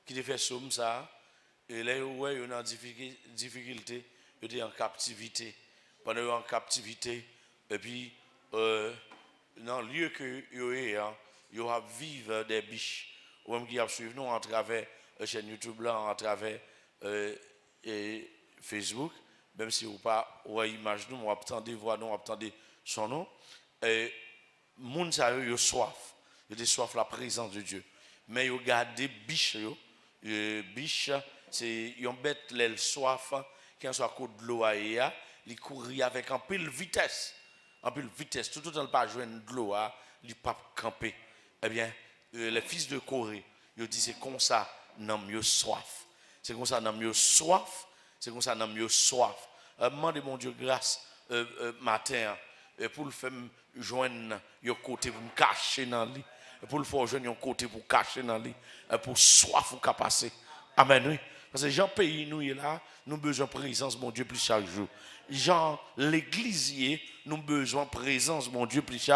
qui te fait somme ça, et là, ouais, ils ont en difficulté, ils étaient en captivité. Pendant qu'ils en captivité, et puis, dans le lieu que ils ont vivre des biches. Ou même qui a suivi nous à travers la chaîne YouTube, là, à travers et Facebook, même si vous pas ou image nous, on attendez voir nous, on attendez son nom. Et moun sa yo soif, yo de soif la présence de Dieu. Mais yo garder biche yo, biche c'est yon bête l'aile soif quand soit côte de l'eau ya, il courir avec un pile vitesse. En pile vitesse, tout le temps pas joindre de l'eau, il pas camper. Eh bien, les fils de Corée, ils disent c'est comme ça, non mieux soif. C'est comme ça, non mieux soif. C'est comme ça, non mieux soif. Demandez mon Dieu grâce matin pour le faire joindre un côté pour me cacher dans lui. Pour le faire joindre un côté pour cacher dans lui. Pour soif ou passer. Amen, oui. Parce que Jean pays nous est là, nous avons besoin de présence, mon Dieu, plus chaque jour. Jean l'église, nous avons besoin de présence, mon Dieu, plus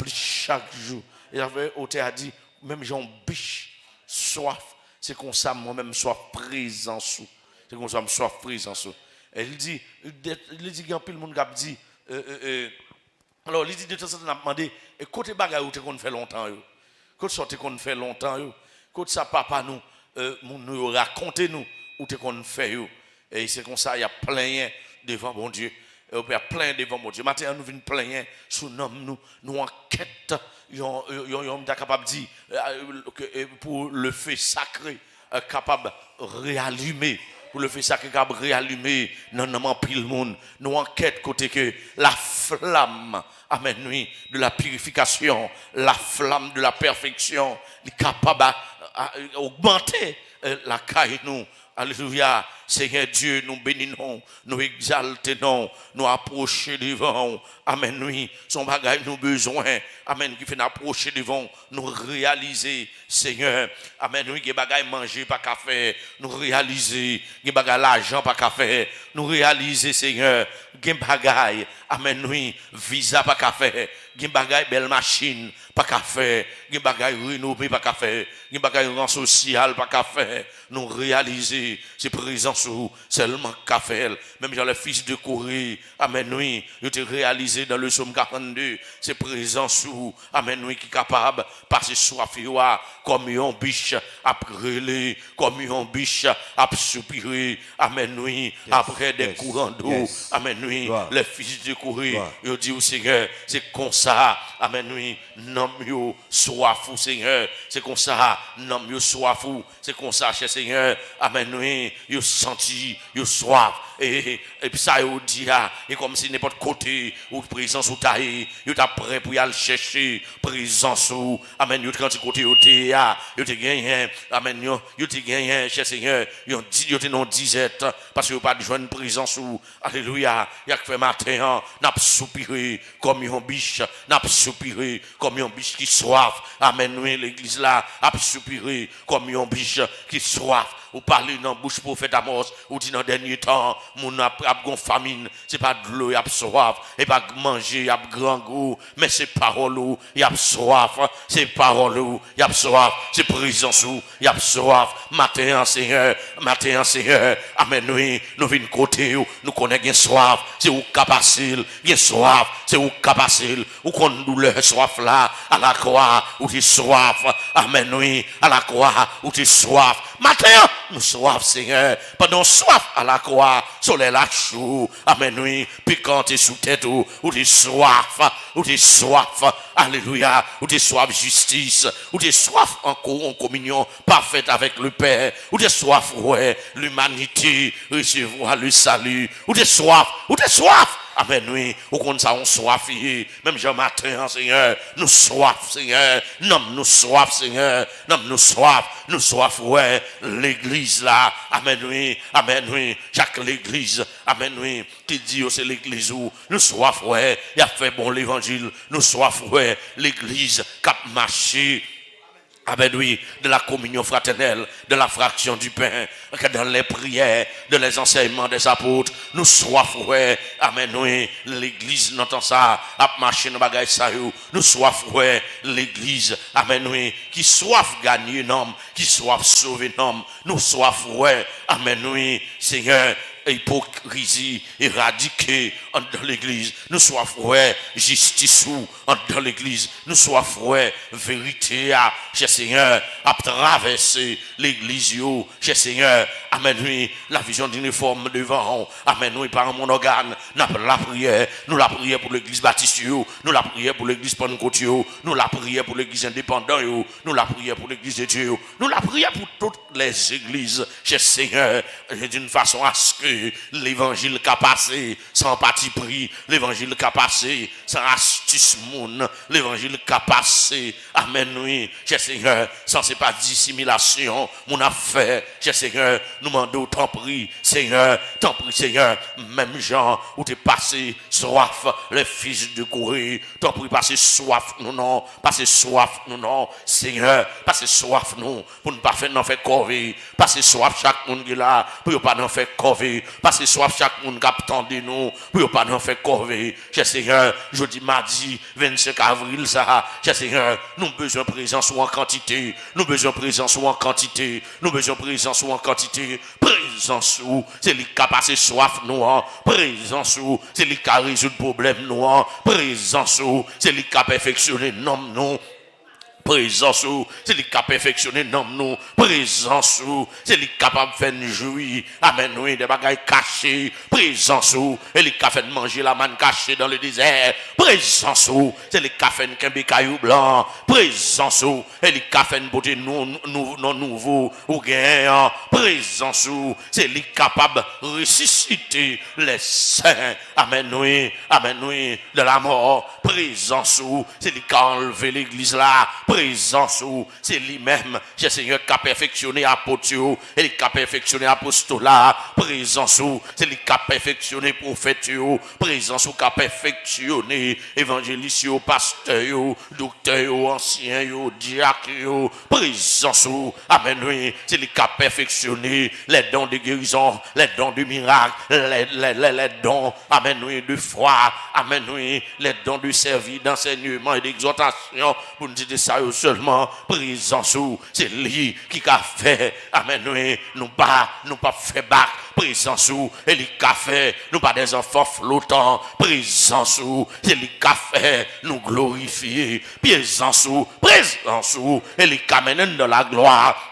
chaque jour. Et j'avais a dit, même Jean biche, soif, c'est comme ça, moi-même, soif présence. C'est comme ça, soif présence. Elle dit, qu'il y a un peu de monde qui a dit, alors, il dit de temps en temps, on a demandé, et côté bagaille où qu'on fait longtemps, côté sorte qu'on fait longtemps, côté ça, papa nous racontez nous où qu'on fait, et c'est comme ça, il y a plein devant mon Dieu. Il y a plein devant mon Dieu. Maintenant, nous venons plein sous nous enquête, on est capable de dire, pour le feu sacré, capable de réallumer. Pour le feu sacré capable de réallumer, non, pile monde. Nous enquête côté que la flamme, amen, oui, de la purification, la flamme de la perfection, est capable d'augmenter la caille nous. Alléluia. Seigneur Dieu, nous bénissons, nous exaltons, nous approchons devant. Amen, oui. Son bagage nous besoin. Amen, qui fait approcher devant, nous réaliser, Seigneur. Amen, oui, qui bagage manger, pas café. Nous réaliser, qui bagage l'argent, pas café. Nous réaliser, Seigneur, qui bagage, amen, oui, visa, pas café. Qui bagage belle machine, pas café. Qui bagage rénové, pas café. Qui bagage rang social, pas café. Nous réaliser, c'est présent seulement café. Même dans les fils de Corée, amen, oui, il était réalisé dans le psaume 42, c'est présent sous, amen, oui, qui est capable de passer soif, comme un biche à brûler, comme un biche à soupirer, amen, oui, après des courants d'eau, amen, oui, les fils de Corée, ils disent au Seigneur, c'est comme ça, amen, oui, non mieux soif, Seigneur, c'est comme ça, non mieux soif, c'est comme ça, cher Seigneur, amen, oui, ils senti, ils soif, et puis ça, ils dit, et comme si n'importe côté, ou présence ou taille, ils sont prêts pour y aller chercher, présence ou, amen, ils sont côté, ils sont gagné, amen, ils sont gagné, cher Seigneur, ils sont non disette, parce qu'ils n'ont pas besoin de présence ou, alléluia, il y a que fait matin, n'a pas soupiré, comme un biche, n'a pas soupiré, comme un biche qui soif, amen, oui, l'église là, a soupiré, comme un biche qui soif, ou parler dans bouche prophète Amos, ou dit dans dernier temps, mon a gon famine, c'est pas de l'eau, y a soif, et pas manger, y a grand goût, mais c'est parole ou, y a soif, c'est parole ou, y a soif, c'est présence ou, y a soif, matin Seigneur, amen, nous venons côté ou, nous connaissons soif, c'est ou capacile, y a soif, c'est ou capacile, ou qu'on douleur soif là, à la croix, ou t'es soif, amen, oui, à la croix, ou t'es soif, matin, nous soif, Seigneur, pendant soif à la croix, soleil la chou, amen, oui, piquant et sous tête, ou t'es soif, alléluia, ou t'es soif justice, ou t'es soif encore en communion parfaite avec le Père, ou t'es soif, ouais, l'humanité, recevoir le salut, ou t'es soif, amen, oui, ou qu'on ça, on soif, même jean matin, Seigneur, nous soif, Seigneur, non, nous soif, Seigneur, non, nous soif, ouais, l'église là, amen, oui, chaque l'église, amen, oui, qui dit, c'est l'église où nous soif, ouais, il a fait bon l'évangile, nous soif, ouais, l'église, cap marché, Amen, oui, de la communion fraternelle, de la fraction du pain, que dans les prières, de les enseignements des apôtres, nous soif, ouais, amen, oui, l'église n'entend ça, à marcher dans bagaille ça, nous soif, ouais, l'église, amen, oui, qui soif gagner un homme, qui soif sauver un homme, nous soif, ouais, amen, oui, Seigneur, hypocrisie éradiquée dans l'église. Nous soif ouais justice dans l'église. Nous soif ouais vérité cher Seigneur à traverser l'église cher Seigneur. Amen oui la vision d'une réforme devant. Amen oui par mon organe nous la prière. Nous la prière pour l'église baptiste nous la prière pour l'église pentecôtiste nous la prière pour l'église indépendante nous la prière pour l'église de Dieu nous la prière pour toutes les églises cher Seigneur d'une façon à ce que l'évangile qu'a passé sans parti pris, l'évangile qu'a passé sans astuce moun, l'évangile qu'a passé, amen oui, cher Seigneur, sans c'est pas dissimulation, mon affaire, cher Seigneur, nous demandons tant prie, Seigneur, même Jean, où t'es passé soif, les fils de courir, tant prie, passer soif, nous non, passer soif, nous non, Seigneur, passer soif, nous, pour ne pas faire n'en faire corvée, passer soif chaque monde qui est là, pour ne pas n'en faire corvée, passer soif chaque monde qui attend de nous, pour ne pas n'en faire corvée, cher Seigneur, jeudi, mardi, 25 avril, ça, cher Seigneur, nous avons besoin de présence ou en quantité, nous avons besoin de présence ou en quantité, nous avons besoin de présence ou en quantité, présence ou, c'est lui qui a passé soif, nous, présence ou, c'est lui qui a résolu le problème, nous, présence ou, c'est lui qui a perfectionné, non, nous, présence ou c'est lui qui a perfectionné non nous présence ou c'est lui capable de faire jouir amen oui des bagailles cachées présence ou c'est lui qui a fait manger la manne cachée dans le désert présence ou c'est lui qui a fait un kembe caillou blanc présence ou c'est lui qui a fait une beauté non nouveau ou gain présence ou c'est lui capable de ressusciter les saints amen oui de la mort présence ou c'est lui qui a enlevé l'église là présence ou c'est lui-même, cher Seigneur, qui a perfectionné apôtre et qui a perfectionné apostolat, présence ou c'est lui qui a perfectionné prophète, présence ou qui a perfectionné évangéliste, pasteur, docteur, ancien, diacre, présence ou, amen, oui, c'est lui qui a perfectionné les dons de guérison, les dons de miracle, les dons, amen, oui, de foi, amen, oui, les dons de service, d'enseignement et d'exhortation, pour nous dire ça seulement présence ou c'est lui qui a fait amen oui nous pas fait bac présence ou et lui qui a fait nous pas des enfants flottants présence ou c'est lui qui a fait nous glorifier présence ou et lui qui amène dans la gloire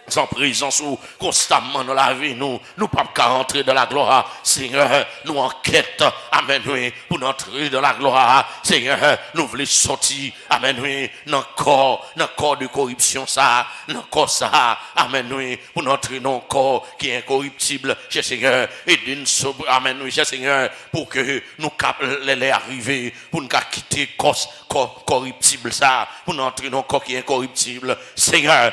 sans présence ou constamment dans la vie nous pas qu'à rentrer dans la gloire Seigneur nous en quête amen oui pour entrer dans la gloire Seigneur nous voulons sortir amen oui dans le corps de corruption ça dans corps ça amen oui pour entrer dans le corps qui est incorruptible cher Seigneur et d'une amen oui cher Seigneur pour que nous les arriver pour nous quitter corps corruptible ça pour entrer dans le corps qui est incorruptible Seigneur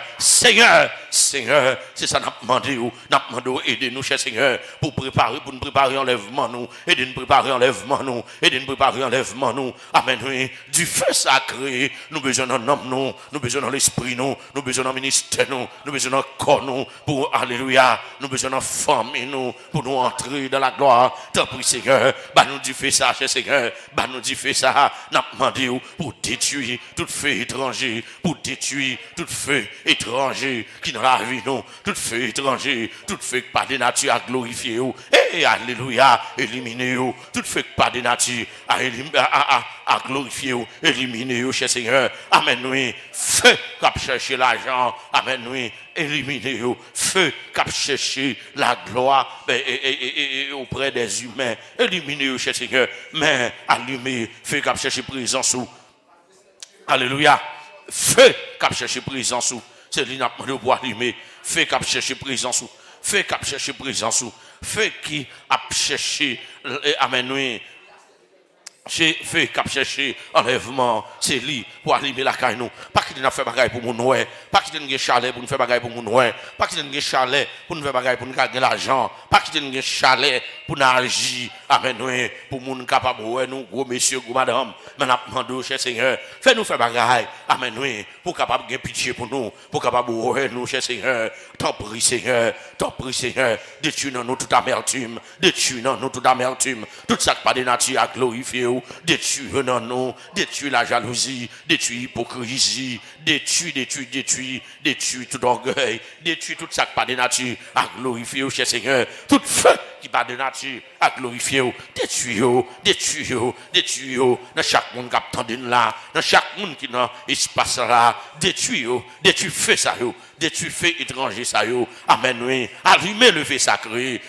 Seigneur, c'est ça nous demandons, aidez-nous, cher Seigneur, pour nous préparer enlèvement nous, aidez-nous préparer enlèvement nous, amen, oui, du feu sacré, nous besoin d'un homme nous besoin dans l'esprit nous besoin d'un ministère nous besoin d'un corps nous, pour alléluia, nous besoin d'un famille nous, pour nous entrer dans la gloire, tant pis Seigneur, bah nous du feu ça, cher Seigneur, bah nous du feu ça, nous demandons pour détruire tout feu étranger, pour détruire tout feu étranger, qui dans la vie nous, tout feu étranger, tout feu pas de nature à glorifier et alléluia, éliminer tout feu pas de nature à glorifier éliminer cher Seigneur, amen oui, feu qui chercher l'argent, amen oui, éliminer feu qui chercher la gloire auprès des humains, éliminer cher Seigneur, mais allumer feu qui chercher présence alléluia, feu qui chercher présence c'est lui qui pour allumer, fait qu'il a cherché présence, fait qu'il a cherché présence, fait qu'il a cherché, amen, oui, fait cap chercher enlèvement c'est lui pour allumer la caille nous pas qu'il n'a fait bagaille pour mon ouais pas qu'il n'a chalet pour nous faire bagaille pour mon ouais pas qu'il n'a chalet pour nous faire bagaille pour nous gagner l'argent pas qu'il n'a chalet pour nous agir amen oui pour moun capable ouais nous gros messieurs gros madame mais n'a demandé cher Seigneur fais nous faire bagaille amen oui pour capable gagner pitié pour nous pour capable ouais nous cher Seigneur t'en prie Seigneur détruis dans nous toute amertume détruis dans nous toute amertume tout ça pas de nature à glorifier détruis dans nous, détruis la jalousie, détruis l'hypocrisie, détruis tout orgueil, détruis tout ça qui pas de nature à glorifier, cher Seigneur, tout feu qui pas de nature à glorifier, détruis, dans chaque monde qui attend là, dans chaque monde qui dans espace là, détruis feu ça détruis feu étranger ça amen oui, allumez le feu sacré,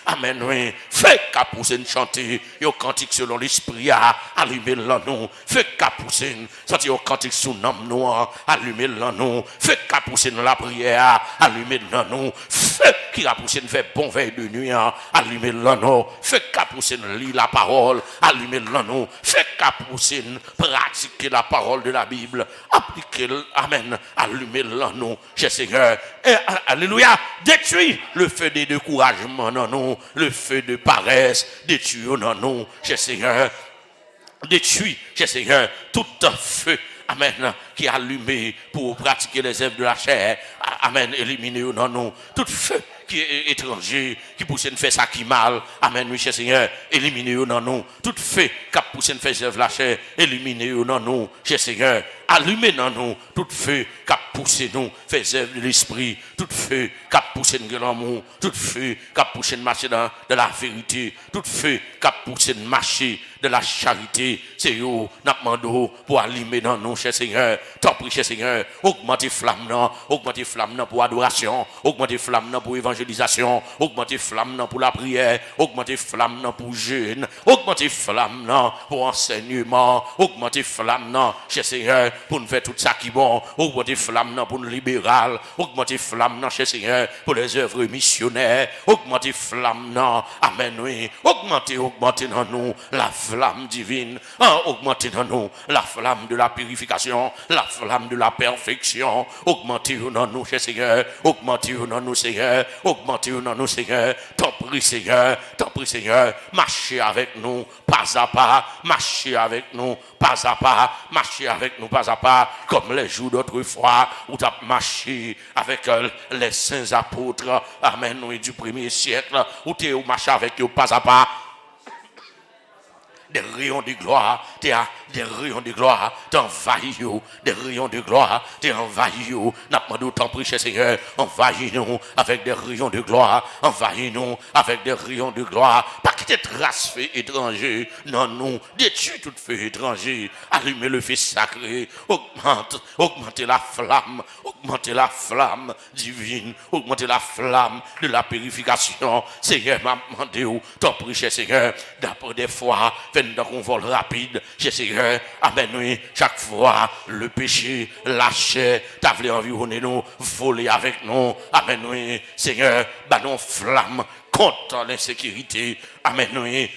amen oui, feu capousse chanter yo cantique selon l'esprit allumer l'annon feu capousse sorti yo cantique sous nom noir allumer l'annon feu capousse dans la prière allumer l'annon feu qui capousse fait bon veille de nuit allumer l'annon feu capousse lit la parole allumer l'annon feu capousse pratiquer la parole de la Bible appliquer amen allumer l'annon cher Seigneur et alléluia détruis le feu de découragement non non le feu de paresse détruis non non cher Seigneur détruis cher Seigneur tout feu amen qui est allumé pour pratiquer les œuvres de la chair amen éliminer non non tout feu qui est étranger qui pousse à faire ça qui mal amen oui cher Seigneur éliminer non non tout feu qui pousse à faire œuvre de la chair éliminer non non cher Seigneur allumer non nous tout feu qui pousse nous faire œuvre de l'esprit tout feu qui pousse nous l'amour tout feu qui pousse nous marcher dans la vérité tout feu qui pousse nous marcher de la charité c'est yo n'a demandé pour allumer dans nous cher Seigneur t'en prie cher Seigneur augmenter flamme non pour adoration augmenter flamme non pour évangélisation augmenter flamme non pour la prière augmenter flamme non pour jeûne augmenter flamme non pour enseignement augmenter flamme non cher Seigneur pour nous faire tout ça qui est bon augmenter flamme non pour nous libéral augmenter flamme non cher Seigneur pour les œuvres missionnaires augmenter flamme non amen oui augmenter dans nous la flamme divine augmenter dans nous la flamme de la purification la flamme de la perfection augmenter dans nous cher Seigneur augmenter dans nous Seigneur augmenter dans nous Seigneur t'en prie Seigneur marchez avec nous pas à pas marchez avec nous pas à pas marchez avec nous pas à pas comme les jours d'autrefois où tu as marché avec les saints apôtres amen oui du premier siècle où tu as marché avec eux pas à pas des rayons de gloire, des rayons de gloire, t'envahis, des rayons de gloire, t'envahis, n'a pas d'autant pris, cher Seigneur, envahis-nous avec des rayons de gloire, envahis-nous avec des rayons de gloire, pas que tes traces feu étranger, non, non, détruis tout feu étranger, allumez le feu sacré, augmentez la flamme divine, augmentez la flamme de la purification, Seigneur m'a demandé, t'en prie, cher Seigneur, d'après des fois, dans un vol rapide, cher Seigneur, amen, oui, chaque fois, le péché, la chair, t'as voulu environner nous, voler avec nous, amen, oui, Seigneur, bah non flamme contre l'insécurité, amen, oui,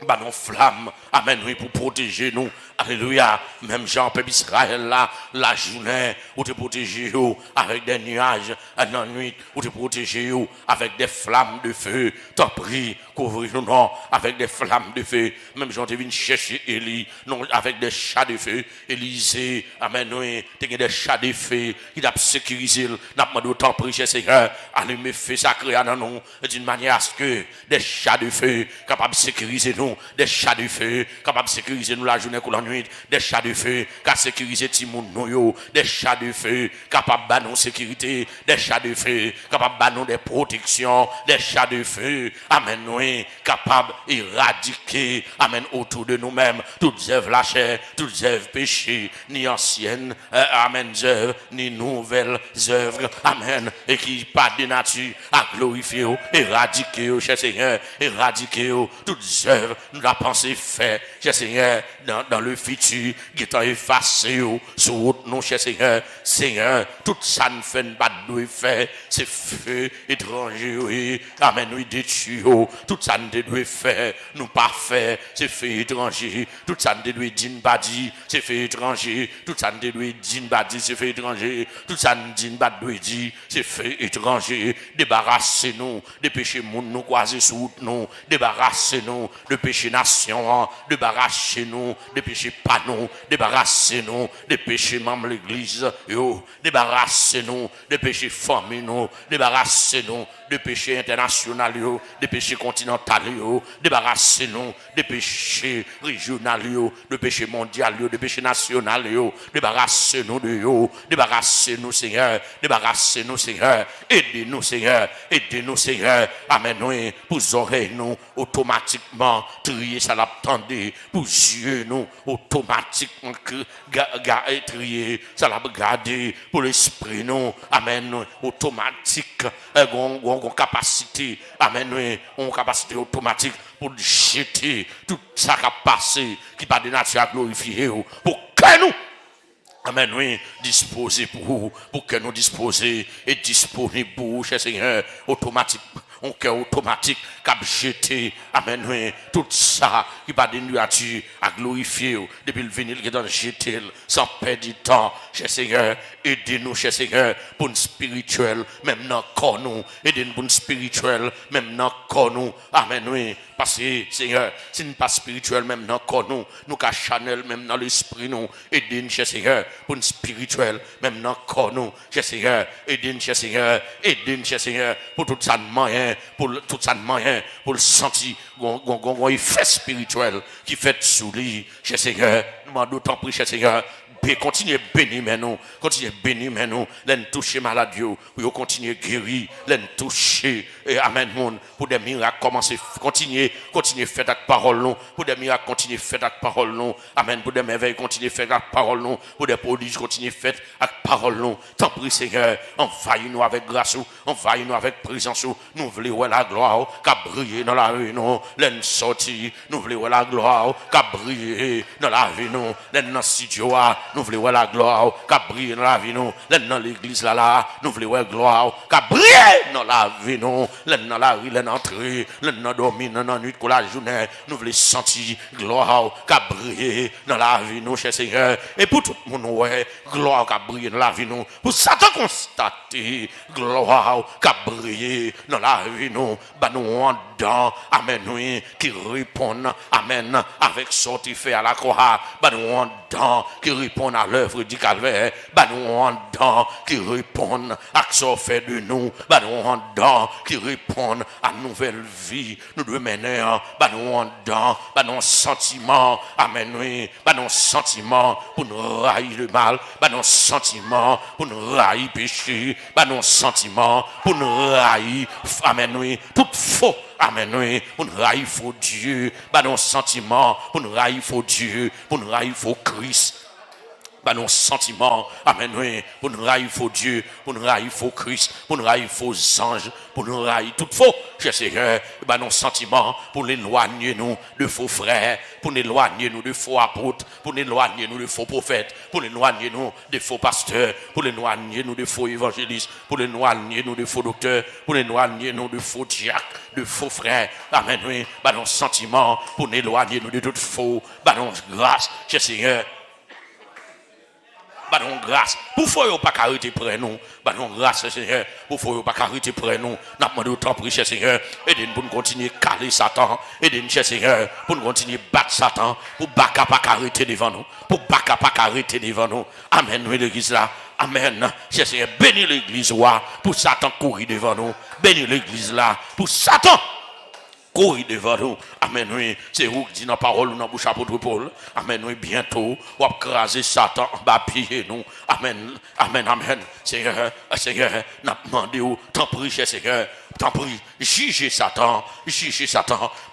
bah non flamme, amen, oui, pour protéger nous, alléluia, même Jean, peuple Israël, là, la journée, où te protéger avec des nuages, la nuit, où te protéger avec des flammes de feu, t'en prie, couvrir-nous, non, avec des flammes de feu, même Jean, te venu chercher Élie, non, avec des chats de feu, Élisée, amen, oui, t'es des chats de feu, qui t'a sécurisé, n'a pas d'autant prie, cher Seigneur, allumer feu sacré à nous, d'une manière à ce que des chats de feu, capables de sécuriser nous, des chats de feu, capables de sécuriser nous la journée, nuit, des chats de feu, qui sécuriser Timoun Noyo, des chats de feu, capables de nous sécurité, des chats de feu, capables de nous des protections, des chats de feu, amen, oui, capables d'éradiquer, amen, autour de nous-mêmes, toutes œuvres la chair, toutes œuvres péchés, ni anciennes, amen, œuvres, ni nouvelles œuvres, amen, et qui pas de nature à glorifier, éradiquer, cher Seigneur, éradiquer, toutes œuvres, nous la pensée fait, cher Seigneur, dans le futur, qui est effacé, sur notre nom, cher Seigneur, Seigneur, tout ça ne fait pas de faire, c'est feu étranger, oui. Amen, oui, détruit, tout ça nous doit faire, nous pas faire, c'est feu étranger, tout ça nous doit dire, pas dire, c'est feu étranger, tout ça nous doit dire, pas dire, c'est feu étranger, tout ça nous dit, pas doit dire, c'est feu étranger, débarrassez-nous, des péchés monde nous croiser sous nous, débarrassez-nous, de péché nation, débarrassez-nous, des péchés pas nous, débarrassez-nous, des péchés membres de l'église, yo, débarrassez-nous, des péchés famille nous, débarrassez-nous, des péchés internationaux, des péchés continentaux, débarrassez-nous, des péchés régionaux, des péchés mondiaux, des péchés nationaux, débarrassez-nous de yo, débarrassez-nous Seigneur, débarrassez-nous Seigneur, aidez-nous Seigneur, aidez-nous Seigneur, amen oui, pour oreilles nous automatiquement trier ça l'attendez, pour yeux nous automatiquement trier ça l'a regarder, pour l'esprit nous, amen, automatique, on capacité, amen oui, on capacité automatique pour jeter tout ça qui a passé, qui pas de nature à glorifier, pour que nous amen, oui, disposer pour que nous disposer et disponibles pour cher Seigneur, automatiquement. On cœur automatique cap jeter amen oui tout ça qui pas de nature à glorifier depuis le venir qui dans jeter sans perdre du temps cher Seigneur aidez-nous cher Seigneur pour une spirituel même dans corps nous aidez-nous pour une spirituel même dans corps nous amen oui parce que Seigneur si nous pas spirituel même dans corps nous qu'à chanel même dans l'esprit nous aidez-nous cher Seigneur pour une spirituel même dans corps nous cher Seigneur aidez-nous cher Seigneur aidez-nous cher Seigneur pour tout ça de moyen pour tout ça de moyen pour le sentir un effet spirituel qui fait sous lui cher Seigneur nous demandons tant prie cher Seigneur continuez à bénir nous, continuez à bénir nous, l'en toucher maladie, pour continuer à guérir, l'en toucher, et amen, pour des miracles, commencer, continuer à faire la parole, nous, pour des miracles, continuer à faire la parole, nous, amen, pour des merveilles, continuer à faire la parole, nous, pour des prodiges, continuer à faire la parole, nous, tant pis, Seigneur, envahis-nous avec grâce, envahis-nous avec présence, nous voulons la gloire, qu'a briller dans la rue, nous, l'en sortir, nous voulons la gloire, qu'a briller dans la vie, nous, l'en studio, nous voulons voir la gloire, qu'a briller dans la vie, nous, dans l'église là, nous voulons voir la gloire, qu'a briller dans la vie, nous, dans la rue, dans l'entrée, dans dormir, dans la nuit, pour la journée, nous voulons sentir gloire, qu'a briller dans la vie, nous, cher Seigneur, et pour tout le monde, ouais, gloire, qu'a briller dans la vie, nous, pour Satan constater, gloire, qu'a briller dans la vie, nous, bah nous, en dedans, amen, oui, qui répondent, amen, avec sorti fait à la croix, bah nous, en dedans, qui répondent à l'œuvre du calvaire, bah nous en dedans qui répondent à ce qu'on fait de nous, bah nous en dedans qui répondent à nouvelle vie, nous devons mener, bah nous en dedans, bah nos sentiments, amen oui, bah nos sentiments pour nous railler le mal, bah nos sentiments pour nous railler péché, bah nos sentiments pour nous railler, amen oui, tout faux. Amen, oui, pour nous railler faux Dieu, bah nos sentiments, pour nous railler faux Dieu, pour nous railler faux Christ. Bah nos sentiments, amen, oui, pour nous railler faux Dieu, pour nous railler faux Christ, pour nous railler faux anges, pour nous railler tout faux, cher Seigneur, bah nos sentiments, pour l'éloigner nous de faux frères, pour l'éloigner nous de faux apôtres, pour l'éloigner nous de faux prophètes, pour l'éloigner nous de faux pasteurs, pour l'éloigner nous de faux évangélistes, pour l'éloigner nous de faux docteurs, pour l'éloigner nous de faux diacres, de faux frères, amen, oui, bah nos sentiments, pour l'éloigner nous de tout faux, bah nos grâces, cher Seigneur. Bah non grâce pour faut pas arrêter près nous bah non grâce Seigneur pour faut pas arrêter près nous n'a demandé autant prier Seigneur aidez-nous pour nous continuer caler Satan aidez-nous Seigneur pour nous continuer battre Satan pour pas arrêter devant nous pour pas arrêter devant nous amen oui l'église là amen Seigneur bénis l'église pour Satan courir devant nous bénis l'église là pour Satan courir devant nous. Amen, oui. C'est vous qui dit dans la parole ou dans la bouche apôtre Paul. Amen, oui. Bientôt, on va craser Satan en bas pied nous. Amen, amen, amen. Seigneur, Seigneur, n'a demandé où, t'en prie, cher Seigneur, t'en prie, jugez Satan,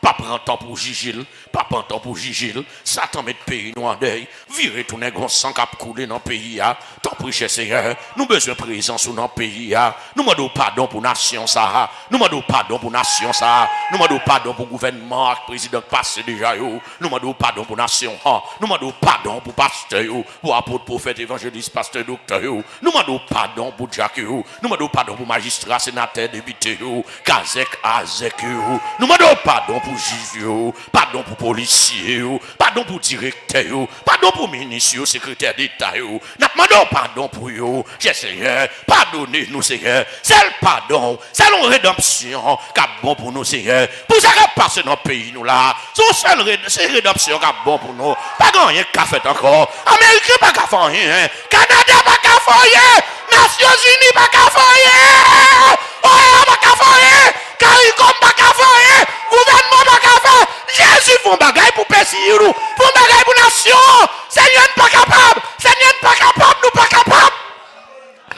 pas pas prendre temps pour Gigil, pas prendre temps pour Gigil, Satan met le pays nous en deuil, virer tout nègre sans cap couler dans le pays, tant pis, cher Seigneur, nous besoin de présence dans le pays, nous demandons pardon pour nation ça, nous demandons pardon pour nation ça, nous demandons pardon pour gouvernement, président passé déjà, nous demandons pardon pour nation, nous demandons pardon pour pasteur, pour apôtre, prophète, évangéliste, pasteur, docteur, nous demandons pardon pour Jacques, nous demandons pardon pour magistrat, sénateur, député, Kazek, Azek, nous demandons pardon pour juge, pardon pour policier, pardon pour directeur, pardon pour ministre, secrétaire d'État, nous demandons pardon pour eux, Seigneur, pardonnez-nous, Seigneur, c'est le pardon, c'est la rédemption qui est bon pour nous, Seigneur, pour ça qui passe dans le pays, nous là, c'est la rédemption qui est bon pour nous, pas rien qu'à faire encore, Amérique pas qu'à faire rien, Canada pas qu'à faire rien, Nations Unies pas qu'à faire rien, OEA pas qu'à faire rien, CARICOM pas qu'à faire rien, gouvernement pas qu'à faire, Jésus font bagaille pour persécuter nous, font bagaille pour nation, Seigneur n'est pas capable, Seigneur n'est pas capable, nous pas capable.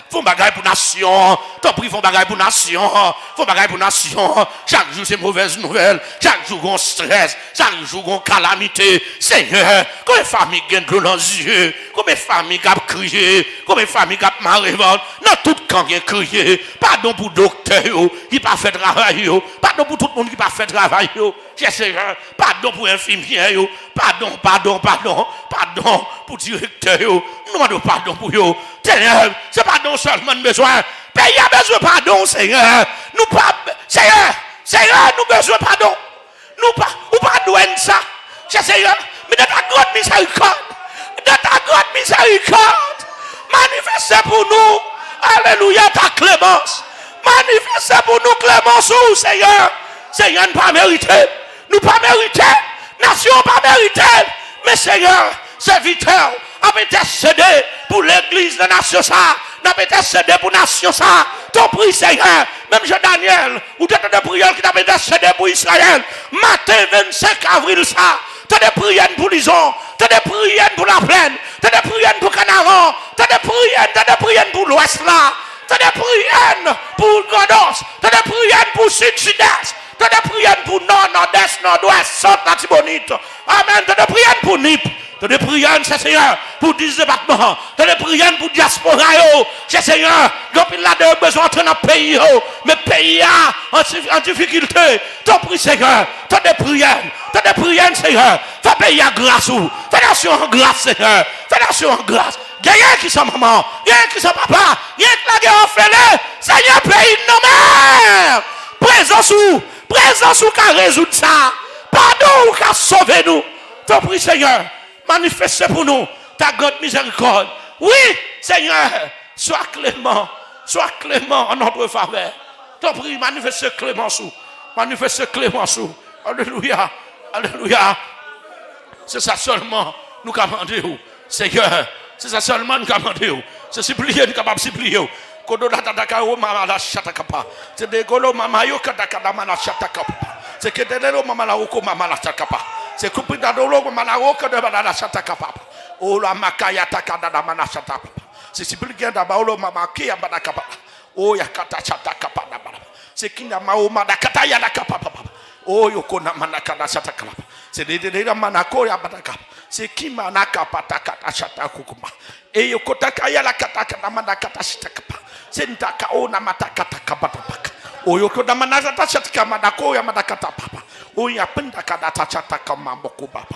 Font bagaille pour nation, t'en prie, font bagaille pour nation, font bagaille pour nation. Chaque jour c'est mauvaise nouvelle, chaque jour on stress, chaque jour on calamité. Seigneur, combien de familles gagnent de l'eau dans les yeux, combien de familles qui ont crié, combien de familles qui ont marré, dans tout camp qui a crié. Pardon pour docteur qui n'a pas fait travail, pardon pour tout le monde qui n'a pas fait travail. Seigneur, pardon pour infirmière, pardon pour directeur, nous demandons pardon pour eux. Seigneur, c'est pardon seulement besoin. Pays a besoin de pardon, Seigneur. Nous pas, Seigneur, nous besoin de pardon. Nous pas, ou pas douane ça. Seigneur, mais de ta grande miséricorde, manifestez pour nous, alléluia, ta clémence. Manifestez pour nous clémence, Seigneur. Seigneur, nous pas mérité. Nous pas mérité. Nation pas mérité. Mais Seigneur, serviteur, a été cédé pour l'église de la nation ça. N'a pas été cédé pour la nation ça. Ton prix, Seigneur. Même Jean Daniel, ou t'as des prières qui t'a été cédé pour Israël. Matin 25 avril ça. T'as des prières pour Lison. T'as des prières pour la plaine. T'as des prières pour Canaran. T'as des prières pour l'ouest là. T'as des prières pour Godos. T'as des prières pour sud-sud-est. T'as des prières pour nord, nord-est, nord-ouest, centre, Latibonite. Amen. T'as des prières pour Nip. T'as des prières, Seigneur, pour 10 départements. T'as des prières pour diaspora, Seigneur. Donc, il a besoin d'entrer dans le pays, mais le pays en difficulté. T'as pris, Seigneur. T'as des prières, Seigneur. Fais pays à grâce, fais nation en grâce, Seigneur. Fais nation en grâce. Gagne qui sont maman, gagne qui sont papa, gagne qui la guerre en Seigneur, pays de nos mères. Présence ou qu'à résoudre ça. Pardon ou qu'à sauver nous. T'as pris, Seigneur. Manifeste pour nous ta grande miséricorde. Oui, Seigneur, sois clément en notre faveur. T'en prie, manifeste clémence. Alléluia, alléluia. C'est ça seulement nous commandons, Seigneur. C'est ça seulement nous commandons. C'est supplier, nous capables de supplier. C'est des golo mamayo katakada mana chatakapa. C'est que des lo mamala oko mamala chatakapa. C'est couper dans l'eau mamala oko de mana chatakapa. Oh la makaya takada mana chatakapa. C'est supplier d'abord lo mamaki ya badakapa. Oh ya kata chatakapa d'abord. C'est qui n'a mao madakata ya dakapa. Oh yoko na manakada chatakapa. C'est des manako ya badakapa. C'est qui manaka patakata chatakukuma. Et yoko takaya la katakada manakata chatakapa. Sentaka ona matakata kababaka. Oyoko da manata chatka madako ya madakata papa. Oya penda kadata chataka mamboko papa.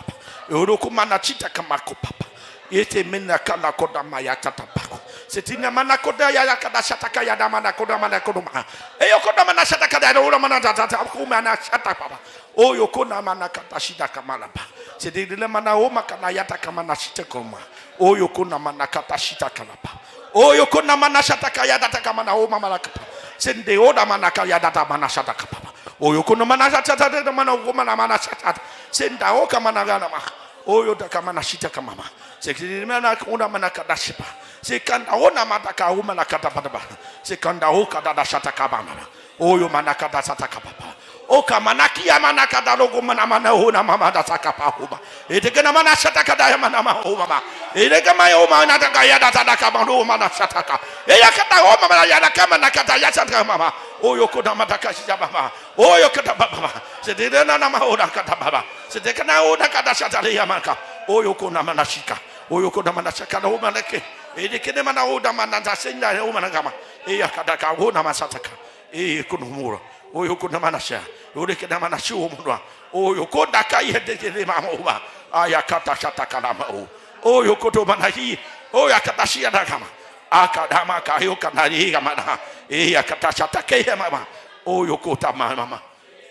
Yoroko manachita kamako papa. Yete menaka la koda maya tata papa. Setina manakoda ya kada chataka ya da manakoda manakodoma. Eyoko da manachataka da ora manata kumana chata papa. Oyoko na manakata shida kamalapa. Sedile manao makana yata kamana shita koma. Oyoko na manakata shita kalapa. Oh, you could not manashata ya data kamana o mamalaka. Send the oda manaka ya data manashata kapapa. Oh, you could not manashata the man of woman manashata. Send the oka managanama. Oh, you takamana shita kamama. Second una manaka dashipa. Second ona mataka woman akatapaba. Second oka da shata kabama. Oh, you manaka dasata kapapa. Oka manaki ya manaka da logo manamana ona mama da sakapa hoba. Etegana manashata kadaya manama homa. Elegama yoma nataka yada tadaka bando manashataka. Eyakata homa yada kama nakata yasata mama. Oyo koda mataka shija mama. Oyo kata baba. C'était de Nanamaoda Katababa. C'était Kanaoda Kadashatale Yamaka. Oyoko Namanashika. Oyoko Namanashaka Omanake. Et de Kenemanaoda Manasenda Omanagama. Et Yakadaka Onamasataka. Et Kunumura. Oyoko Namanasha. Oyoko Namanashu Omura. Oyoko Dakai de Mamova. Ayakata Shatakanamao. Oyoko Manahi. Oyakatashi Adakama. Akadama Kayoka Narigamana. Eyakatashatake Mama. Oyoko Mama.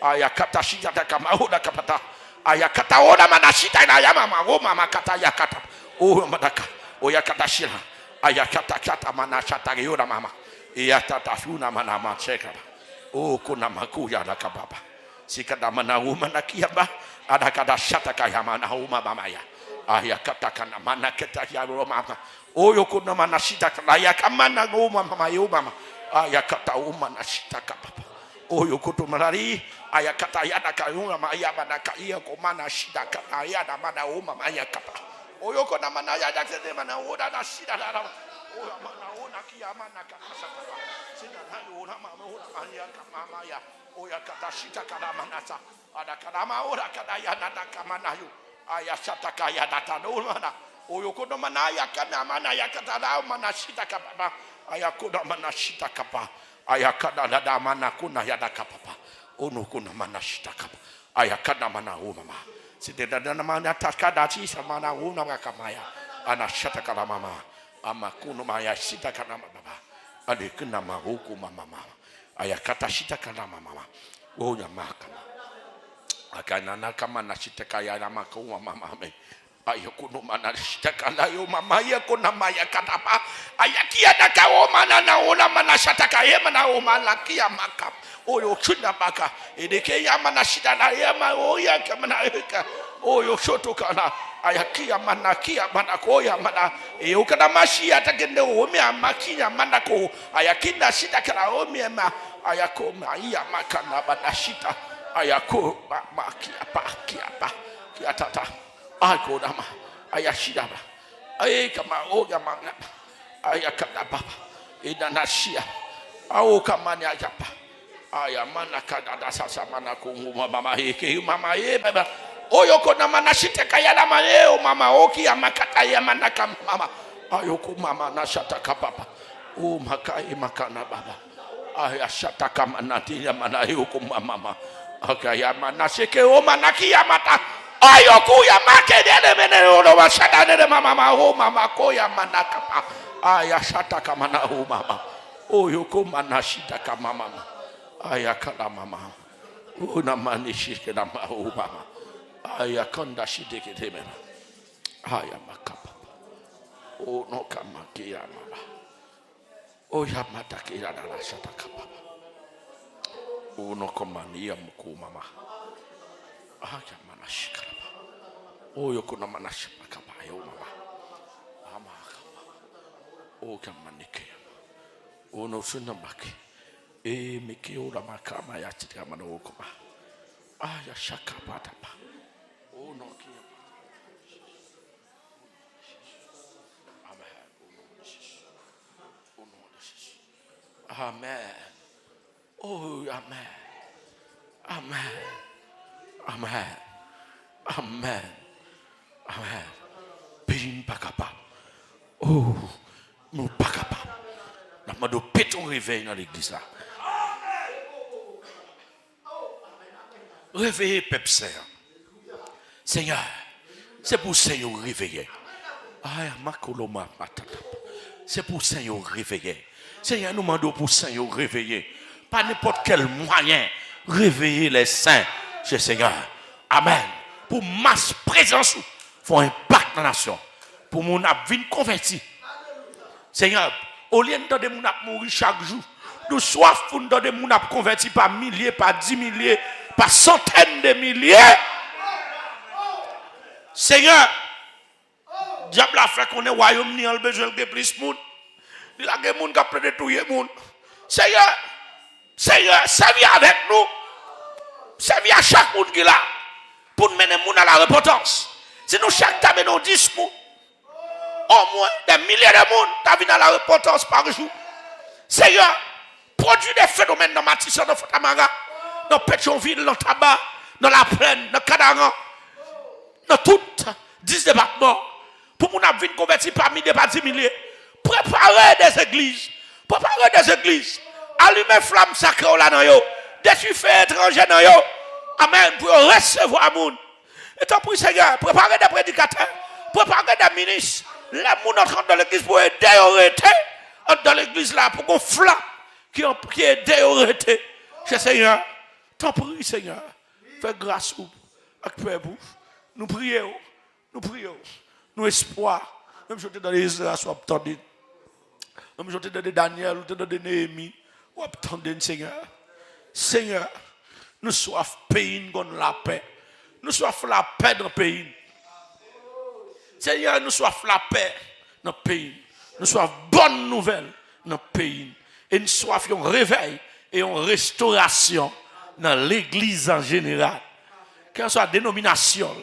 Ayakata shita kama oda kapata ayakata oda manashita na yama mama makata yakata o madaka o yakata shira ayakata kata manashata yoda mama yatata shuna mana macheka o kuna makuya na kababa sikada mana uma kiaba adakada shata kayama na uma mama ya ayakata kana mana keta ya mama o yokuna manashita na yakamana uma mama yo mama ayakata uma nashita kababa o yokoto marari ayakata yada kayunga maya manaka iya komana shida kata yada mana uma maya kapa oyoko na mana yada kete mana oda na shida na o mana ona kiyama na kata sakapa sina na ona mama ona maya kama maya oyakata shida kana manasa ada kana ma ora kana yada na kama na yo ayashata kaya data no mana oyoko na mana yakana mana yakata na mana shida kapa ayakoda mana shida kapa ayakada dada mana kuna yada kapa ono kuna mana shita kapa ayakada mana mama site dada mana takada chi samana una makamaya ana shata kala mama ama kuno maya shita kana baba ade kuna mahuku mama ayakata shita kana mama onya makama akana na kama na shita kaya na makuma mama me ayukuno mana shita kana yo mama yakuna maya katapa ayakia daka o mana na ona mana shata kaya mana o malakia makam oyo chunda baka edeke yama na shida na yama oya kama na eka oyo shoto kana ayakia mana kia mana koya mana eyokana mashi atagende omi amakinya mana ko ayakinda shida kana omi ma ayako iya makana bana shita ayako makia pa kia tata ako dama ayashida ba ay kama oya mana ayakana baba idanashia au kama ni ayapa aya mana kada sasa mana kungu mama heke mama baba oyoko na mana shite kaya na maneo mama oki amakata ya mana kama mama ayoko mama na shata kapapa o makai makana baba aya shata kama natia mana yoko mama akaya mana sheke o mana kiyamata ayoku ya make dele meneo no washada dele mama o mama ko ya mana kapa aya shata kama na o mama oyoko mana shita kama mama ayakala mama una manishike na mama ayakonda shideke teme ayamakapa ono kama kia mama oya matakira na shata kapa ono komania mkuu mama aya manashika oyo kuna manashika kapa yo mama ama kapa o kama nike ono sunambaki mikio la makama ya chitika manokoma aya shaka patapa ono kia amen oh amen amen amen amen amen pim pakapa oh mon pakapa na mado péton réveil dans l'église là. Réveillez peuple Seigneur, c'est pour Seigneur réveiller. C'est pour Seigneur réveiller. Seigneur nous demandons pour Seigneur réveiller. Pas n'importe quel moyen réveiller les saints chez Seigneur. Amen. Pour masse présence, faut impact dans la nation. Pour mon vie converti. Seigneur, au lieu de nous mourir chaque jour, nous soif pour nous donner nous converti par milliers, par 10 milliers, par centaines de milliers. Seigneur, diable a fait qu'on est royaume ni a besoin de plus de monde. Il a des gens qui ont de tout le monde. Seigneur, servis avec nous. Servis à chaque monde qui est là. Pour mener les gens à la repentance. Si nous chaque table nous 10 monde, au moins des milliers de monde qui viennent à la repentance par jour. Seigneur, produis des phénomènes dans Matisson, dans Fotamara, dans Pétionville, dans Tabac, dans la plaine, dans Cadaran, dans toutes 10 départements, pour nous venir convertir parmi des partis milliers. Préparez des églises. Préparez des églises. Allumez flamme sacrée là dans yo. Des faits étrangers dans yo. Amen. Pour recevoir moun. Et tant pis Seigneur, préparez des prédicateurs. Préparez des ministres. Les gens entrent dans l'église pour aider à arrêter. Dans l'église là, pour qu'on flamme qui aide à arrêter. Seigneur, tant pis Seigneur. Fais grâce à Père Bouche. Nous prions. Nous prions. Nous espoir. Même je te donne Israël, soit attendu. Même je te donne Daniel, ou te donne Néhémie. Ou attendez Seigneur. Seigneur, nous soif pays dans la paix. Nous soif la paix dans le pays. Seigneur, nous soif la paix dans le pays. Nous soif bonne nouvelle dans le pays. Et nous soif un réveil et une restauration dans l'église en général. Quelle soit la dénomination,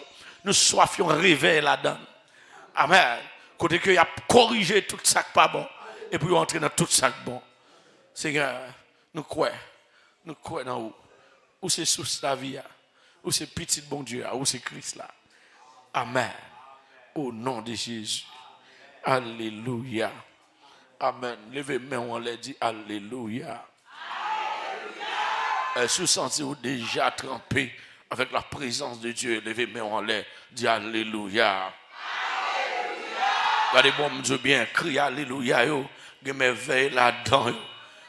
nous soif un réveil là-dedans. Amen. Côté que y a corrigé tout ça qui pas bon et puis entrer dans tout ça qui bon. Seigneur, nous croyons dans où? Où c'est source la vie, où c'est petit bon Dieu, où c'est Christ là. Amen. Au nom de Jésus. Alléluia. Amen. Levez main, on l'a dit Alléluia. Est-ce que vous sentez-vous déjà trempé avec la présence de Dieu? Levez main, on l'a dit Alléluia. Regardez-moi, Dieu bien, crie Alléluia. Il y a merveille là-dedans.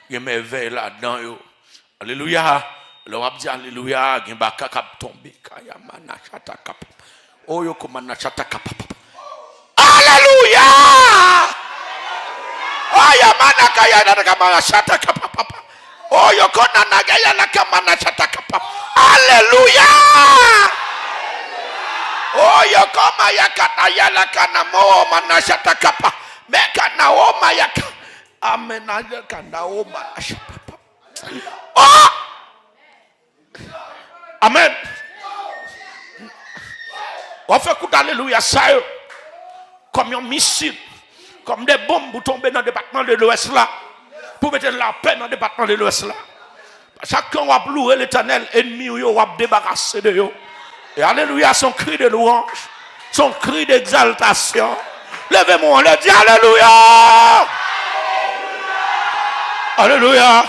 Il y a merveille là-dedans. Alléluia. Alors, on va dire Alléluia. Il y a un cap tombé. Oh, yo komana chata kapa. Alléluia. Oh, ya mana kaya na kamana chata kapa. Oh, yo konana kaya na kamana chata kapa. Alléluia. Oh, yo koma ya kata ya la kana mo mana chata kapa. Me kana o ma ya. Amen. Ya kana o mana chata. Oh. Amen. On fait coup d'alléluia ça comme un missile, comme des bombes pour tomber dans le département de l'Ouest là, pour mettre la paix dans le département de l'Ouest là. Chacun va louer l'Éternel, ennemi ou va débarrasser de eux. Et alléluia, son cri de louange, son cri d'exaltation. Levez-moi, on le dit alléluia. Alléluia.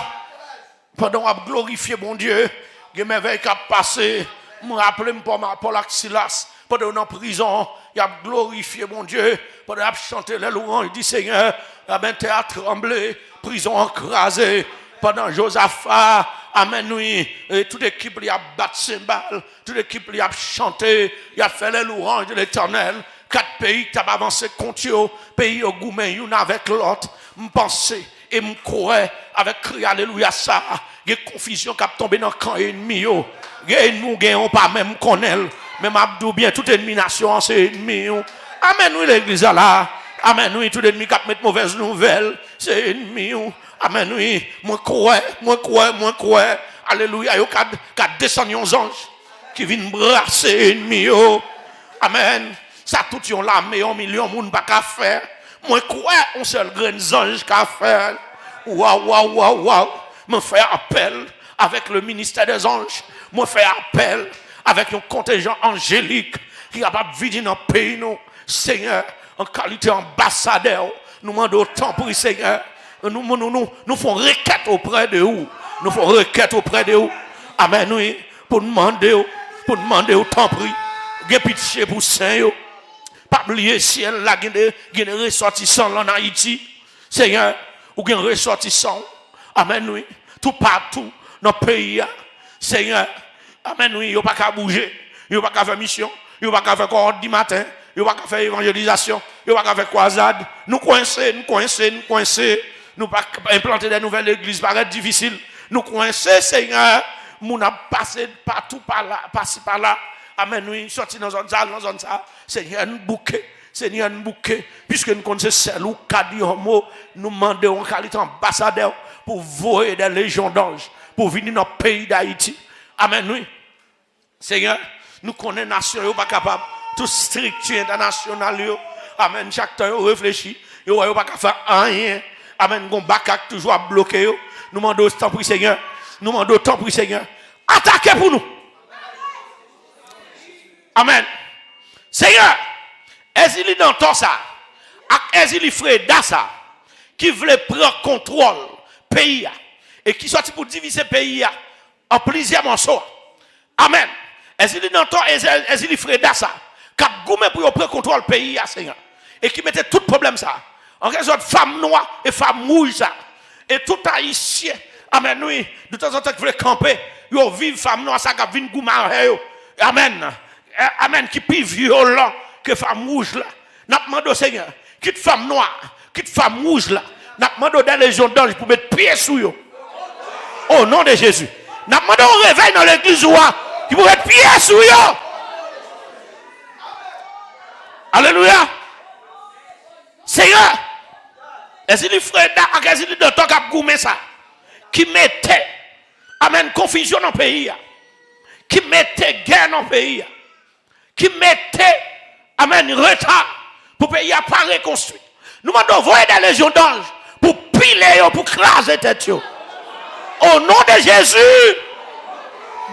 Pendant qu'on va glorifier mon Dieu, il y a des merveilles qui ont passé. Je me rappelle Paul Silas. Pendant en prison, il a glorifié mon Dieu. Pendant qu'il a chanté les louanges, il dit Seigneur, amen, terre tremblé, prison encrasée. Pendant Josaphat, amen, oui, et toute l'équipe lui a battu cymbales, toute l'équipe lui a chanté, il a fait les louanges de l'Éternel. 4 pays qui ont avancé contre eux, pays au gourmet, une avec l'autre. Je pensais et je croyais avec cri alléluia ça. Il y a une confusion qui a tombé dans le camp ennemi. Nous ne gagnons pas même qu'on elle. Même Abdou bien, toute ennemi nation, c'est ennemi. Amen, oui, l'église là. Amen, oui, tout ennemi qui a mettre mauvaise nouvelle, c'est ennemi. Amen, oui, moi crois. Alléluia, il y a descendu aux anges qui viennent brasser ennemi. Amen. Ça tout yon là, mais 1 million de monde pas qu'à faire. Moi crois un seul grain d'ange qu'à faire. Waouh. Me faire appel avec le ministère des anges. Me faire appel avec un contingent angélique qui a pas vivre dans le pays, nous. Seigneur, en qualité ambassadeur, nous demandons autant pour Seigneur. Nous faisons requête auprès de vous. Nous faisons requête auprès de vous. Amen, oui. Pour demander autant pour vous. Pitié pour Seigneur. Pas oublier ciel là, il y a des ressortissants en Haïti. Seigneur, ou il y a des ressortissants. Amen, oui. Tout partout dans le pays. Seigneur. Amen, oui, il n'y a pas qu'à bouger, il n'y a pas qu'à faire mission, il n'y a pas qu'à faire quoi du matin, il n'y a pas qu'à faire évangélisation, il n'y a pas qu'à faire croisade. Nous coincés, nous pas implanter des nouvelles églises, paraît difficile. Nous coincés, Seigneur, nous avons passé partout par là, passé par là. Amen, oui, sorti dans zone ça, Seigneur, nous bouquet, puisque nous connaissons celle ou Kadiomo, nous demandons en qualité ambassadeur pour voyer des légions d'anges, pour venir dans le pays d'Haïti. Amen, oui. Seigneur, nous connaissons nation, pas capable. Toute structure internationale, amen, chaque temps, on réfléchit, on ne pas faire rien. Amen, on bakak toujours bloqué. Nous demandons autant pour Seigneur. Attaquez pour nous. Amen. Seigneur, est-ce qu'il dans tout ça? Est-ce qu'il frère ça? Qui voulait prendre contrôle pays et qui sorti pour diviser pays en plusieurs morceaux. Amen. Est-ce qu'il dans tout, est-ce qu'il frère ça? Cap goumé pour prendre contrôle pays Seigneur. Et qui mettait tout problème ça. En quelque sorte, femme noire et femme rouge ça. Et tout haïtien. Amen, oui. De temps en temps, qui voulait camper. Yo vive femme noire, ça qui vient goumaré. Amen. Amen, qui plus violent que femme rouge là. N'a demandé au Seigneur, quitte femme noire, quitte femme rouge là. N'a demandé des légions d'anges pour mettre pied sous eux. Au nom de Jésus. N'a demandé au réveil dans l'église qui pour mettre pied sous eux. Alléluia. Seigneur, est-ce que les frères est-ce que le temps qu'a goumé ça? Qui mettait, amen, confusion dans le pays. Qui mettait guerre dans le pays. Qui mettait, amen, retard pour le pays à pas reconstruit. Nous demandons envoyer des légions d'anges pour piler, pour craser tête. Au nom de Jésus,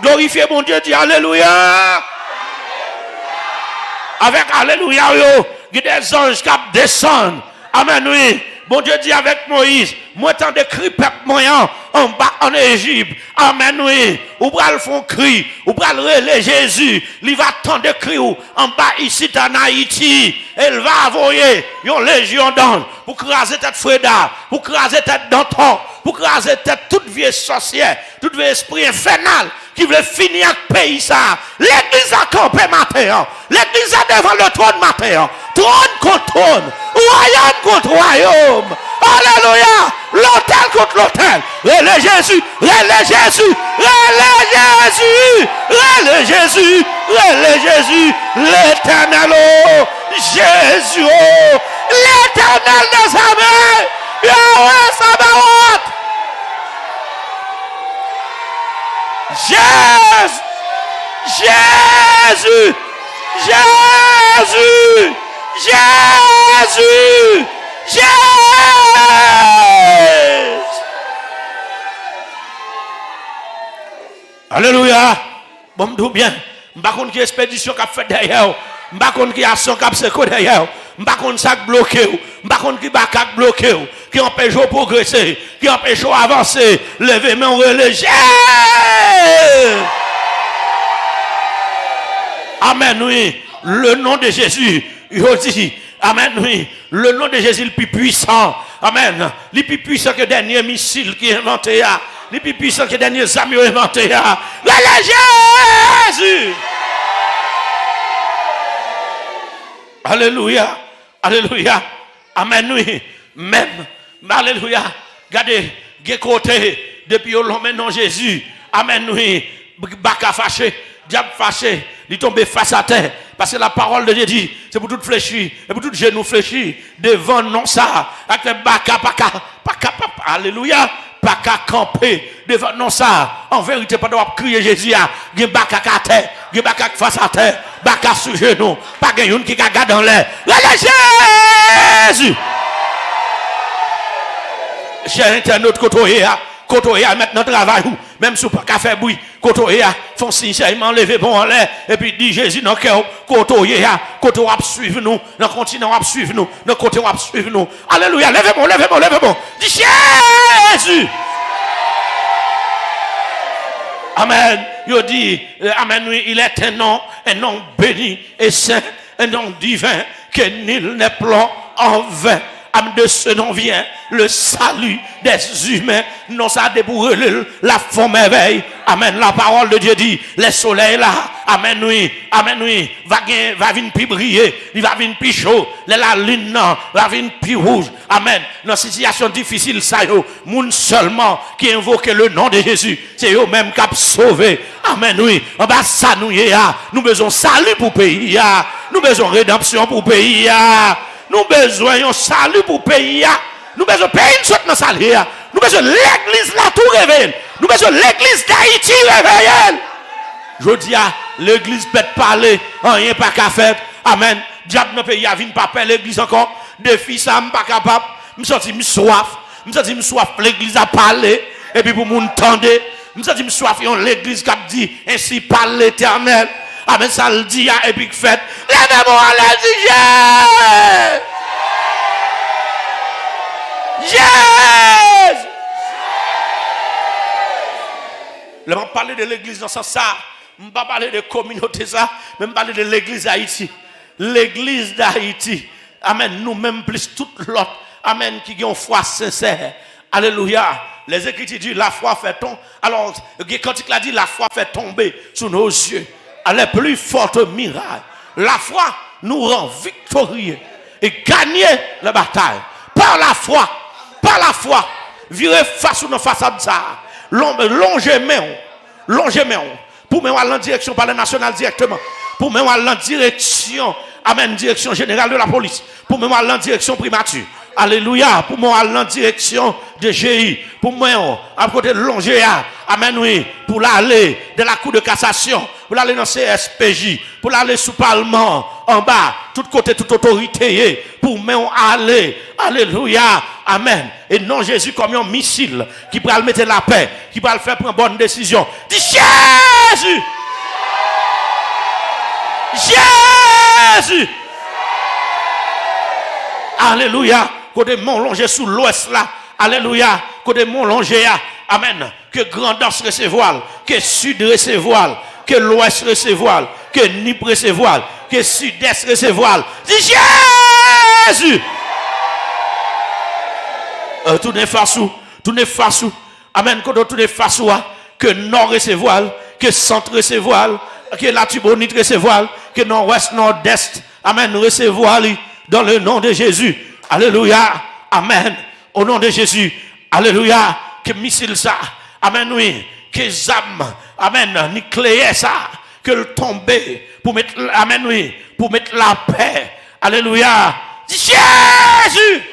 glorifiez mon Dieu, dit Alléluia. Avec Alléluia, il y a des anges qui descendent. Amen, oui. Bon Dieu dit avec Moïse, moi tant de cris peuple moyen en bas en Égypte. Amen, oui. Ou bral font cri, ou bral relais Jésus. Il va tant de cris en bas ici en Haïti. Elle va envoyer une légion d'anges pour craser tête Freda, pour craser tête Danton, pour craser tête toute vieille sorcière, tout vieux esprit infernal qui veut finir avec le pays ça. L'église a campé matin. L'église a devant le trône matin. Trône contre trône. Royaume contre royaume. Alléluia. L'autel contre l'autel. Relais Jésus. Relais Jésus. Relais Jésus. Relais Jésus. Relais Jésus. L'éternel. Oh. Jésus. Oh. L'éternel de sa main. Yahweh Sabaoth. Jésus. Jésus. Jésus. Jésus. Jésus. Alléluia. Bon, tout bien. Je ne sais pas qui expédition qui a fait derrière. Je ne sais pas qui action qui a fait derrière. Je ne sais pas qui ça bloqué. Je ne sais pas qui a bloqué. Qui empêche de progresser. Qui empêche d'avancer. Levez mon religieux. Amen, oui. Le nom de Jésus. Il dit, amen, oui. Le nom de Jésus est le plus puissant. Amen. Le plus puissant que le dernier missile qui est inventé. Le plus puissant que le dernier amis inventé. Le Jésus. Alléluia. Alléluia. Amen, oui. Même. Alléluia. Regardez, des côté, depuis l'homme maintenant Jésus. Amen, oui. Baka fâché, diable fâché, il tombe face à terre. Parce que la parole de Dieu dit, c'est pour tout fléchir, et pour tout genou fléchir, devant non ça, avec les baka, alléluia, baka camper, devant non ça. En vérité, pas de crier Jésus, il y a baka à terre, il y a baka face à terre, baka sous genou, pas de yon qui gaga dans l'air. Jésus! Cher internaute, côté maintenant travail même si pas qu'à faire bruit côté font sincèrement lever bon en l'air et puis dit Jésus dans cœur côté va suivre nous dans continent va suivre nous dans côté va suivre nous alléluia levez bon dit Jésus amen il dit amen oui il est un nom béni et saint un nom divin que nul n'est plan en vain. De ce nom vient le salut des humains. Non, ça débourre la forme merveille. Amen. La parole de Dieu dit, les soleils là. Amen, oui. Amen, oui. Va venir plus briller. Il va venir plus chaud. La lune, non. Va venir plus rouge. Amen. Dans une situation difficile, ça y est. Moun seulement qui invoque le nom de Jésus. C'est eux même qui a sauvé. Amen, oui. En bas, ça nous y est. Nous besoin salut pour pays. Nous besoin rédemption pour pays. Nous besoin d'un salut pour le pays. Nous besoin de payer une sorte de salut. Nous besoin de l'église là tout réveiller. Nous besoin de l'église d'Haïti réveiller. Je dis à l'église peut parler, rien pas qu'à faire. Amen. Diable dans le pays a vient pas faire l'église encore. Des filles ça pas capable. Me senti me soif. Me senti me soif l'église a parler et puis pour moun tendre. Me senti me soif l'église qui a dit ainsi parle l'Éternel. Amen, ça le dit à Epic Fête. Lèvez-moi à Jésus. Jésus. Je vais parler de l'église dans ce sens. Je ne vais pas parler de communauté, ça. Je vais parler de l'église d'Haïti. L'église d'Haïti. Amen. Nous-mêmes, plus toute l'autre. Amen. Qui ont foi sincère. Alléluia. Les Écritures disent la foi fait tomber. Alors, quand il a dit la foi fait tomber sous nos yeux. Les plus fortes miracles. La foi nous rend victorieux et gagner la bataille. Par la foi. Par la foi. Virez face ou non face à ça. Longez main. Pour me aller en direction par le national directement. Pour me aller en direction. Amen. Direction générale de la police. Pour me aller en direction primature. Alléluia. Pour moi, aller en direction de GI. Pour moi, à côté de Longéa. Amen, oui. Pour aller de la cour de cassation. Pour aller dans CSPJ. Pour aller sous Parlement. En bas. Tout côté, toute autorité. Pour moi, aller. Alléluia. Amen. Et non Jésus comme un missile. Qui pourra mettre la paix. Qui pourra le faire prendre bonne décision. Dis Jésus. Jésus. Alléluia. Côté mont longé sous l'ouest là. Alléluia. Côté mont longé. Amen. Que grandance recevoir. Que sud recevoir. Que l'ouest recevoir. Que Nip recevoir. Que sud-est recevoir. Dis Jésus. Tournez face où. Tournez face où. Amen. Quand on tourne face où. Que nord recevoir. Que centre recevoir. Que la Tibonite recevoir. Que nord-ouest, nord-est. Amen. Recevoir. Dans le nom de Jésus. Alléluia. Amen. Au nom de Jésus. Alléluia. Que missile ça. Amen. Oui. Que zam. Amen. Nucléaire ça. Que le tomber. Pour mettre. Amen. Oui. Pour mettre la paix. Alléluia. Jésus.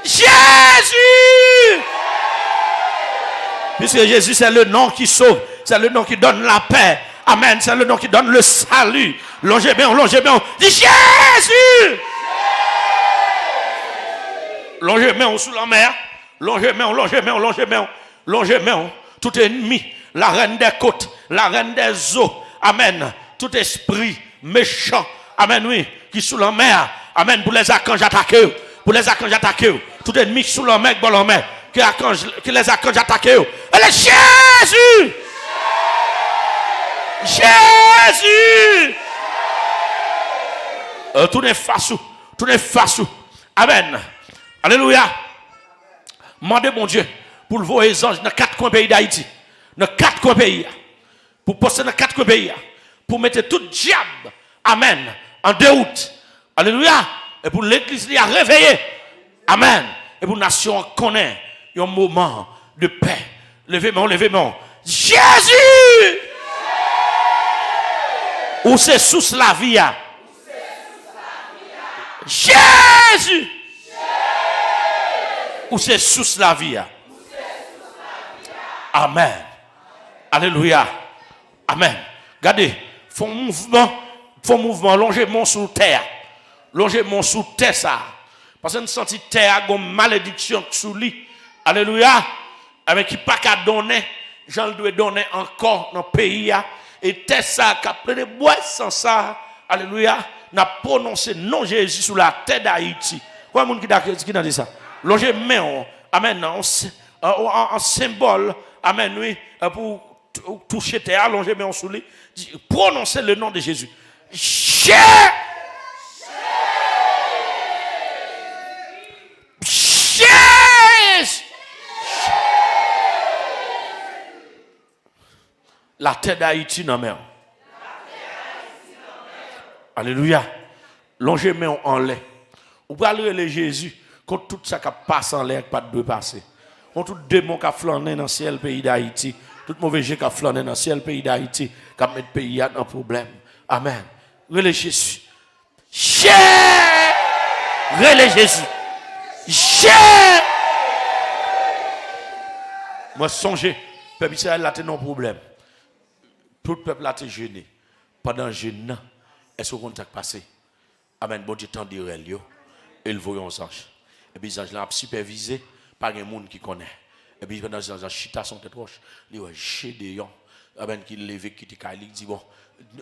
Jésus. Puisque Jésus c'est le nom qui sauve. C'est le nom qui donne la paix. Amen. C'est le nom qui donne le salut. Longez bien. Dis Jésus. Longez bien sous la mer. Longez bien. Tout ennemi. La reine des côtes. La reine des eaux. Amen. Tout esprit méchant. Amen. Oui. Qui sous la mer. Amen. Pour les archanges attaquer. Tout ennemi sous la mer. Que les archanges attaquer. Et les Jésus. Jésus. Tournez face. Amen. Alléluia. Mandez mon Dieu pour le voir les anges dans 4 coins pays d'Haïti. Dans 4 coins pays. Pour poster dans 4 coins pays. Pour mettre tout diable. Amen. En déroute. Alléluia. Et pour l'église à réveiller. Amen. Et pour la nation connaît un moment de paix. Levez-moi. Jésus. Où c'est sous la vie. Jésus. Où c'est sous la vie. Amen. Alléluia. Amen. Regardez, font mouvement, longez-moi sous terre. Longez-moi sous terre ça. Parce que nous sentons terre a une malédiction sous lui. Alléluia. Avec qui pas qu'à donner, j'en dois donner encore dans le pays. Et terre ça, qui a plein de bois sans ça. Alléluia. N'a prononcé non Jésus sous la terre d'Haïti. Quoi monde qui a dit ça? Longez-moi. Amen. En symbole. Amen. Oui. Pour toucher terre, longez-moi sous lui. Prononcez le nom de Jésus. Jésus. La terre d'Haïti non mais. Alléluia. Longez-moi en l'air. Vous parlez de Jésus contre tout ça qui passe en l'air, pas de passer. Contre tout démon qui a flâné dans le ciel pays d'Haïti. Tout mauvais jeu qui a flâné dans le ciel pays d'Haïti. Qui a mis le pays dans un problème. Amen. Relais Jésus. Relais Jésus. Moi, songez. Peuple Israël a un problème. Tout le peuple a été gêné. Pendant le jeûne, est-ce qu'on t'a passé? Amen. Bon Dieu, t'en dirait, et le voyons aux anges. Et puis les anges l'ont supervisé par un monde qui connaît. Et puis pendant les anges, chita son tête roche. Il dit, Gédéon, amen qui levé qui était il dit bon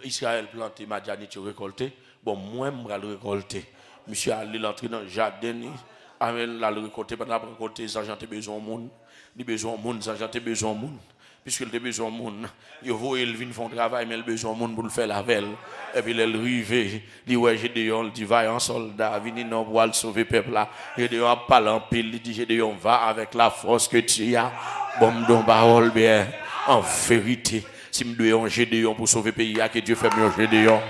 Israël planté Madianite récolté bon moi je vais le récolter monsieur aller l'entrer dans le jardin amen la récolter pendant récolter ça j'ai besoin monde il besoin monde ça j'ai besoin monde puisque il a besoin monde il voit il vient font travail mais il besoin monde pour le faire la veille et puis il rivé il ouais Gédéon dit va un soldat venir non pour le sauver peuple là Gédéon parle en pile il dit Gédéon va avec la force que tu as bon don parole bien en vérité si me dois un Gédéon pour sauver pays que Dieu fait mieux Gédéon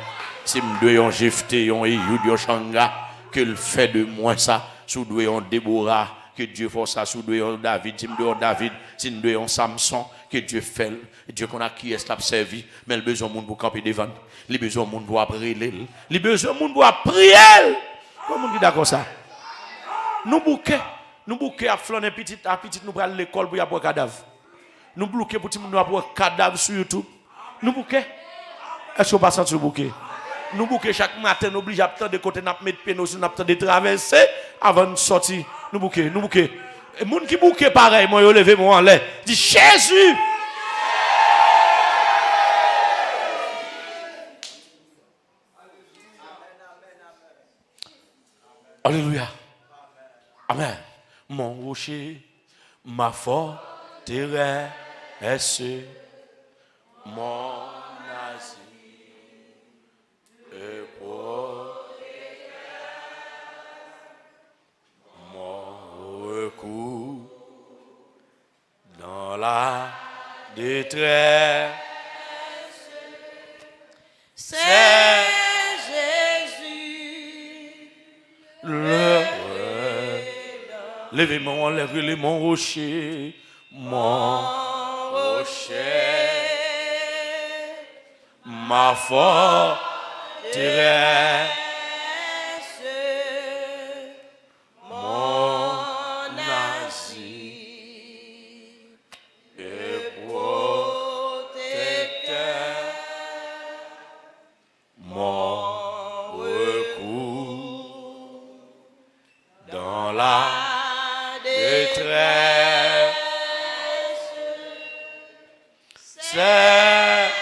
si me dois un Jephthé un Ehud un Shanga que le fait de moi ça sous dois un Déborah que Dieu fasse ça sous dois un David si me dois un David si me dois un Samson que Dieu fait Dieu qu'on a qui est l'a servi mais le besoin monde pour camper devant le besoin monde pour prier le besoin monde pour prier comment dit d'accord ça nous bouquet à flâner petit nous pral l'école pour y avoir cadavre nous bloquer pour nous avoir cadavre sur YouTube nous bouquet est-ce qu'on passe sur bouquet nous bouquet chaque matin nous obligé à attendre de côté n'a mettre péno sur n'a attendre de traverser avant de sortir nous bouquet et moun qui bouquet pareil moi yo lever moi en l'air dit Jésus Alléluia amen mon rocher ma forteresse mon asile et mon recours dans la détresse c'est Jésus levez mon rocher ma forteresse mon asile et protecteur mon recours dans la détresse c'est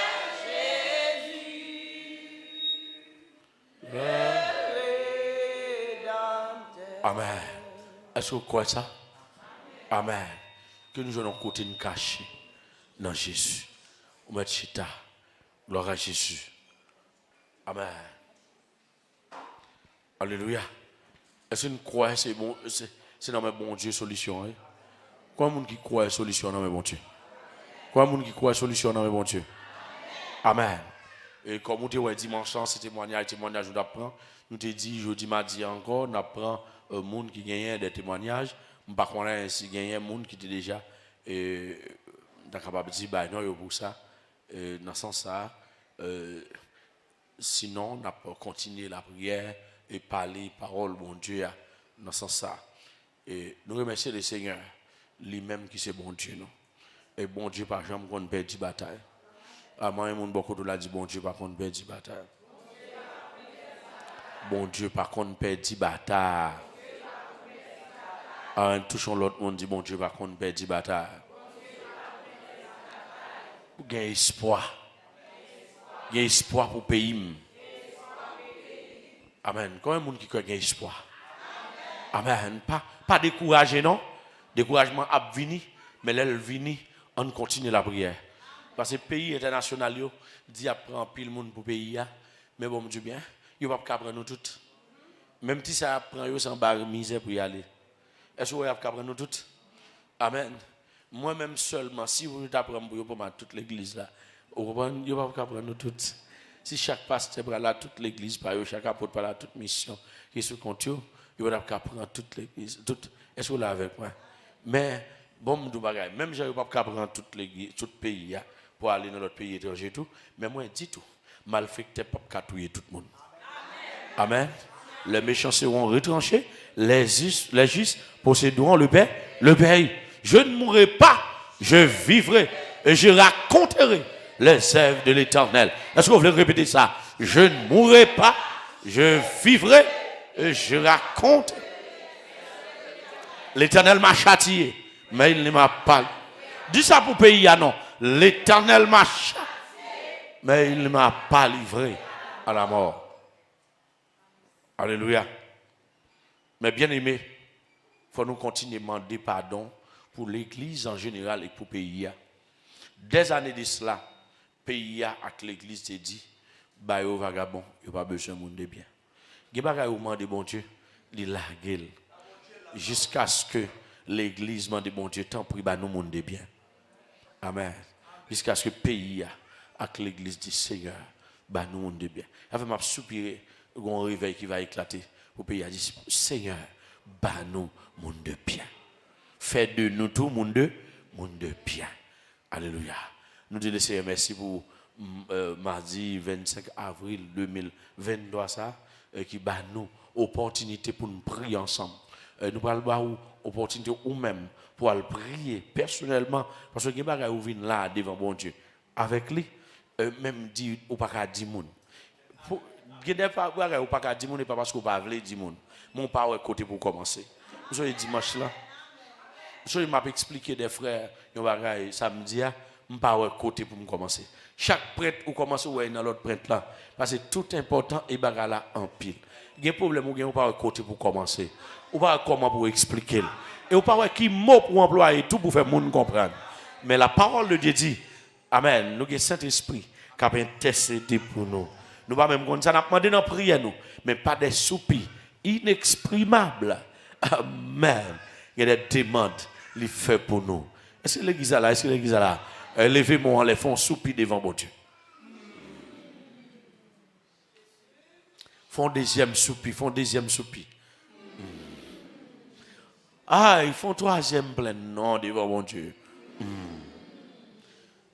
Amen. Est-ce que vous croyez ça? Amen. Que nous allons côté nous cacher dans Jésus. On met chita. Gloire à Jésus. Amen. Alléluia. Est-ce que nous croyons c'est bon, c'est dans mes bon Dieu solution? Quoi monde qui croit solution dans mes bon Dieu? Quoi monde qui croit solution dans mes bon Dieu? Amen. Et comme on dit dimanche, c'est témoignage nous apprend. Nous te dit jeudi mardi encore, nous apprend un monde qui gagne des témoignages. Par contre, ainsi gagne un monde qui était déjà capable de dire bah non pour ça. Dans ce sens ça, sinon on a continuer la prière et parler parole bon Dieu dans ce sens ça. Et nous remercions le Seigneur lui-même qui c'est bon Dieu non. Et bon Dieu par jamais qu'on perd de bataille. Moi un monde beaucoup de la dit bon Dieu par contre perd de bataille. Bon Dieu par contre perd de bataille. Touchons l'autre monde dit bon Dieu par contre perd de bataille. Pour gagner espoir. Gagner espoir pour pays. Amen. Quand un monde qui a espoir. Amen. Pas décourager non. Découragement a venu, mais l'elle vini, on continue la prière. Parce que le pays international yo dit apprend pile monde pour pays mais bon Dieu bien, il va pas prendre nous toutes. Même si ça prend yo sans barre misère pour y aller. Est-ce que vous va prendre nous toutes? Amen. Moi même seulement si vous t'apprendre pour moi toute l'église là, vous comprenez, il va pas prendre nous toutes. Si chaque pasteur prend là toute l'église par yo, chaque apôtre par là toute mission qui se compte yo, il va pas prendre toute l'église, toute. Est-ce que vous l'avez avec moi? Mais bon m'dou bagay, même j'ai pas prendre toute l'église, tout pays pour aller dans l'autre pays étranger tout, mais moi dis tout, malfecté pas catouiller tout le monde. Amen. Les méchants seront retranchés, les justes posséderont le pays. Je ne mourrai pas, je vivrai et je raconterai les œuvres de l'Éternel. Est-ce que vous voulez répéter ça? Je ne mourrai pas, je vivrai et je raconte. L'Éternel m'a châtié, mais il ne m'a pas. Dis ça pour pays, non. L'Éternel m'a chassé, mais il ne m'a pas livré à la mort. Alléluia. Mais bien aimé, il faut nous continuer à demander pardon pour l'Église en général et pour le pays. Des années de cela, le pays avec l'Église te dit, bah yo vagabond, yo pas besoin de monde de bien. Il y a des gens de bon Dieu, ils larguent jusqu'à ce que l'Église demande bon Dieu, tant pis, bah nous monde de bien. Amen. Jusqu'à ce que le pays avec l'Église du Seigneur, bah nous monde de bien. Avec m'a soupiré, un réveil qui va éclater. Le pays a dit, Seigneur, bah nous monde de bien. Fais de nous tout monde de bien. Alléluia. Nous disons Seigneur merci pour mardi 25 avril 2023 ça qui bat nous opportunité pour nous prier ensemble. Nous parlons opportunité ou même pour aller prier personnellement parce que il y a des gens là devant bon Dieu avec lui même dit ou pas dire monde. Il y a des gens ou pas dire monde pas parce qu'on pas veut dire monde. Mon pas côté pour commencer. Vous savez dimanche là je m'a expliqué des frères, un samedi, je pas côté pour me commencer. Chaque prêtre ou commence ou dans l'autre prêtre là parce que tout important et bagarre là en pile. Il y a un problème ou pas côté pour commencer. Ou pas comment pour expliquer. Et ou pas qui mot pour employer tout pour faire monde comprendre. Mais la parole de Dieu dit amen, nous avons Saint-Esprit qui a intercédé pour nous. Nous pas même comme ça n'a demandé dans prière nous, mais pas des soupirs inexprimables. Amen. Il y a des demandes qu'il fait pour nous. Est-ce que l'église là, levez-moi, les font soupir devant mon Dieu. Font deuxième soupir. Ah, ils font troisième plein non devant mon Dieu.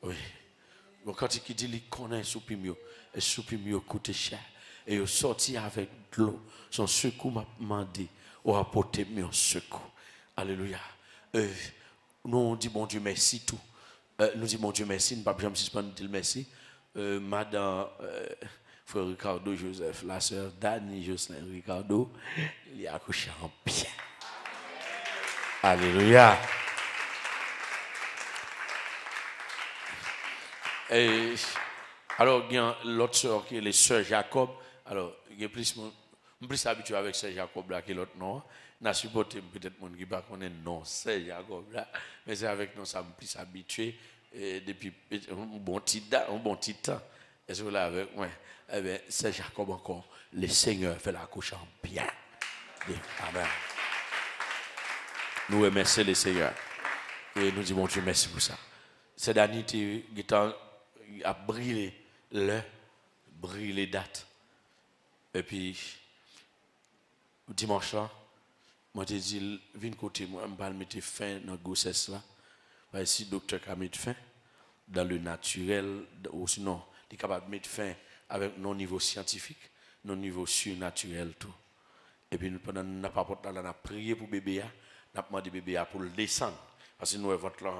Oui. Donc quand il dit qu'il connaît soupir mieux, et soupir mieux coûte cher. Et il sorti avec de l'eau. Son secours m'a demandé, ou apporter mieux secours. Alléluia. Nous disons bon Dieu merci tout. Nous disons bon Dieu merci. Nous ne pouvons pas suspendre dire merci. Madame frère Ricardo Joseph, la sœur Dani Jocelyn Ricardo, il a accouché en bien. Alléluia. Et alors il y a l'autre sœur qui est le sœur Jacob. Alors il y a plus habitué avec sœur Jacob là que l'autre non. N'a supporté peut-être mon qui pas connaît non c'est Jacob là mais c'est avec nous ça me plus habitué depuis un bon petit temps est-ce que là avec moi eh bien c'est Jacob encore le Seigneur fait la couche en bien. Amen. Nous remercions le Seigneur et nous disons Dieu merci pour ça. Cette année qui a brillé date et puis dimanche là moi te dit viens côté moi me pas mettre fin dans grossesse là parce que si docteur a mettre fin dans le naturel ou sinon il est capable de mettre fin avec nos niveaux scientifiques nos niveaux surnaturels tout et puis pendant n'a pas porté là n'a prié pour bébé n'a demandé bébé pour le descendre parce que nous votre là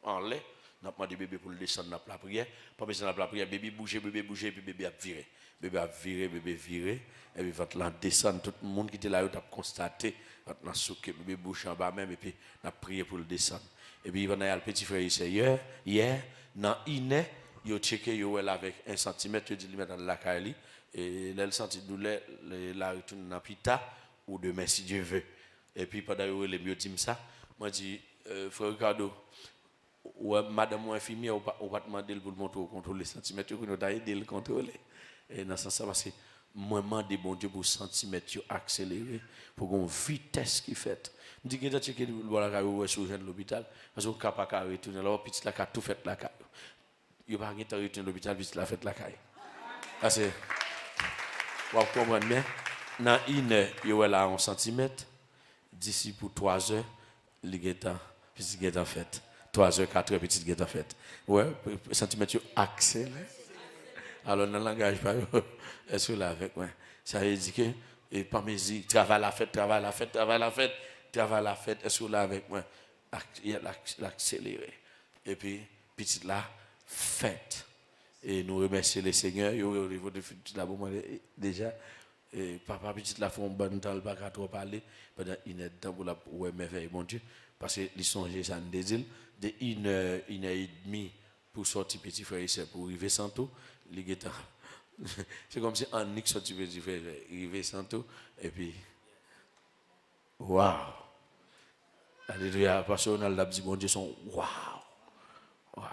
en lait n'a demandé bébé pour le descendre dans la prière pas besoin de la prière bébé bouger puis bébé a viré et puis votre là descendre tout le monde qui était là a constaté votre là souke bébé bouche en bas même et puis n'a prié pour le descendre et puis il va le petit frère hier dans iné yo checké yo avec 1 cm yo dit lui mettre dans la caille et là il senti douleur la retourne dans pita ou demain si Dieu veut et puis pendant yo les mieux dit ça moi dit frère Ricardo ou madame ou infirmière ou pas demander pour le montrer au contrôle les centimètres que nous t'a aidé le contrôler et dans ce sens parce que moi demande bon Dieu pour centimètres accélérer pour une vitesse qui fait me dit que tu checker voilà ou sur l'hôpital parce que capable à retourner là petit la tout fait la caille il pas rien retourner l'hôpital petit la fait la caille parce que vous comprenez bien dans une heure il y a là 1 centimètre d'ici pour 3 heures il est petit est en fait 3 heures 4 heures petit est en fait ouais centimètre accéléré. Alors, dans le langage, est-ce que là, avec moi, ça veut dire que, et pas mes travail la fête, est-ce que là, avec moi, l'accélérer. Et puis, petite là, fête. Et nous remercions le Seigneur, au niveau de petite là, déjà, et papa, petite là, font un bon temps, pas trop parler, pendant une heure de temps pour la merveille, mon Dieu. parce que les songes, ça nous dit, de 1 heure et demie pour sortir petit frère et sœur, pour arriver sans tout, c'est comme si un nick sorti petit frère, arriver sans tout, et puis, waouh! Alléluia, parce qu'on a dit, mon Dieu, son waouh! Waouh!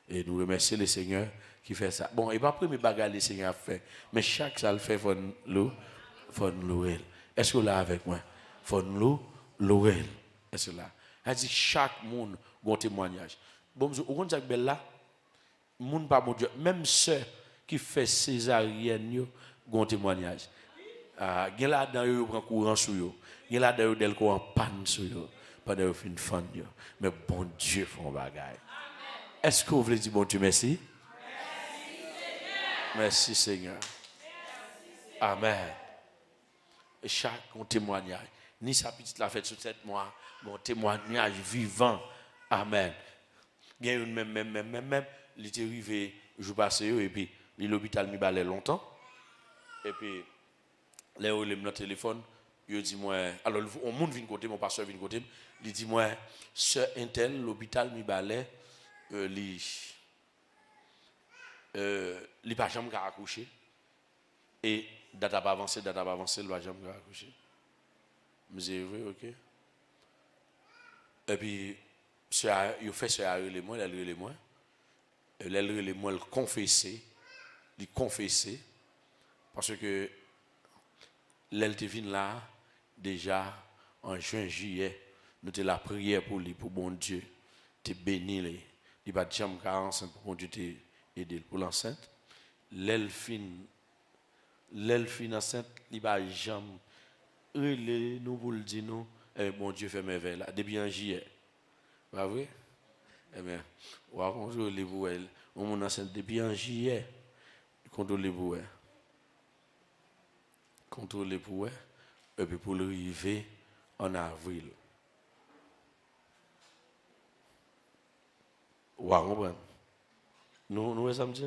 Et nous remercions le Seigneur qui fait ça. Bon, et pas après mes bagages le Seigneur a fait, mais chaque ça le fait, faut nous louer. Est-ce que là avec moi? Faut nous louer. Est-ce que là? Elle dit chaque monde a un témoignage. Bon, vous comprenez que là, monde pas mon Dieu, même ceux qui fait césarienne, ont un témoignage. Ah, il y a là dans eux prend courant sur eux. Il y a là dans eux del en panne sur eux. Pas de fin fan yo. Mais bon Dieu font bagaille. Est-ce que vous voulez dire bon Dieu merci? Merci Seigneur. Amen. Et chaque témoignage, ni sa petite la fête sur 7 mois, mon témoignage vivant. Amen. Il y a une même, il était arrivé, je passe et puis l'hôpital m'y balait longtemps. Et puis, là où il me téléphone, il dit moi, alors on monde vient côté, mon pasteur vient côté, il dit moi, sœur Intel, l'hôpital m'y balait, il pas jamais accoucher. Et date pas avancé, il va jamais accoucher. Je dis oui, ok. Et puis, il fait ce les moi, il confessé, parce que l'Eltevin là, déjà en juin, juillet, nous avons la prière pour lui, pour bon Dieu, te béni, il va jamais enceinte pour bon Dieu te aider pour l'enceinte. L'Elfin enceinte, il va jamais nous pour le dire nous, bon Dieu fait merveille là, depuis en juillet. Pas vrai? Eh bien, on va contrôler vous, on a enceinte depuis en juillet, contrôler vous. Contrôler pour et puis pour l'arrivée en avril. Vous comprenez? Nous samedi?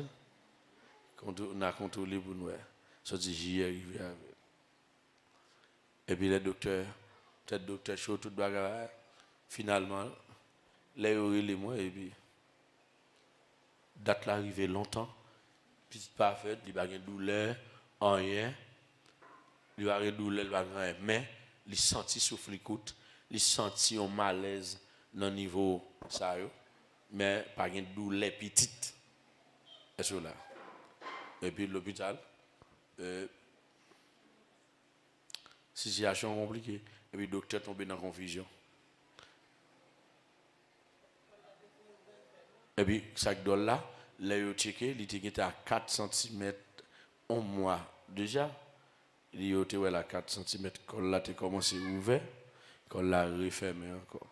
On a contrôlé pour nous. Sorti juillet arrivé avril. Et puis les docteurs, peut-être docteur chaud tout bagarre, finalement, les les mois et puis date l'arrivée longtemps, puis pas fait, il n'y a pas de douleur, rien. Il va avoir douleur, il va avoir mais il senti souffle écoute, il senti un malaise dans le niveau ça mais pas de douleur petite. Est-ce là? Et puis l'hôpital, situation compliquée. Et puis le docteur tombé dans la confusion. Et puis ça donne là, là il a checké, il était à 4 cm un mois déjà. Il était à 4 cm, quand là tu commencé à ouvert, quand là refermé encore.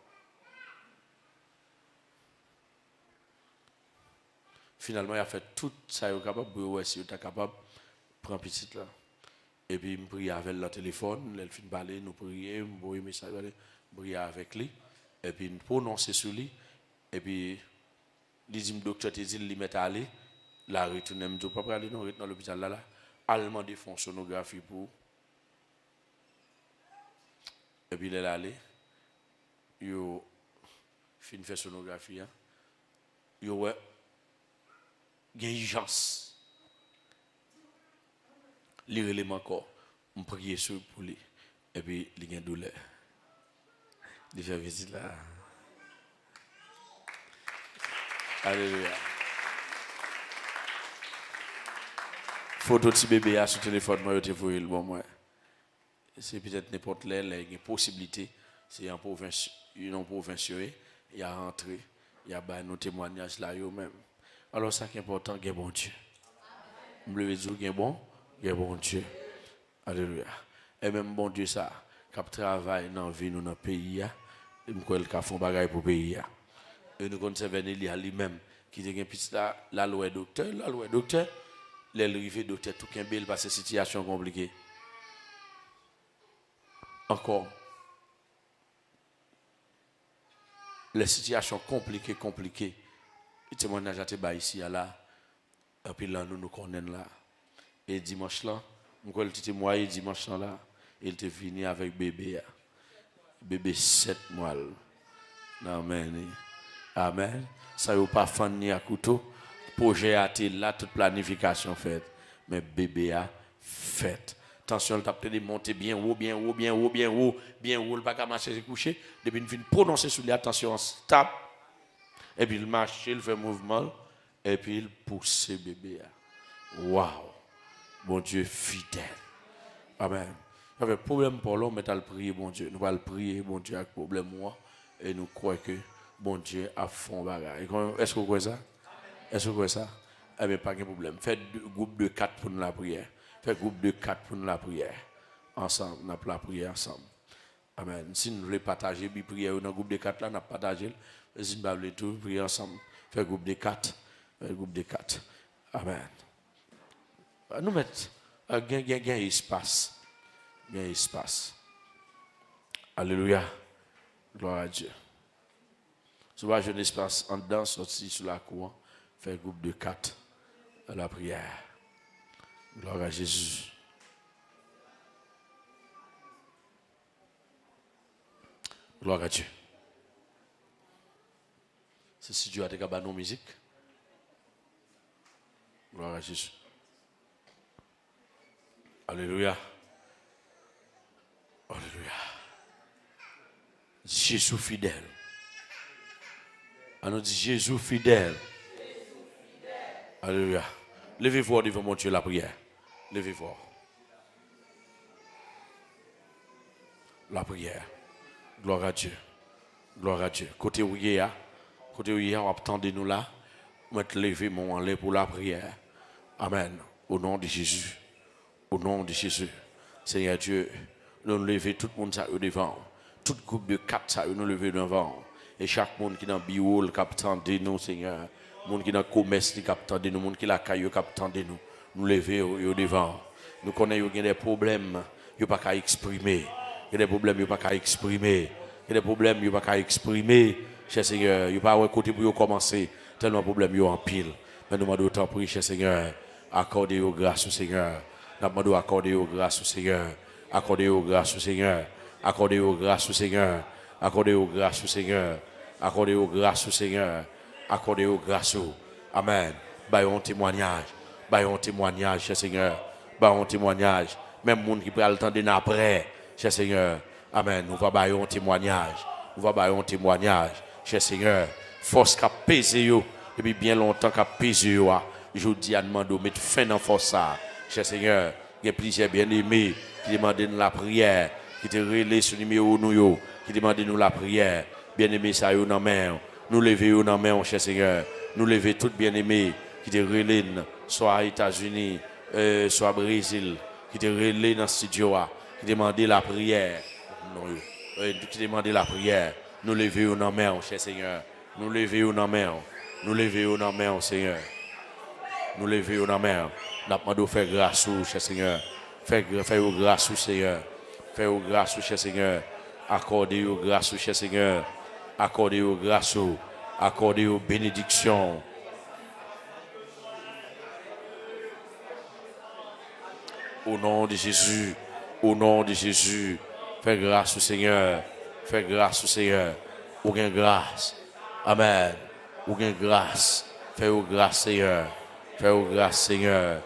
Finalement, il a fait tout ça, il est capable de voir si il est capable de prendre petit là. Et puis, il prie avec le téléphone, il finit parler, nous prions, nous envoyons un message, nous prions avec lui. Et puis, nous prononçons sur lui. Et puis, il dit, le docteur te dit, il met à aller. La retourne, il me dit, pas aller dans l'hôpital là. Allemand de font sonographie pour. Et puis, il est allé. Il a fait une sonographie. Il a il y a urgence. L'élément encore, on prie sur pour lui. Et puis, il y a une douleur. Il fait visite là. Alléluia. Photo de bébé sur le téléphone, moi, je te bon, moi. C'est peut-être n'importe l'air, il y a une possibilité. C'est en province, il y a rentré, il y a nos témoignages là, eux-mêmes. Alors, ça qui est important, c'est bon Dieu. Je veux dire, c'est bon Dieu. Alléluia. Et même bon Dieu, ça, qui travaille dans la vie, dans le pays, il me croit qu'il fait un bagage pour le pays. Et nous conservons lui-même, qui dit que la loi docteur, l'arrivée docteur, tout qu'un bel parce que situation compliquée. Encore. Les situations compliquées. Le témoignage a été ici, là. Et puis là, nous connaissons là. Et dimanche là, nous avons été moyen dimanche là, il était venu avec bébé. Bébé 7 mois. Amen. Amen. Ça y est pas fan ni à couteau. Projet a été là, toute planification faite. Mais bébé a fait. Attention, le tape de monter bien haut, bien haut, bien haut, bien haut, bien haut. Le pas qu'à marcher, se coucher. Depuis une fin prononcer sur lui, attention, stop. Et puis il marche, il fait mouvement. Et puis il pousse bébé. Waouh. Bon Dieu fidèle. Amen. Il y avait problème pour l'homme, mais tu as prié, bon Dieu. Nous allons prier, bon Dieu, avec problème moi. Et nous croyons que bon Dieu a fond bagarre. Est-ce que vous croyez ça? Est-ce que vous croyez ça? Eh bien, pas de problème. Faites groupe de 4 pour nous la prière. Faites groupe de 4 pour nous la prière. Ensemble, nous avons la prière ensemble. Amen. Si nous voulons partager la prière dans le groupe de 4, là, nous avons partagé. Si nous voulons tout prier ensemble, faites groupe de 4. Faites groupe de 4. Amen. Nous mettons un espace. Il y a espace. Alléluia. Gloire à Dieu. Si vous avez un espace en dedans, sorti sur la cour, fait groupe de 4 à la prière. Gloire à Jésus. Gloire à Dieu. C'est si Dieu a des cabanons musique. Gloire à Jésus. Alléluia. Alléluia. Jésus fidèle. On nous dit Jésus fidèle. Alléluia. Levez-vous devant mon Dieu la prière. Levez-vous. La prière. Gloire à Dieu. Gloire à Dieu. Côté où il y a, on attendez nous là. Mettre lever mon enlève pour la prière. Amen. Au nom de Jésus. Au nom de Jésus. Seigneur Dieu, nous levons tout le monde ça devant. Tout groupe de 4 ça nous lever devant. Et chaque monde qui est dans le bureau, le capitaine de nous, Seigneur. Le monde qui est dans le commerce, le capitaine de nous. Le monde qui est dans la caille, le capitaine de nous. Nous lever devant. Nous connaissons qu'il y a des problèmes, il n'y a pas qu'à exprimer. Il y a des problèmes, il n'y a pas qu'à exprimer. Il y a des problèmes, il n'y a pas qu'à exprimer. Cher Seigneur, il n'y a pas un côté pour commencer. Tellement de problèmes, il y a en pile. Mais nous demandons autant pour cher Seigneur. Accordez aux grâces au Seigneur. Nous demandons accorder aux grâces au Seigneur. Accordez aux grâces au Seigneur. Accordez aux grâces au Seigneur. Accordez aux grâces au Seigneur. Accordez aux grâces au Seigneur. Accordez aux grâces au. Amen. Baillons témoignage. Baillons témoignage, cher Seigneur. Baillons témoignage. Même monde qui prend le temps de après, cher Seigneur. Amen. Nous va baillons témoignage. Nous va baillons témoignage, cher Seigneur. Force qu'a pesé yo. Depuis bien longtemps qu'a pesé yo. Je dis à demander de mettre fin dans force ça. Cher Seigneur, il y a plusieurs bien-aimés qui demandent nous la prière. Qui te relève sur le numéro nous, qui demande nous la prière. Bien-aimés, ça y est dans main. Nous levons dans main, cher Seigneur. Nous levons tous bien-aimés qui te relèvent, soit aux États-Unis, soit au Brésil, qui te relèvent dans le studio, qui demandent la prière. Qui demandent la prière. Nous levons dans main, cher Seigneur. Nous levons dans main. Nous levons dans main, Seigneur. Nous levons dans main. Nous demandons de faire grâce, cher Seigneur. Fais grâce, Seigneur. Fais aux grâces, cher Seigneur. Accordez aux grâces, cher Seigneur. Accordez aux grâces. Accordez aux bénédictions. Au nom de Jésus. Au nom de Jésus. Fais grâce au Seigneur. Fais grâce au Seigneur. Aucune grâce. Amen. Aucune grâce. Fais aux grâces, Seigneur. Fais aux grâces, Seigneur.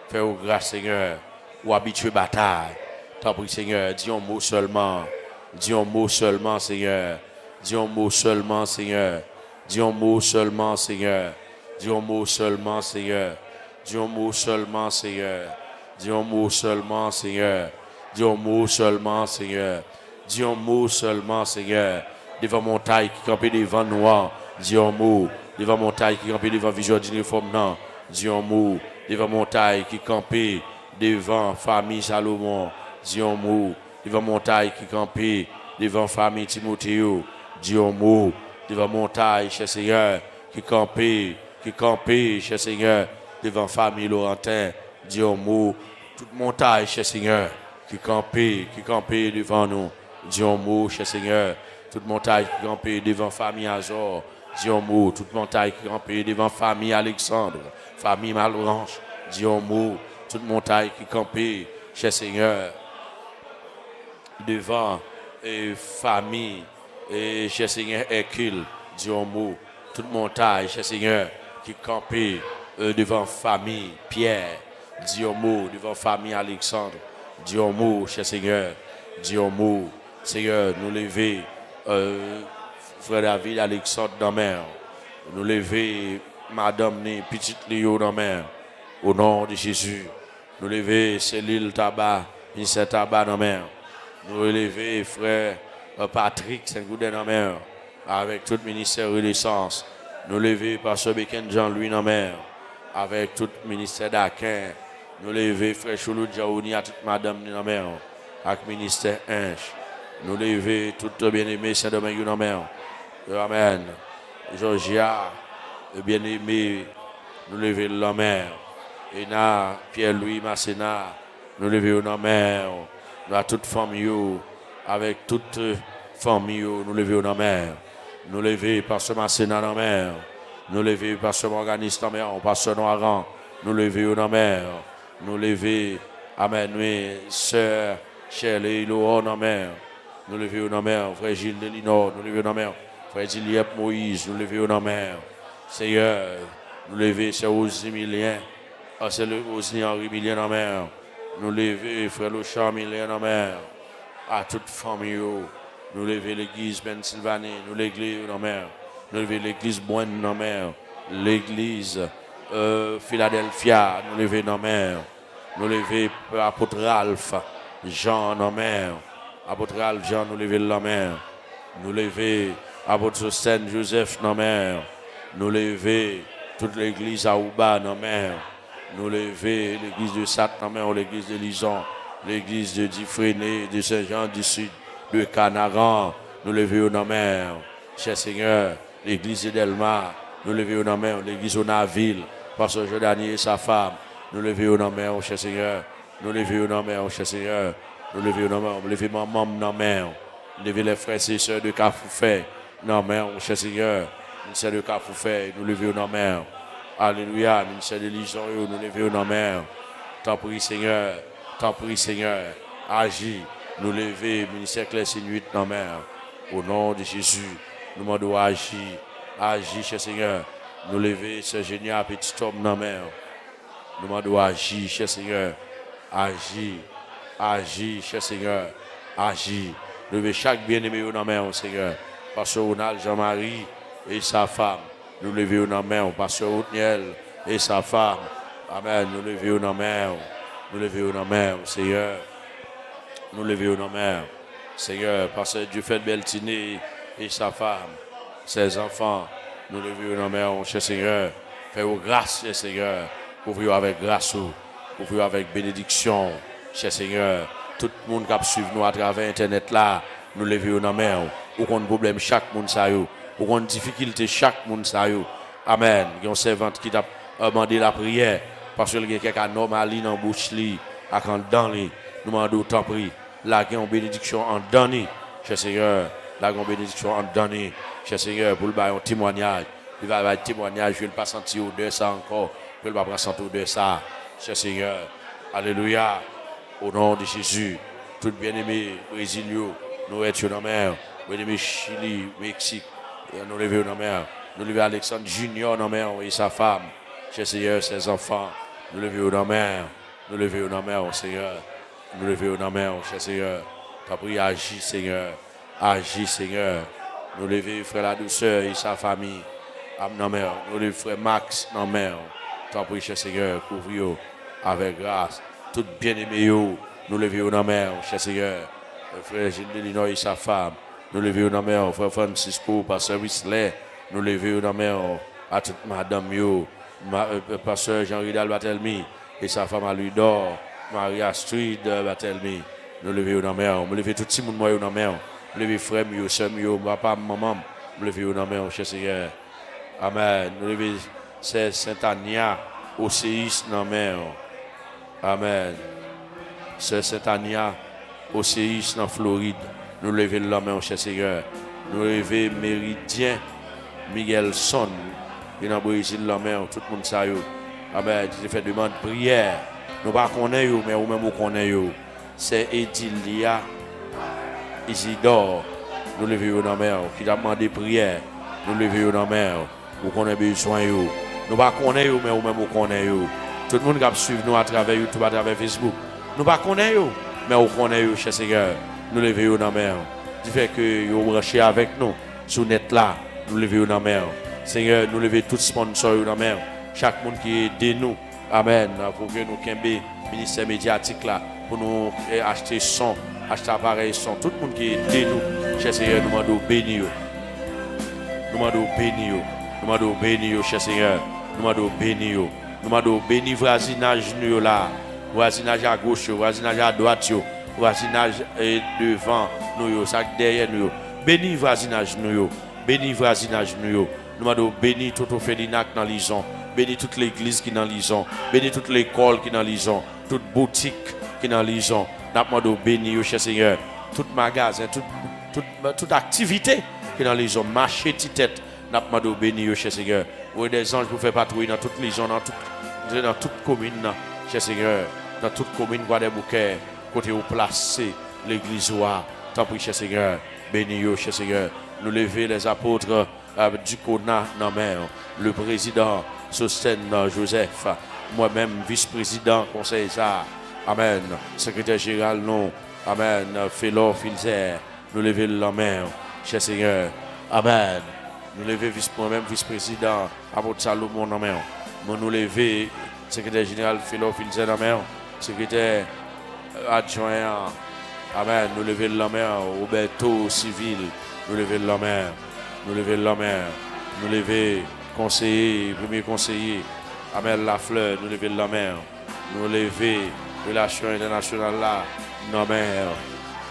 Fais aux grâces, Seigneur. Ou habitué bataille. T'en prie, Seigneur, dis un mot seulement. Dis un mot seulement, Seigneur. Dis un mot seulement, Seigneur. Dis un mot seulement, Seigneur. Dis un mot seulement, Seigneur. Dis un mot seulement, Seigneur. Dis un mot seulement, Seigneur. Dis un mot seulement, Seigneur. Dis un mot seulement, Seigneur. Devant montagne qui campait devant nous. Dis un mot. Devant montagne qui campait devant vision d'uniforme. Non. Dis un mot. Devant montagne qui campait devant famille Salomon. Dis un mot. Devant montagne qui campait devant famille Timothée. Dis un mot. Devant montagne, cher Seigneur, qui campait, cher Seigneur, devant famille Laurentin. Dis un mot. Toute montagne, cher Seigneur, qui campait devant nous. Dis un mot, cher Seigneur. Toute montagne qui campait devant famille Azor. Dis un mot. Toute montagne qui campait devant famille Alexandre. Famille Malbranche. Dis un mot. Toute montagne qui campait, cher Seigneur, devant famille Et cher Seigneur, Hercule, Dieu mot, toute montagne, cher Seigneur, qui campait devant famille Pierre, Dieu mot, devant famille Alexandre, Dieu mot, cher Seigneur, Dieu mot, Seigneur, nous lever, frère David, Alexandre dans la mer, nous lever, madame, petite Léo dans la mer, au nom de Jésus, nous lever, Céline Tabac, ministère Tabac dans la mer, nous lever, frère Patrick Saint-Goudin dans la mer, avec tout ministère Renaissance, nous lever, pasteur Beken Jean-Louis dans la mer, avec tout ministère d'Aquin, nous lever, frère Choulou Djaouni, à toute madame dans la mer, avec ministère Inche, nous lever, tout bien-aimé Saint-Domingue dans la mer, amen, Georgia, le bien-aimé, nous lever dans la mer, Ena, Pierre-Louis Masséna, nous lever dans la mer, nous à toute famille, avec toute famille, nous lever dans la mer, nous lever pasteur Masséna dans la mer, nous lever pasteur Morganiste dans la mer, pasteur Noiran, nous lever dans la mer, nous lever, amen, oui, sœur Shirley Laurent dans la mer, nous lever dans la mer, frère Gilles Delinor, nous lever dans la mer, frère Diliep Moïse, nous lever dans la mer, Seigneur, nous lever, c'est Osni Milien, c'est le Osni Henri Milien dans la mer, nous lever, frère Lochamp Milien dans la mer, à toute famille, nous lever l'église Pennsylvanie, nous l'église dans la mer, nous lever l'église Boine dans la mer, l'église Philadelphia, nous lever dans la mer, nous lever apôtre Ralph, Jean dans la mer, apôtre Ralph Jean, nous lever dans la mer, nous lever apôtre Saint Joseph dans la mer, nous lever toute l'église à Ouba dans la mer, nous lever l'église de Sat dans la mer, l'église de Lison, l'église de Difréné, de Saint-Jean du Sud, de Canaran, nous lever dans la mer, cher Seigneur, l'église de Delma, nous lever dans la mer, l'église de Naville, pasteur Jordani et sa femme, nous lever dans la mer, cher Seigneur, nous lever dans la mer, cher Seigneur, nous lever dans la mer, nous lever maman dans la mer, nous lever les frères et sœurs de Cafoufet, dans la mer, cher Seigneur, ministère de Cafoufet, nous lever dans la mer, alléluia, ministère de Lison, nous lever dans la mer, t'en prie Seigneur, agis, nous lever, ministère Claire Nuit dans la mer, au nom de Jésus, nous demandons agis, cher Seigneur, nous lever, ce génial petit homme dans la mer, nous demandons agis, cher Seigneur, agis, cher Seigneur, agis, lever chaque bien-aimé dans la mer, Seigneur, pasteur Ronald Jean-Marie et sa femme, nous lever dans la mer, pasteur Othniel et sa femme, amen, nous lever dans la mer, nous lever dans la mer, Seigneur, nous lever dans la mer, Seigneur, pasteur Dufet Beltiné et sa femme, ses enfants, nous lever dans la mer, cher Seigneur, fais-vous grâce, Seigneur, couvrir avec grâce, couvrir avec bénédiction, cher Seigneur, tout le monde qui suit nous à travers Internet là, nous lever dans la mer, ou qu'on problème chaque monde ça yo, ou qu'on difficulté chaque monde ça yo, amen, il y a un servante qui t'a demandé la prière, parce qu'il y a quelques anomalies dans la bouche li, à quand dans li, nous demandons tant pris, là il y a une bénédiction en donné, cher Seigneur, là il y a une bénédiction en donné, cher Seigneur, pour le bail un témoignage, il va y avoir un témoignage, je ne vais pas sentir de ça encore, je ne vais pas sentir de ça, cher Seigneur, alléluia, au nom de Jésus, tout bien-aimé Brésilio, nous étions dans la mer, bien-aimé Chili, Mexique, nous lever dans la mer, nous lever Alexandre Junior dans la mer et sa femme, cher Seigneur, ses enfants, nous lever dans la mer, nous lever dans la mer, Seigneur, nous lever dans la mer, cher Seigneur, t'as pris, agis, Seigneur, nous lever frère la douceur et sa famille, dans la mer, nous lever frère Max dans la mer, t'as pris, cher Seigneur, couvrir avec grâce, tout bien-aimé, nous lever dans la mer, cher Seigneur, frère Gilles Delinor et sa femme, nous lever dans la mer, frère Francisco, pasteur Whistler, nous lever dans la mer, à toute madame pasteur Jean-Ridal Batelmi et sa femme à lui d'or, Maria Street Batelmi, nous lever dans la mer, nous lever tout le monde dans la mer, nous lever frère, soeur, papa, maman, nous lever dans la mer, cher Seigneur, amen, nous lever Saint-Ania, Océis dans la mer, amen, Saint-Ania, Océis dans Floride, nous lever la main, cher Seigneur, nous lever Méridien, Miguel Son, qui est dans le Brésil, la main, tout le monde sait, amen, tu fais demande de prière, nous ne connaissons pas, mais nous-mêmes nous connaissons, c'est Edilia, Isidore, nous lever dans la mer, qui t'a demandé prière, nous lever dans la mer, ou qu'on a besoin, nous ne connaissons pas, mais nous-mêmes nous connaissons. Tout le monde qui suit nous à travers YouTube, à travers Facebook, nous ne connaissons pas, mais nous connaissons, cher Seigneur, nous lever dans la mer. Du fait que vous branchez avec nous, sur net là, nous lever dans la mer. Seigneur, nous lever tous les sponsors dans la mer, chaque monde qui aide nous, amen, pour que nous cambions ministère médiatique là, pour nous acheter son, acheter appareil son, tout le monde qui aide nous, cher Seigneur, nous demandons bénir. Nous demandons bénir. Nous demandons bénir, cher Seigneur. Nous demandons bénir. Nous demandons bénir voisinage nous là. Voisinage à gauche, voisinage à droite, voisinage devant nous, ça derrière nous. Bénis voisinage nous. Bénis voisinage nous. Nous demandons bénir tout au Fédinac dans l'ison. Bénis toute l'église qui est dans l'ison. Bénis toute l'école qui est dans l'ison. Toute boutique qui est dans l'ison. Nous demandons bénir, cher Seigneur. Tout magasin, toute activité qui est dans l'ison. Marché, petite tête. Nous demandons bénir, cher Seigneur. Vous des anges pour faire patrouille dans toutes les zones, dans toute commune, cher Seigneur. Dans toute commune, Guadeloupe, côté où placer l'église. Tant pis, cher Seigneur. Bénis, cher Seigneur. Nous lever les apôtres du Kona, le président Sostène Joseph, moi-même vice-président conseil ça, amen, secrétaire général non, amen, Félor Filzer, nous lever la main, cher Seigneur, amen, nous lever moi-même vice-président apôtre Salomon la main, nous lever secrétaire général Félor Filzer la main, secrétaire adjoint, amen, nous lever la main, Roberto Civil, nous lever la main. Nous lever la main, nous lever conseiller, premier conseiller, Amel Lafleur, nous lever la main, nous lever relations internationales là, la main,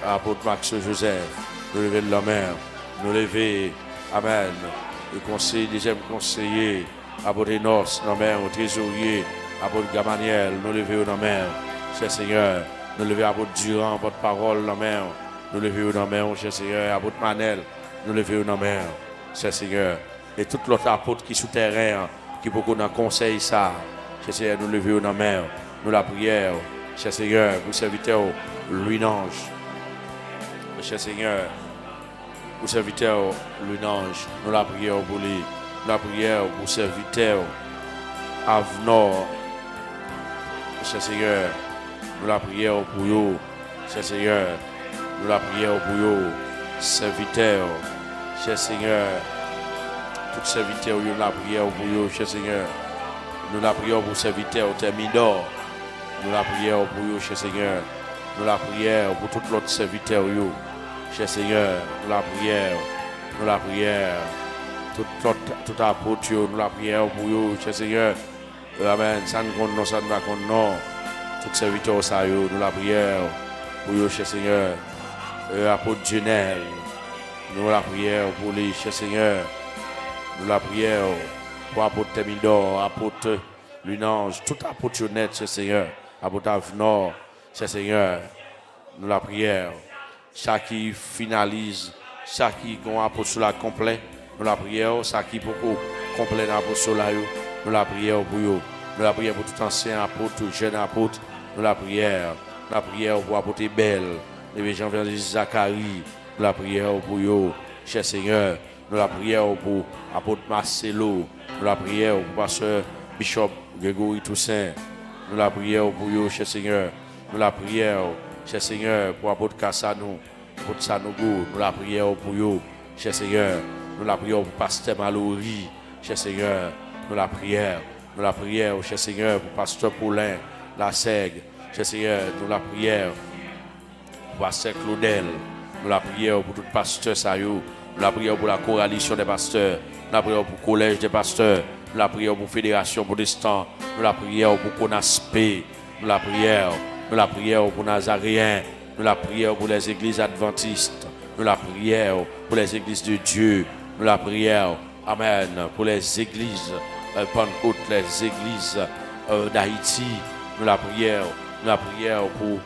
apôtre Max Joseph, nous lever la main, nous lever, amen, le conseiller, deuxième conseiller, apôtre Enos, la main, au trésorier, apôtre Gamaniel, nous lever la main, cher Seigneur, nous lever apôtre Durand, porte-parole, la main, nous lever la main, cher Seigneur, apôtre Manel, nous lever la main. Cher Seigneur, et tout l'autre apôtre qui souterrain, qui beaucoup dans conseil ça, cher Seigneur, nous lever dans la main, nous la prière, cher Seigneur, vous serviteur, Louis-Ange, cher Seigneur, vous serviteur, Louis-Ange, nous la prière pour lui, nous la prière pour serviteur, Avenor, cher Seigneur, nous la prière pour vous, cher Seigneur, nous la prière pour vous, serviteur, cher Seigneur, tout serviteur, nous la prière pour vous, cher Seigneur. Nous la prière pour serviteur, Termidor. Nous la prière pour vous, cher Seigneur. Nous la prière pour tout l'autre serviteur, cher Seigneur. Nous la prière, tout apôtre, nous la prière pour vous, cher Seigneur. Amen. Ça ne compte non, ça ne va compte non. Tout serviteur, ça, nous la prière pour vous, cher Seigneur. Apôtre Junel. Nous la prière pour les cher Seigneur. Nous la prière pour apôtre Temidor, apôtre Lunange, tout apôtre honnête, cher Seigneur. Apôtre Avenor, cher Seigneur. Nous la prière. Chaque qui finalise, chaque qui a un apôtre la complet. Nous la prière. Chaque qui beaucoup complet dans l'apôtre là. Nous la prière pour eux. Nous la prière pour tout ancien apôtre, tout jeune apôtre. Nous la prière. Nous la prière pour apôtre Belle, les gens vers Zacharie. Nous la prière pour eux, cher Seigneur. Nous la prière pour apôtre Marcelo. Nous la prière pour pasteur Bishop Grégory Toussaint. Nous la prière pour eux, cher Seigneur. Nous la prière, cher Seigneur, pour apôtre Kassanou, apôtre Sanogo. Nous la prière pour eux, cher Seigneur. Nous la prière pour pasteur Mallory, cher Seigneur. Nous la prière, cher Seigneur, pour pasteur Paulin, la Sègue. Cher Seigneur, nous la prière pour pasteur Claudel. Nous la prière pour tout pasteur Sayo. Nous la prière pour la coalition des pasteurs. Nous la prière pour le collège des pasteurs. Nous la prière pour la fédération protestante. Nous la prière pour Conaspé. Nous la prière pour Nazaréens. Nous la prière pour les églises adventistes. Nous la prière pour les églises de Dieu. Nous la prière, amen, pour les églises Pentecôte, les églises d'Haïti. Nous la prière pour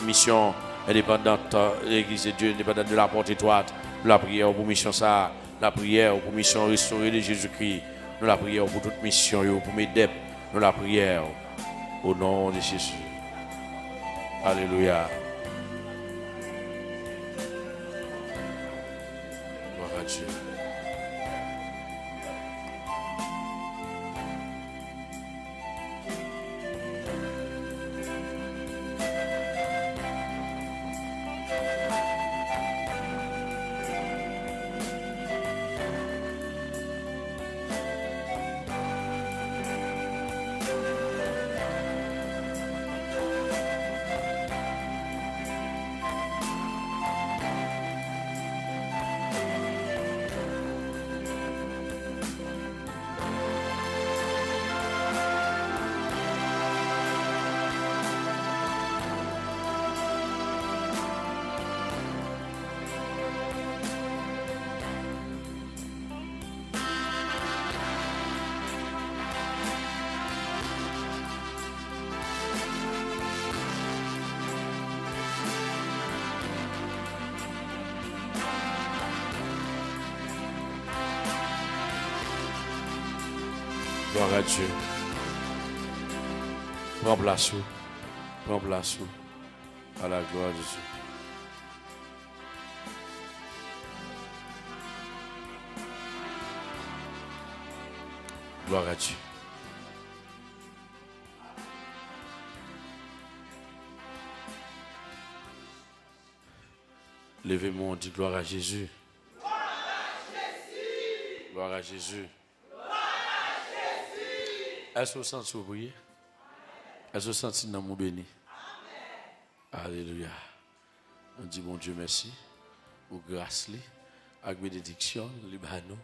mission indépendante, l'église de Dieu indépendante de la porte étroite. Nous la prière pour mission ça. La prière pour mission restaurée de Jésus-Christ. Nous la prière pour toute mission, pour mes dettes. Nous la prière au nom de Jésus. Alléluia. Gloire à Dieu. Prends place. Prends place. À la gloire de Dieu. Gloire à Dieu. Levez-moi, on dit gloire à Jésus. Gloire à Jésus. Gloire à Jésus. Est-ce que vous sentez vous prier? Est-ce que vous sentez dans mon béni? Alléluia. On dit mon Dieu merci pour grâce, avec bénédiction, Libano,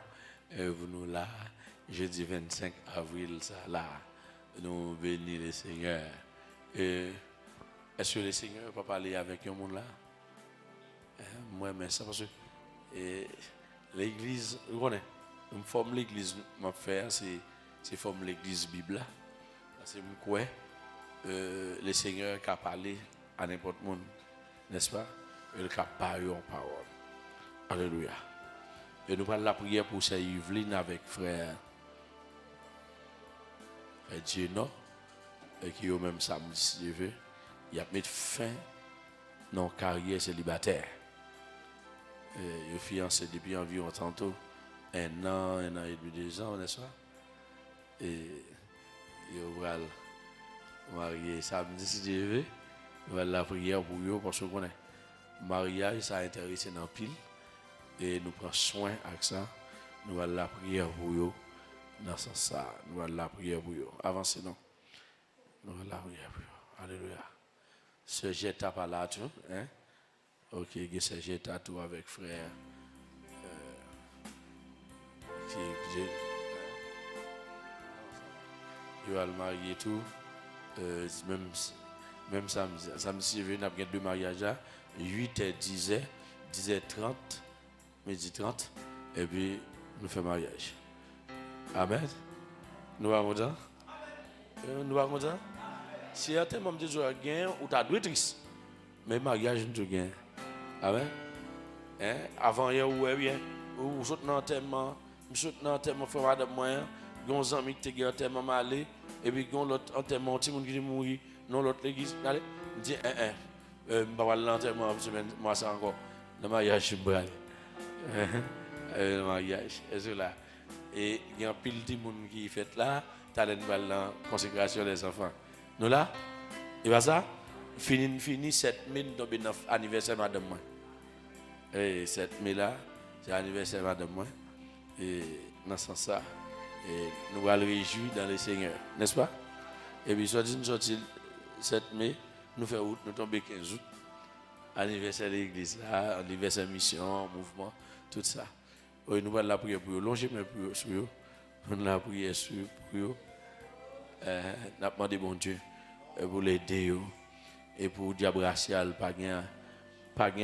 vous nous là, jeudi 25 avril, ça là, nous bénissons le Seigneur. Est-ce que le Seigneur peut parler avec un monde là? Moi, mais ça parce que l'église, vous connaissez, une forme l'église m'a fait, c'est forme l'église Bible là. Parce que moi, le Seigneur qui a parlé à n'importe monde, n'est-ce pas? Il a parlé en parole. Alléluia. Et nous parlons la prière pour Sœur Yveline avec frère Gino, qui au même samedi, si Dieu veut, il a mis fin à notre carrière célibataire. Il est fiancé depuis environ tantôt 1 an, 1 an et demi, 2 ans, n'est-ce pas? Et il va marier samedi, si Dieu veut. Nous allons la prière pour eux parce que le mariage, ça a intéressé dans pile. Et nous prenons soin avec ça. Nous allons la prière pour eux. Dans ce sens, nous allons la prière pour eux. Avancez, non? Nous allons la prière pour eux. Alléluia. Ce jeta par là, tu vois? Hein? Ok, ce jeta tout avec frère. Il va le marier tout. Même samedi, si je viens après 2 mariages, 8 et 10h, 10h30, midi 30, et puis nous faisons mariage. Amen. Nous sommes contents? Nous sommes contents? Si un tel membre de Dieu a gagné, ou tu as deux tristes, mais mariage nous gagne. Amen. Hein? Avant hier, ou saute dans le thème, je saute dans le thème, frère madame moi, gon ami qui te tellement malé, et puis gon l'autre enterrement, petit monde qui mourir. Non, l'autre l'église, allez, dit, je vais aller l'enterrement, moi ça encore, le mariage, je vais aller. Le mariage, est-ce que là, et il y a un pile de monde qui fait là, tu as la consécration des enfants. Nous là, et va ça, fini 7 mai, nous tombons dans l'anniversaire de madame moi. Et 7 mai là, c'est l'anniversaire de madame moi. Et dans ce sens-là, nous allons réjouir dans le Seigneur, n'est-ce pas? Et puis, soit dit, nous sortis 7 mai, nous faisons août, nous tombons 15 août, anniversaire de l'église, là, anniversaire mission, mouvement, tout ça. Oui, nous allons la prière pour eux, longer mais pour eux, sur eux. Nous allons la prière pour eux. Nous avons demandé bon Dieu pour l'aider et pour le diable racial, pas gain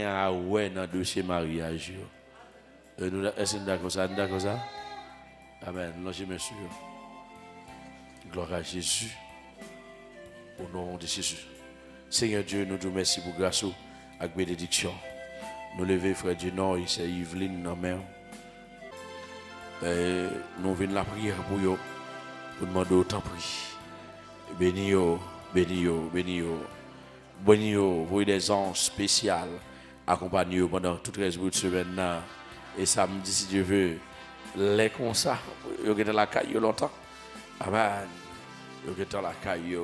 à ouais dans le dossier mariage. Est-ce que nous sommes d'accord ça? Amen. Longer mais sur eux. Gloire à Jésus. Au nom de Jésus. Seigneur Dieu, nous te remercions pour grâce et bénédiction. Nous levons frère Dieu, non, c'est Yveline, non, mère. Nous venons la prière pour eux, pour demander autant prix. Bénis-yo, bénis-yo, bénis-yo. Bénis-yo, voyez des anges spéciaux, accompagnez-yo pendant toute la semaine. Et samedi, si Dieu veut, les comme ça, vous êtes dans la caille longtemps. Amen. Vous êtes dans la caille.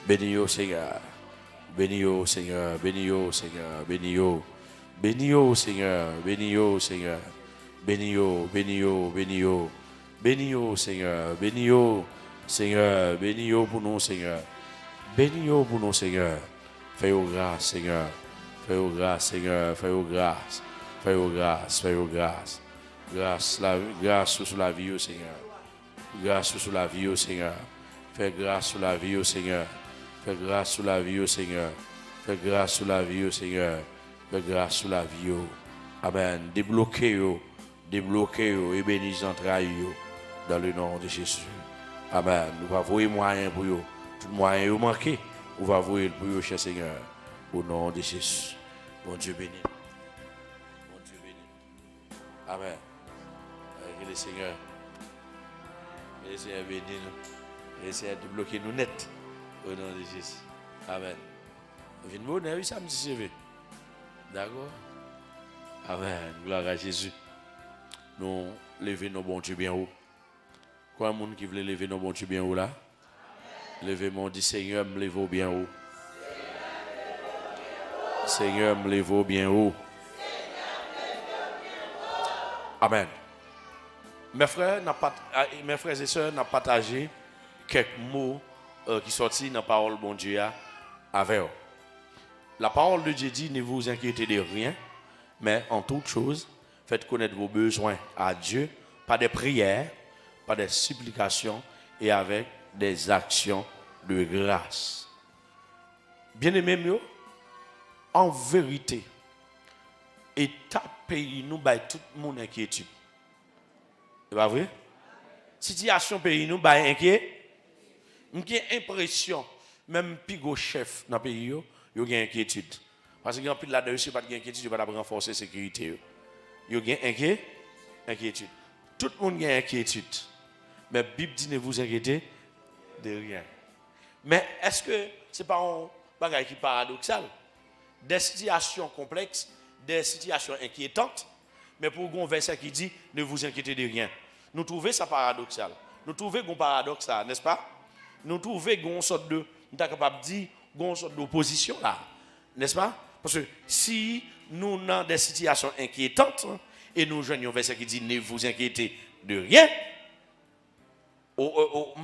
Bénis-yo, Seigneur. Bénis-yo, Seigneur. Bénis-yo, Seigneur. Bénis-yo. Bénis-yo, Seigneur. Bénis-yo, Seigneur. Bénis-yo, bénis-yo, bénis-yo. Bénis-yo, Seigneur. Bénis-yo, Seigneur. Bénis-yo pour nous, Seigneur. Bénis-yo pour nous, Seigneur. Fais-yo grâce, Seigneur. Fais-yo grâce, Seigneur. Fais-yo grâce. Fais-yo grâce. Fais-yo grâce. Grâce sur la vie, Seigneur. Grâce sur la vie, Seigneur. Fais grâce sur la vie, Seigneur. Fais grâce sur la vie, Seigneur. Fais grâce sur la vie, Seigneur. Fais grâce sur la vie. Amen. Débloquez-yo. Débloquez-yo et bénis entrailles dans le nom de Jésus. Amen. Nous va voir moyen pour eux. Tout moyen vous manqué. Nous va voir pour eux, cher Seigneur. Au nom de Jésus. Bon Dieu béni. Bon Dieu béni. Amen. Que le Seigneur. Essayez de bénir nous. Essayez de bloquer nous net. Au nom de Jésus. Amen. Vine bonheur, oui, ça me dit. D'accord? Amen. Gloire à Jésus. Nous levons nos bons Dieu bien haut. Quoi, un monde qui veut lever nos bons Dieu bien haut là? Levez mon dit Seigneur, me lève bien haut. Seigneur, me lève bien haut. Amen. Mes frères et sœurs, nous avons partagé quelques mots qui sont sortis dans la parole de bon Dieu avec eux. La parole de Dieu dit, ne vous inquiétez de rien, mais en toute chose, faites connaître vos besoins à Dieu, par des prières, par des supplications et avec des actions de grâce. Bien-aimés, en vérité, État pays nous baille tout le monde inquiétude. C'est pas vrai? Situation pays nous baille inquiet. J'ai impression, même pigo chef dans le pays, il y a inquiétude. Parce qu'il y a un peu là-dedans, il n'y a pas d'inquiétude, il n'y a pas de renforcer la sécurité. Il y a inquiétude. Tout le monde a inquiétude. Mais la Bible dit ne vous inquiétez de rien. Mais est-ce que ce n'est pas un bagage qui est paradoxal? Des situations complexes, des situations inquiétantes, mais pour un verset qui dit ne vous inquiétez de rien. Nous trouvons ça paradoxal. Nous trouvons un paradoxe là, n'est-ce pas? Nous trouvons une sorte de, nous sommes capables de dire, une sorte d'opposition là, n'est-ce pas? Parce que si nous avons des situations inquiétantes et nous joignons un verset qui dit ne vous inquiétez de rien,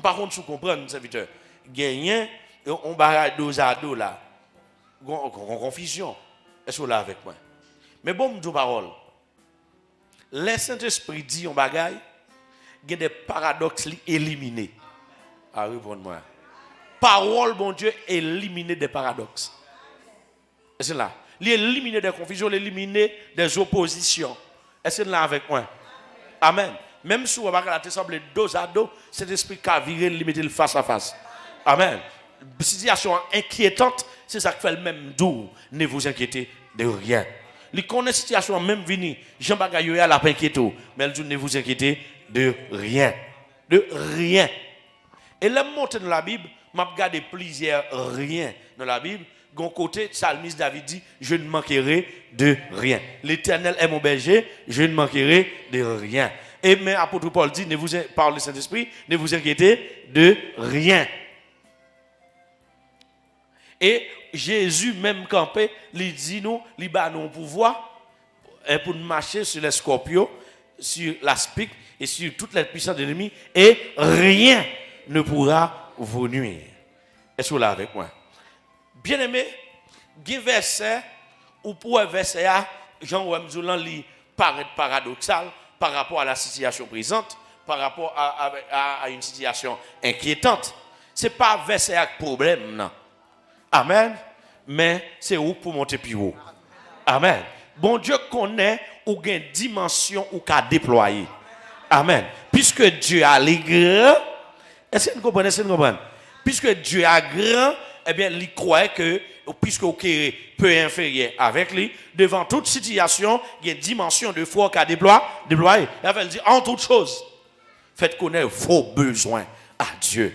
par contre, vous comprenez, serviteur, gagner, on barrage dos à dos là, confusion. Est-ce que vous là avec moi? Mais bon, deux paroles. Le Saint-Esprit dit on bagaille, il y a des paradoxes éliminés. Ah, répondez-moi. Parole, bon Dieu, éliminer des paradoxes. Est-ce que là? L'éliminer des confusions, l'éliminer des oppositions. Est-ce que là avec moi? Amen. Même si on va la semble dos à dos, cet esprit qui a viré, limiter le face à face. Amen. Situation inquiétante, c'est ça qui fait le même doux. Ne vous inquiétez de rien. Il connaît la situation même venue. Jean Bagayoya a la inquiétude. Mais elle dit ne vous inquiétez de rien. De rien. Et là, monter dans la Bible, m'a regardé plusieurs rien dans la Bible. Gon côté, psalmiste David dit, je ne manquerai de rien. L'Éternel est mon berger, je ne manquerai de rien. Et mais apôtre Paul dit, par le Saint-Esprit, ne vous inquiétez de rien. Et Jésus même campé, il dit nous, il bat nous pouvoir pour marcher sur les scorpions, sur l'aspic et sur toutes les puissances de l'ennemi, et rien ne pourra vous nuire. Est-ce que vous l'avez avec moi? Bien aimé, il verset ou pour un verset Jean Wemzoulan lui paraît paradoxal par rapport à la situation présente, par rapport à une situation inquiétante. Ce n'est pas un verset avec problème, non. Amen. Mais c'est où pour monter plus haut. Amen. Bon Dieu connaît ou une dimension ou qu'a déployer. Amen. Puisque Dieu a les grands, est-ce que vous comprenez? Puisque Dieu a grand, eh bien, il croit que, puisque vous êtes peu inférieur avec lui, devant toute situation, il y a une dimension de foi qu'a déployer. Il va dire, en toute chose, faites connaître vos besoins à Dieu.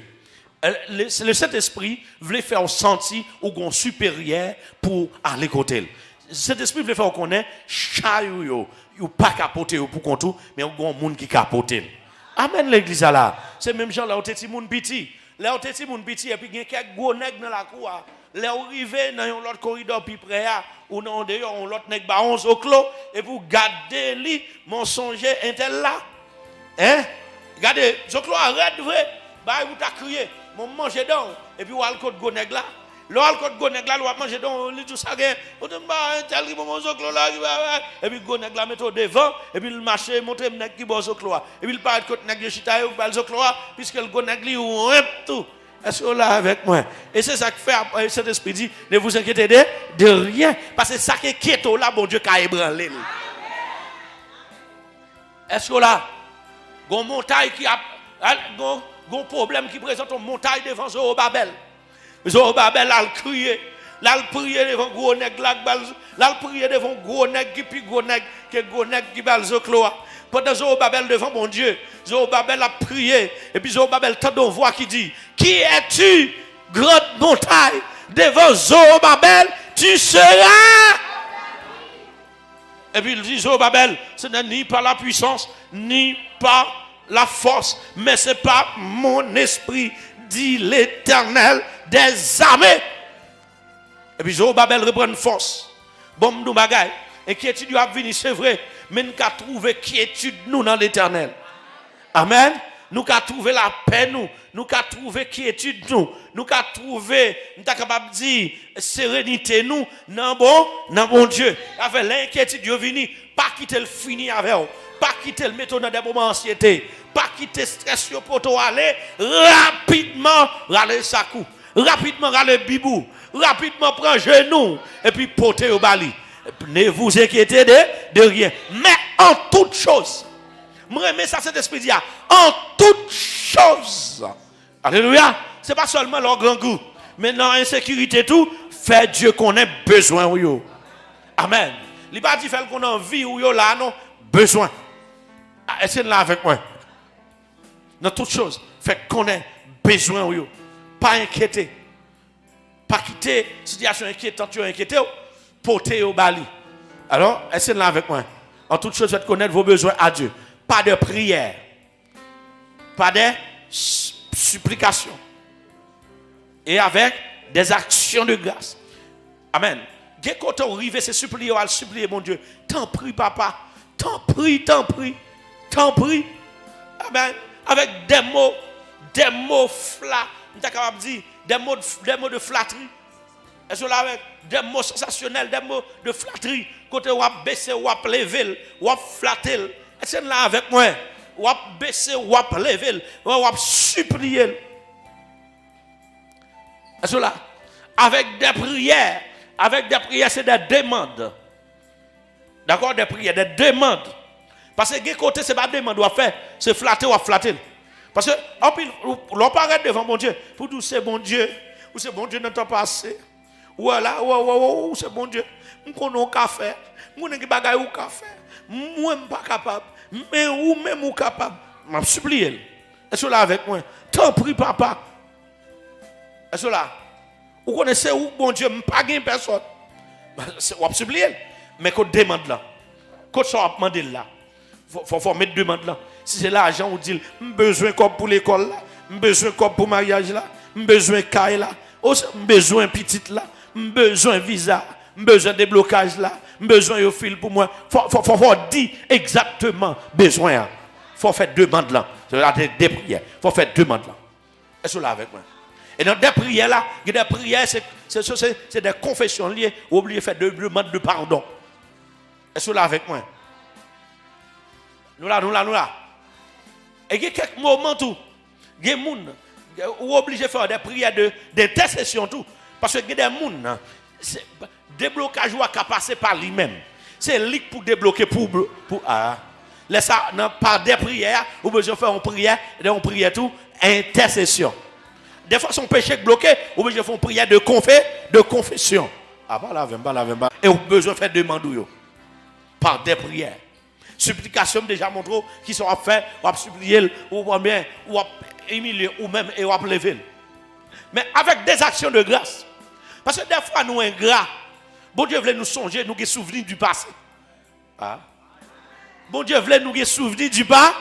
Le Saint-Esprit voulait faire sentir ou gon supérieur pour aller côté. Le Saint-Esprit voulait faire connaître chayo ou pas capoter pour contou mais gon monde qui capoter. Amen l'église là. C'est même gens là au petit monde petit. Là au petit monde petit et puis il y a quelques gros nèg dans la cour. Là arrivé dans un autre corridor plus près ou non dehors on l'autre nèg ba 11 au clos et pour garder lui mensonger intel là. Hein? Regardez, Zoclo arrête vrai. Bah vous t'a crié. Mon manger donc et puis ou al côté goneg là le al côté goneg là ou manger donc li tout ça gain on te ba tel qui mon zoclo là et puis goneg là mettre devant et puis le marché montrer nèg qui bon zoclo et puis il parle côté nèg de chita ou bal zoclo puisque le goneg li ou tout est-ce que là avec moi et c'est ça qui fait cet esprit dit ne vous inquiétez de rien parce que ça qui est là bon Dieu qu'a ébranlé est-ce que là gon montagne qui a gon problème qui présente une montagne devant Zorobabel. Zorobabel a crié, là il prié devant gros nèg là il prié devant gros nèg qui puis gros nèg qui bal Zokloa. Pendant Zorobabel devant mon Dieu, Zorobabel a prié. Et puis Zorobabel tend une voix qui dit, qui es-tu, grande montagne, devant Zorobabel, tu seras. Et puis il dit, Zorobabel, ce n'est ni par la puissance, ni par la force, mais ce n'est pas mon esprit, dit l'Éternel des armées. Et puis Zorobabel reprend une force. Bon, nous bagaille. Inquiétude a venu, c'est vrai. Mais nous avons trouvé quiétude nous dans l'Éternel. Amen. Nous avons trouvé la paix nous. Nous avons trouvé quiétude nous. Nous avons trouvé, nous sommes capables de dire sérénité nous. Non bon Dieu. Avec l'inquiétude de venir, pas quitter le fini avec vous. Pas quitter le méthode dans des moments d'anxiété. Pas quitter le stress pour toi aller. Rapidement, râler sa cou. Rapidement, râler bibou. Rapidement, prendre genou. Et puis, porter au bali. Ne vous inquiétez de rien. Mais en toute chose. Mais ça, cet esprit dit, en toute chose. Alléluia. Ce n'est pas seulement leur grand goût. Mais dans l'insécurité tout, fait Dieu qu'on ait besoin. Amen. Il n'est pas dit qu'on a envie ou là, non. Besoin. Essayez là avec moi. Dans toute chose, fait qu'on ait besoin. Pas inquiété. Pas quitter situation inquiétante, tu es inquiété. Porter au bali. Alors, essayez là avec moi. En toute chose, faites connaître vos besoins à Dieu. Pas de prière. Pas de supplication. Et avec des actions de grâce. Amen. Dès qu'on arrive, c'est supplier, à supplier, mon Dieu. T'en prie, papa. T'en prie. Amen. Avec des mots flat. Nous sommes capables de dire des mots de flatterie. Est-ce que là avec des mots sensationnels, des mots de flatterie, côté ou baisser ou lever, ou flatter. Est-ce que là avec moi, ou baisser ou lever, ou supplier. Est-ce que là avec des prières, c'est des demandes. D'accord, des prières, des demandes. Parce que côté c'est pas demande ou faire, c'est flatter ou flatter. Parce que l'on paraît devant mon Dieu, pour nous c'est bon Dieu, ou c'est bon Dieu dans ton passé. Voilà, c'est bon Dieu. Je connais un café. Je connais des bagages au café. Je ne suis pas capable. Mais ou même ou capable. Je supplie. Est-ce que là avec moi? T'en prie, papa. Est-ce que là? Vous connaissez où, bon Dieu, je ne pas gagner personne. Vous supplier. Mais qu'on demande là. Quand ça va demander là. Il faut mettre demande là. Si c'est l'argent, on dit, j'ai besoin comme pour l'école là. J'ai besoin comme pour le mariage là. J'ai besoin de caille là. J'ai besoin de petite là. Besoin de visa, besoin de déblocage là, besoin de fil pour moi. Faut dire exactement besoin. Faut faire demande là. C'est des prières. Faut faire demande là. Est-ce que là avec moi? Et dans des prières là, des prières c'est des confessions liées. Oubliez de faire des demandes de pardon. Est-ce que là avec moi? Nous là. Et il y a quelques moments tout, il y a des gens qui sont obligés de faire des prières d'intercession tout. Parce que il y a des gens, déblocage qui passer par lui-même. C'est lui pour débloquer pour laisse ça par des prières, ou besoin de faire une prière tout, intercession. Des fois son péché bloqué, ou besoin de faire une prière de confession. Ah bah là, et ou besoin de faire demande par des prières. Supplication déjà montré qui sont à faire, ou à supplier, ou bien, ou à humilier, ou même et ou à lever. Mais avec des actions de grâce. Parce que des fois, nous ingrats. Bon Dieu voulait nous songer, nous souvenir du passé. Ah. Bon Dieu voulait nous souvenir du passé.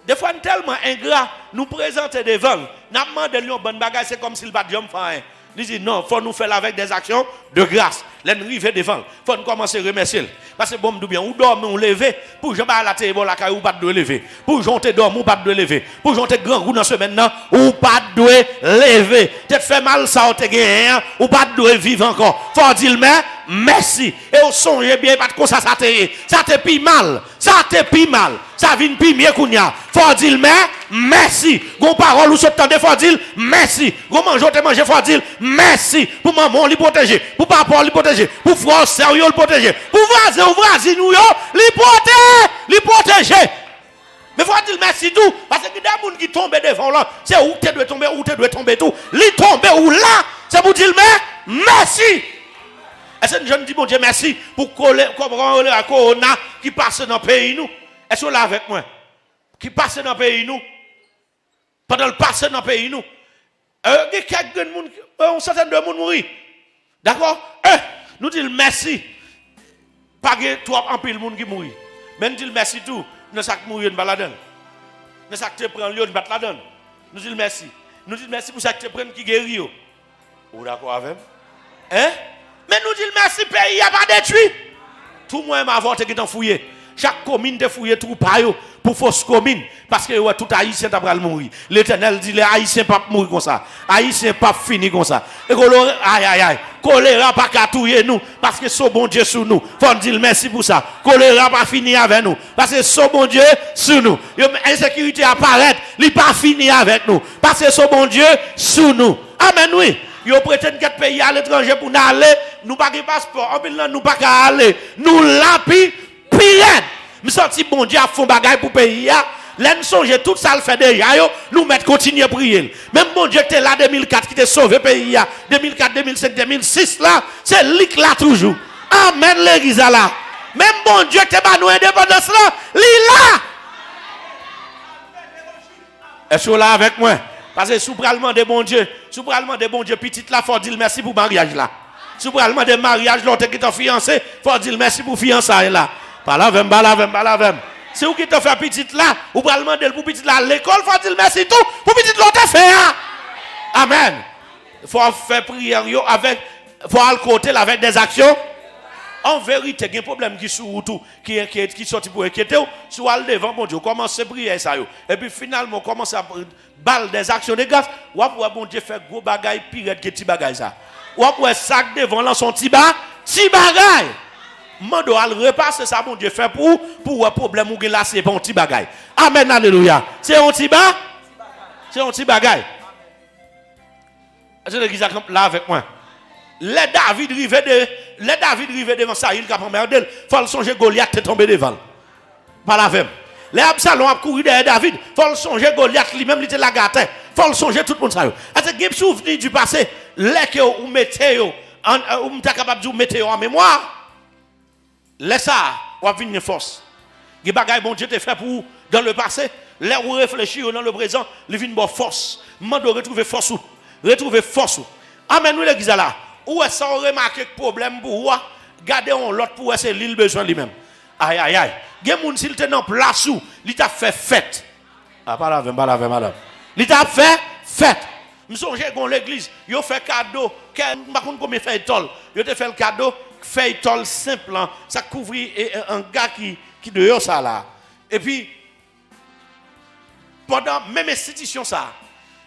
Des fois, nous tellement ingrats, nous présenter devant. Nous demandons de lui un bon bagage, c'est comme s'il ne pas de faire. Il dit non, il faut nous faire avec des actions de grâce. Les river devant. Il faut nous commencer à remercier. Parce que bon, nous bien, ou dormir, ou lever. Pour que la télé, la caille, ou pas de lever. Pour que tu dormir, ou pas de lever. Pour que tu grand goût dans ce maintenant, ou pas de lever. Tu te fait mal, ça, tu gagné, ou pas de vivre encore. Il faut dire, mais merci. Et au son, bien, pas de quoi ça te pis mal. Ça te pis mal. Ça vient pis mieux qu'on y a. Il faut dire, mais merci. Gon parole ou s'entendre, il faut dire merci. Gon manger, faut dire merci. Pour maman, lui protéger. Pour papa, lui protéger. Pour frère, sérieux, lui protéger. Pour voisin, nous, lui protéger. Mais il faut dire merci tout. Parce que des gens qui tombent devant là, c'est où tu dois tomber, tout. Lui tomber ou là, c'est pour dire merci. Et c'est une jeune dit, bon Dieu, merci pour comprendre la corona qui passe dans le pays, nous. Est-ce que là avec moi? Qui passe dans le pays nous? Pendant le passé dans le pays nous? Il y a quelques personnes, un certain nombre de monde mourir. D'accord? Nous disons merci. Pas que trop en pile monde qui mourit. Mais nous disons merci tout. Nous sommes mourir dans la donne. Nous sommes qui prend lieu de battre la donne. Nous disons merci. Nous disons merci pour ça que tu prends qui guérit. Vous d'accord avec moi? Hein? Mais nous disons merci, pays n'a pas détruit. Tout le monde m'a voté qui est fouillé. Chaque commune est fouillé tout par pour fausse commune. Parce que tout Haïtien t'a mourir. L'Éternel dit les Haïtiens pas mourir comme ça. Haïtiens pas fini comme ça. Et aïe aïe aïe. Choléra pas catouiller nous. Parce que ce bon Dieu sur nous. Faut dire merci pour ça. Choléra pas fini avec nous. Parce que ce bon Dieu sur nous. Insécurité apparaît. Il pas fini avec nous. Parce que ce bon Dieu sur nous. Amen oui. Yo prétendent qu'être pays à l'étranger pour nous aller, nous pas de passeport, en plus nous pas aller, nous la pire. Me senti bon Dieu a fond bagaille pour pays a, l'en songe tout ça le fait déjà yo, nous mettre continuer à prier. Même bon Dieu était là 2004 qui t'a sauvé pays a, 2004, 2005, 2006 là, c'est lui là toujours. Amen l'église là. Même bon Dieu t'es pas nous indépendance là, li là. Est-ce que là avec moi? Parce que sous pralement de bon Dieu, petite là, faut dire merci pour mariage là. Sous pralement de mariage, l'autre qui t'a fiancé, faut dire merci pour fiançailles là. Balavem. C'est où qui t'a fait petite là, ou pralement de pour petite là, l'école, faut dire merci tout, pour petite l'autre fait. Amen. Faut faire prière avec, faut aller côté avec des actions. En vérité, il y a un problème qui sous tout, qui sorti pour inquiéter, soit aller devant mon Dieu, commence à prier ça. Et puis finalement, commence à balle des actions de grâce. Ou après, bon Dieu fait gros bagaille, pire que petit bagaille ça. Ou après, sac devant là, son petit bagaille. Mando al repasser ça, bon Dieu fait pour un problème ou là, c'est pas un petit bagaille. Amen, alléluia. C'est un petit bagaille. C'est un petit bagaille. Est-ce que l'église là avec moi? Les David rivaient devant ça, il a pas merdé. Faut le songer Goliath est tombé devant. Pas la même. Les Absalom a couru derrière David. Faut le songer Goliath lui-même il était la gâté. Faut le songer tout le monde ça. Est-ce que vous souvenez du passé? Les que vous mettez ou m'ta capable de mettre en mémoire. Laisse ça, ou venir force. Les bagages bon Dieu te fait pour dans le passé, là où réfléchir dans le présent, il vient de force. Mando retrouver force ou. Retrouver force ou. Amen nous l'église là. Ou est-ce qu'on remarque que problème pour vous? Gardez on l'autre pour c'est l'île besoin lui-même. Aïe aïe aïe. Gen moun s'il te dans place où, il t'a fait fête. Ah pas la madame. Il t'a fait fête. Me songe gon l'église, yo fait cadeau, par contre combien fait tol. Yo te fait le cadeau, fait tol simple, hein. Ça couvrit un gars qui dehors ça là. Et puis pendant même institution ça,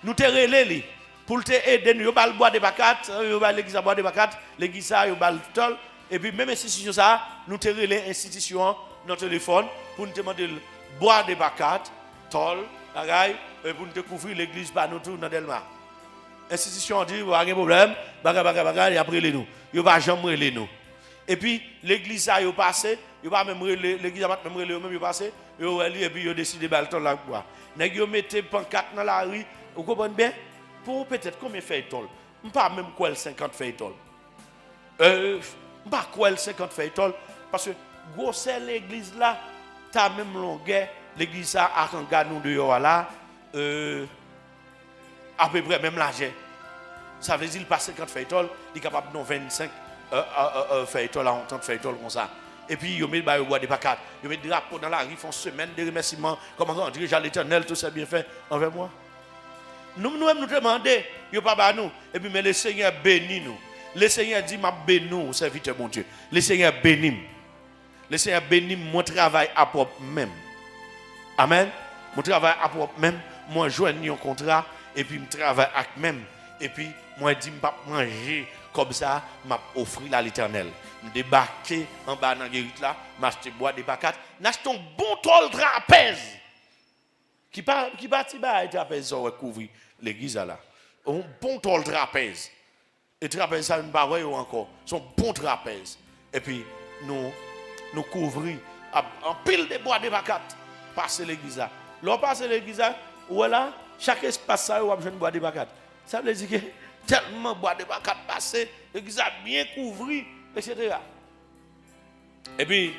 nous te relé pour te aider nous bal bois de bacat, yo bal l'église bois de bacat, l'église ça yo bal tol et puis même institution ça, nous te relé institution dans téléphone pour nous demander bois de bacat, tol, bagaille pour nous te couvrir l'église par nous tout dans Delma. Institution dit pas de problème, bagaille après les nous. Yo va jamais les nous. Et puis l'église ça yo passé, yo pas même l'église pas même relé même yo passé, yo et puis yo décidé bal tol là quoi. Nèg yo mettez pancarte dans la rue, vous comprenez bien? Pour peut-être combien fait tol? Pas même quoi 50 fait tol. Pas quoi 50 fait tol parce que gros c'est l'église là, t'as même longueur, l'église ça a un gars nous dehors là à peu près même l'âge. Ça veut dire il passe 50 fait tol, il est capable de 25 fait tol en 30 fait tol comme ça. Et puis ils mettent bois des pacates, ils mettent des drapeaux dans la rue, font semaine de remerciements, comment on dirige à l'Éternel, tout ça bien fait envers moi. Nous demandons, il pas nous. Et puis, mais le Seigneur bénit nous. Le Seigneur dit, m'a béni nous, serviteur mon Dieu. Le Seigneur bénit. Le Seigneur bénit mon travail à propre même. Amen. Mon travail à propre même. Moi, je joins un contrat. Et puis, je travaille avec même. Et puis, moi, je dis, je vais manger comme ça. Je vais offrir à l'Éternel. Je débarquer en bas dans la guérite là. Je vais acheter bois des bacates. Je vais acheter un bon tol trapèze. Qui bâtit trapèze ça recouvrir l'église là. Un bon tol trapèze. Et trapèze ça ne pas encore. Son bon trapèze. Et puis nous couvrir en pile de bois de bacates passer l'église là. L'on passe l'église là, voilà, chaque espace ça on a besoin de bois de bacates. Ça veut dire que tellement bois de bacates passer, l'église a bien couvrir etc. Et puis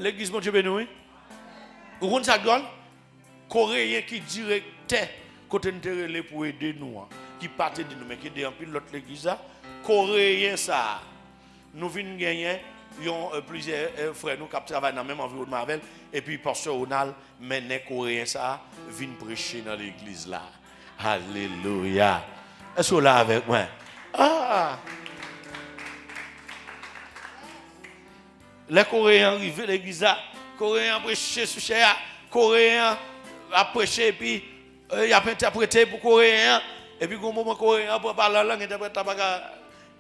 l'église mon Dieu béni. Vous comprenez ça, Gol? Coréen qui directeur, côté intérêt pour aider nous, qui partait de nous, mais qui aide en plus l'autre l'église, Coréen ça. Nous venons gagner, plusieurs frères nous qui travaillent dans le même environnement avec, et puis pasteur Ronald, maintenant Coréen ça, vient prêcher dans l'église là. Alléluia. Est-ce que vous là avec moi? Ah! Les Coréens arrivent à l'église là, Coréens prêcher sur Chéa, Coréens a prêché, et puis il a interprété pour Coréens, et puis au moment Coréen pour parler la langue, interprète dans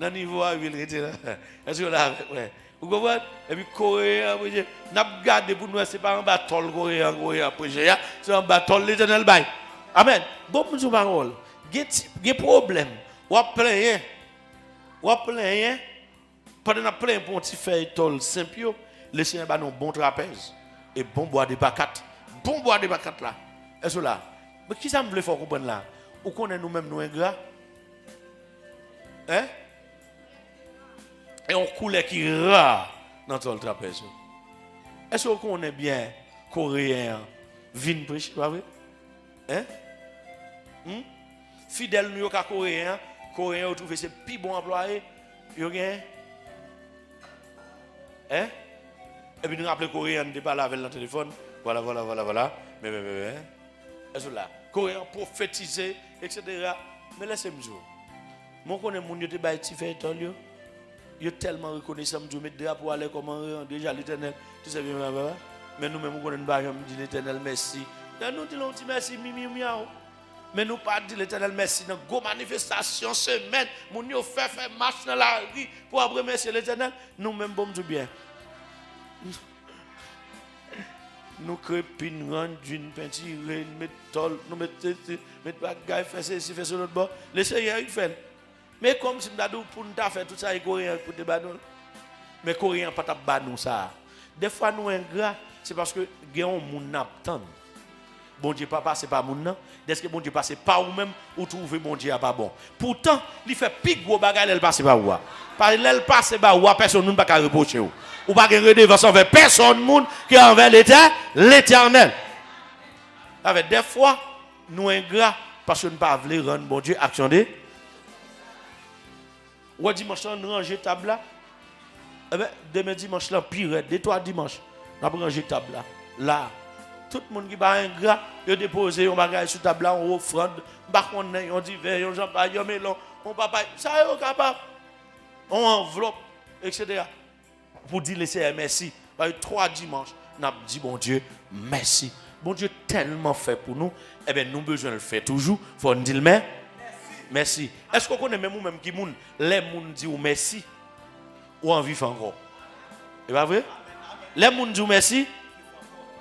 le niveau à ville. Est-ce que vous là avec moi? Vous comprenez? Et puis Coréen, nous avons gardé pour nous, ce n'est pas un bâton Coréen prêcher, c'est un bâton l'Éternel bail. Amen. Bon, nous parole. Il y a des problèmes. Ou à plein. Pendant qu'on a plein pour un petit fait tol simple, le Seigneur a un bon trapèze et bon bois de bacates. Bon bois de bacates là. Est-ce là? Mais qui ça me veut faire comprendre là? Ou connaît nous-mêmes nous ingrats? Hein? Et on coule qui rare dans le trapèze. Est-ce qu'on connaît bien Coréen vin prêcher, pas vrai? Hein? Fidèle nous ka Coréen, Coréen trouve c'est plus bon employé, yo gagne. Hein? Et puis nous rappelons Coréen de parler avec le téléphone. Voilà. Mais est-ce là? Coréen prophétisé, etc. Mais laissez-moi dire. Moi connais mon yo te bail ti fait ton yo. Yo tellement reconnaissant me mettre drapeau aller comment déjà l'Éternel, tu sais bien mais nous même on connaît pas jamais dit l'Éternel merci. Nous disons merci mimi miao. Mais nous pas dire l'Éternel merci dans go manifestation semaine, mon yo fait marche dans la rue pour après merci l'Éternel, nous même bon du bien. Nous crépine rendre d'une peinture, mettre tol, nous mettre bagaille faire ceci faire sur l'autre bord. Le Seigneur il fait. Mais comme si nous pour nous faire tout ça les Coréens pour débattre. Mais Coréens pas t'a nous ça. Des fois nous ingrats, c'est parce que gayon moun n'attend. Bon Dieu papa c'est pas moun nan. Est-ce que bon Dieu passe pas ou même ou trouver bon Dieu pas bon. Pourtant, il fait plus gros bagaille elle passe pas ou. Parce elle passe pas ou personne ne pas reprocher ou. Ou pas de redevance envers personne moun qui envers l'Éternel. Avec des fois nous ingrats parce que nous pas voulons rendre bon Dieu action de. Ou dimanche nous ranger table là. Eh ben demain dimanche là pire, 2-3 dimanches, on va ranger table là. Là tout le monde qui va ingrat, il dépose un bagage sur table là, on offrande, on dit on jambes, on melon, on papa, ça est capable. On enveloppe, etc. Pour dire laisser merci. 3 dimanches, on a dit bon Dieu, merci. Bon Dieu tellement fait pour nous, eh bien nous besoin de le faire toujours. Il faut nous dire merci. Est-ce qu'on connaît même qui moun, les moun dit merci ou en vivre encore? C'est pas vrai? Les moun dit merci.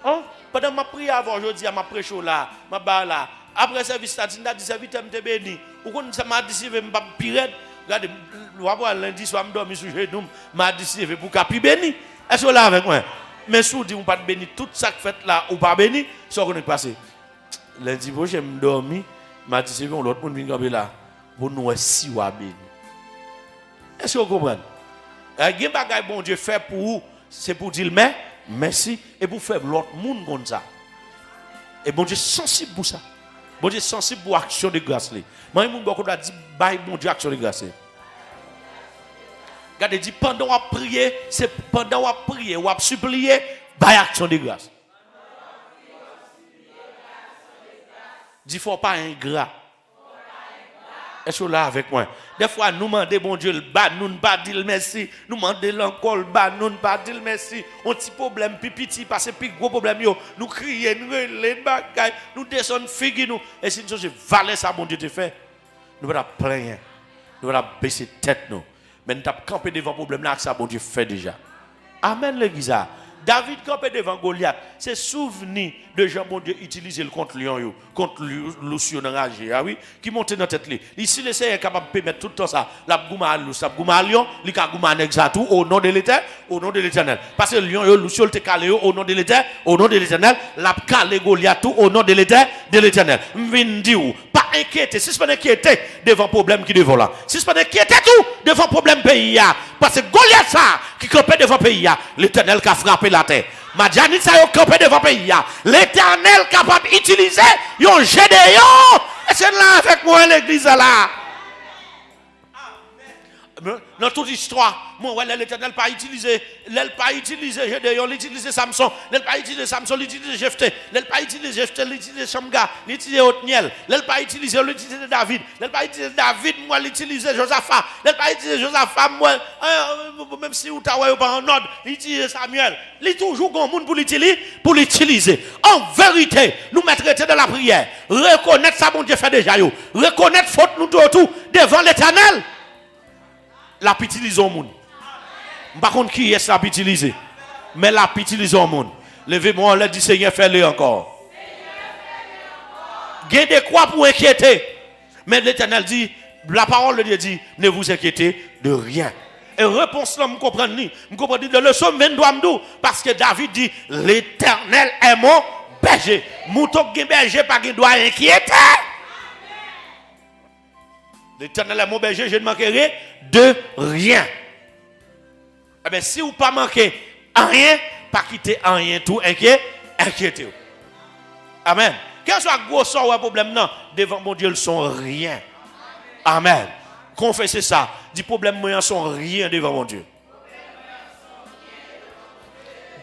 Hein? Pendant ma prière avant aujourd'hui, ma prêche là, ma bar là. Après service là, dit service te béni. Ou quand ça m'a dit m'a pirate, regardez, lundi soir me dormir sur genou, m'a dit pour capi béni. Est-ce que là avec moi? Mais si vous dites pas de béni tout ça que fait là ou pas béni, ça qu'on est passé. Lundi prochain me dormir, m'a dit l'autre monde vient camper là pour nous si ou béni. Est-ce que vous comprenez? Il y a des choses bon Dieu fait pour vous, c'est pour dire merci et pour faire l'autre monde comme ça. Et bon Dieu sensible pour ça. Bon Dieu sensible pour l'action de grâce. Moi, je beaucoup dit bye bon Dieu action de grâce. Regardez, dit pendant qu'on prier, c'est pendant qu'on prier, on supplier, bye action de grâce. Dit faut pas ingrat. Est-ce que là avec moi? Des fois, nous demandons, bon Dieu, nous ne pas dire merci. Nous demandons encore, nous ne pas dire merci. On a un petit problème, petit, parce que plus gros problème, nous crions, nous relèvons, nous descendons, nous. Et si nous valons ça, bon Dieu te fait, nous allons plaindre, nous allons baisser tête. Nous. Mais nous allons camper devant le problème là, ça, bon Dieu fait déjà. Amen, l'église. David campé devant Goliath, c'est souvenir de Jean bon Dieu utiliser le contre lion, contre l'oussion enragé, ah oui, qui monte dans tête li. Ici le Seigneur est capable de permettre tout le temps ça, la gouma l'ous, la gouma lion, li ka gouma tout au nom de l'Éternel, au nom de l'Éternel. Parce que lion yo l'oussion te calé au nom de l'Éternel, au nom de l'Éternel, la calé Goliath tout au nom de l'Éternel. M'vin di ou pas inquiéter, si c'est pas inquiéter devant problème qui devant là. Si c'est pas inquiéter tout devant problème pays parce que Goliath ça qui campait devant pays l'Éternel qui a frappé la terre. Ma Janine, ça y campé devant le pays. L'Éternel capable d'utiliser un Gédéon. Et c'est là avec moi l'église là. Dans toute histoire, moi, l'Éternel pas utilisé, Gédéon, l'utilisé Samson, l'utilisé Jephthé, l'utilisé Shamga, l'utilisé Othniel, l'utilisé David, moi, l'utilisé Josaphat, moi, même si vous n'avez pas en ordre, l'utilisé Samuel, il toujours un monde pour l'utiliser. En vérité, nous mettre dans la prière, reconnaître ça, mon Dieu fait déjà, reconnaître faute nous tout devant l'Éternel. La utilise au monde. Par contre, qui est la utiliser? Mais la utilise au monde. Levez-moi, on l'a dit, Seigneur, fais-le encore. Gain de quoi pour inquiéter? Mais l'Éternel dit, la parole de Dieu dit, ne vous inquiétez de rien. Et réponse là, vous comprenez? Vous comprenez de le psaume 22, parce que David dit, l'Éternel est mon berger. Mouton qui berger, pas qui doit inquiéter. L'Éternel est mon berger, je ne manquerai de rien. Eh bien, si vous ne manquez rien, pas quitter rien tout, inquiétez-vous. Amen. Quel soit le gros sort ou problème, non, devant mon Dieu, ils sont rien. Amen. Confessez ça. Dis problème, moi, ils sont rien devant mon Dieu.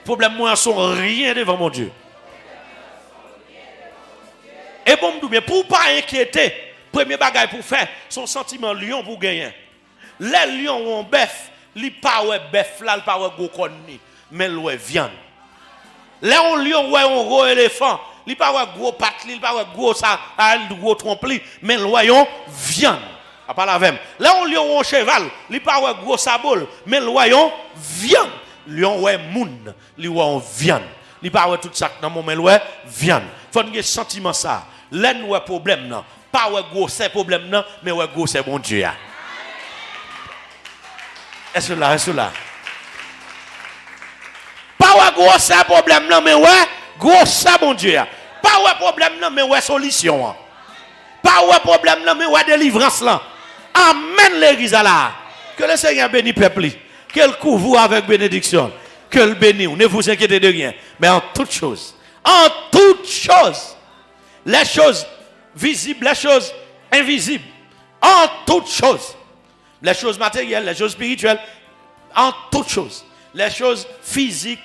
Problème, moi, ils sont rien devant mon Dieu. Et bon, mais pour ne pas inquiéter, premier bagage pour faire, son sentiment lion pour gagner. Les lions ont bœuf, li pas ouais bœuf là, il pas ouais gros connu, mais ouais viande. Les lions ouais un gros éléphant, il pas ouais gros patte, il pas ouais gros ça, gros trompli, mais ouais viande. A pas la même. Les lions ont cheval, il pas ouais gros sabol, mais ouais viande. Lion ouais moun, li ouais viande. Il pas ouais tout ça dans mon mais ouais viande. Faut un sentiment ça. Les ouais problème non. Pas ouais gros c'est problème non, mais ouais gros c'est bon Dieu. Est-ce là? Pas ouais gros c'est problème non, mais ouais gros c'est bon Dieu. Pas ouais problème non, mais ouais solution. Pas ouais problème non, mais ouais délivrance là. Amen l'église là. Que le Seigneur bénisse peuple. Qu'il couvre avec bénédiction. Que le bénisse. Ne vous inquiétez de rien. Mais en toutes choses, les choses visibles, les choses invisibles, en toutes choses, les choses matérielles, les choses spirituelles, en toutes choses, les choses physiques,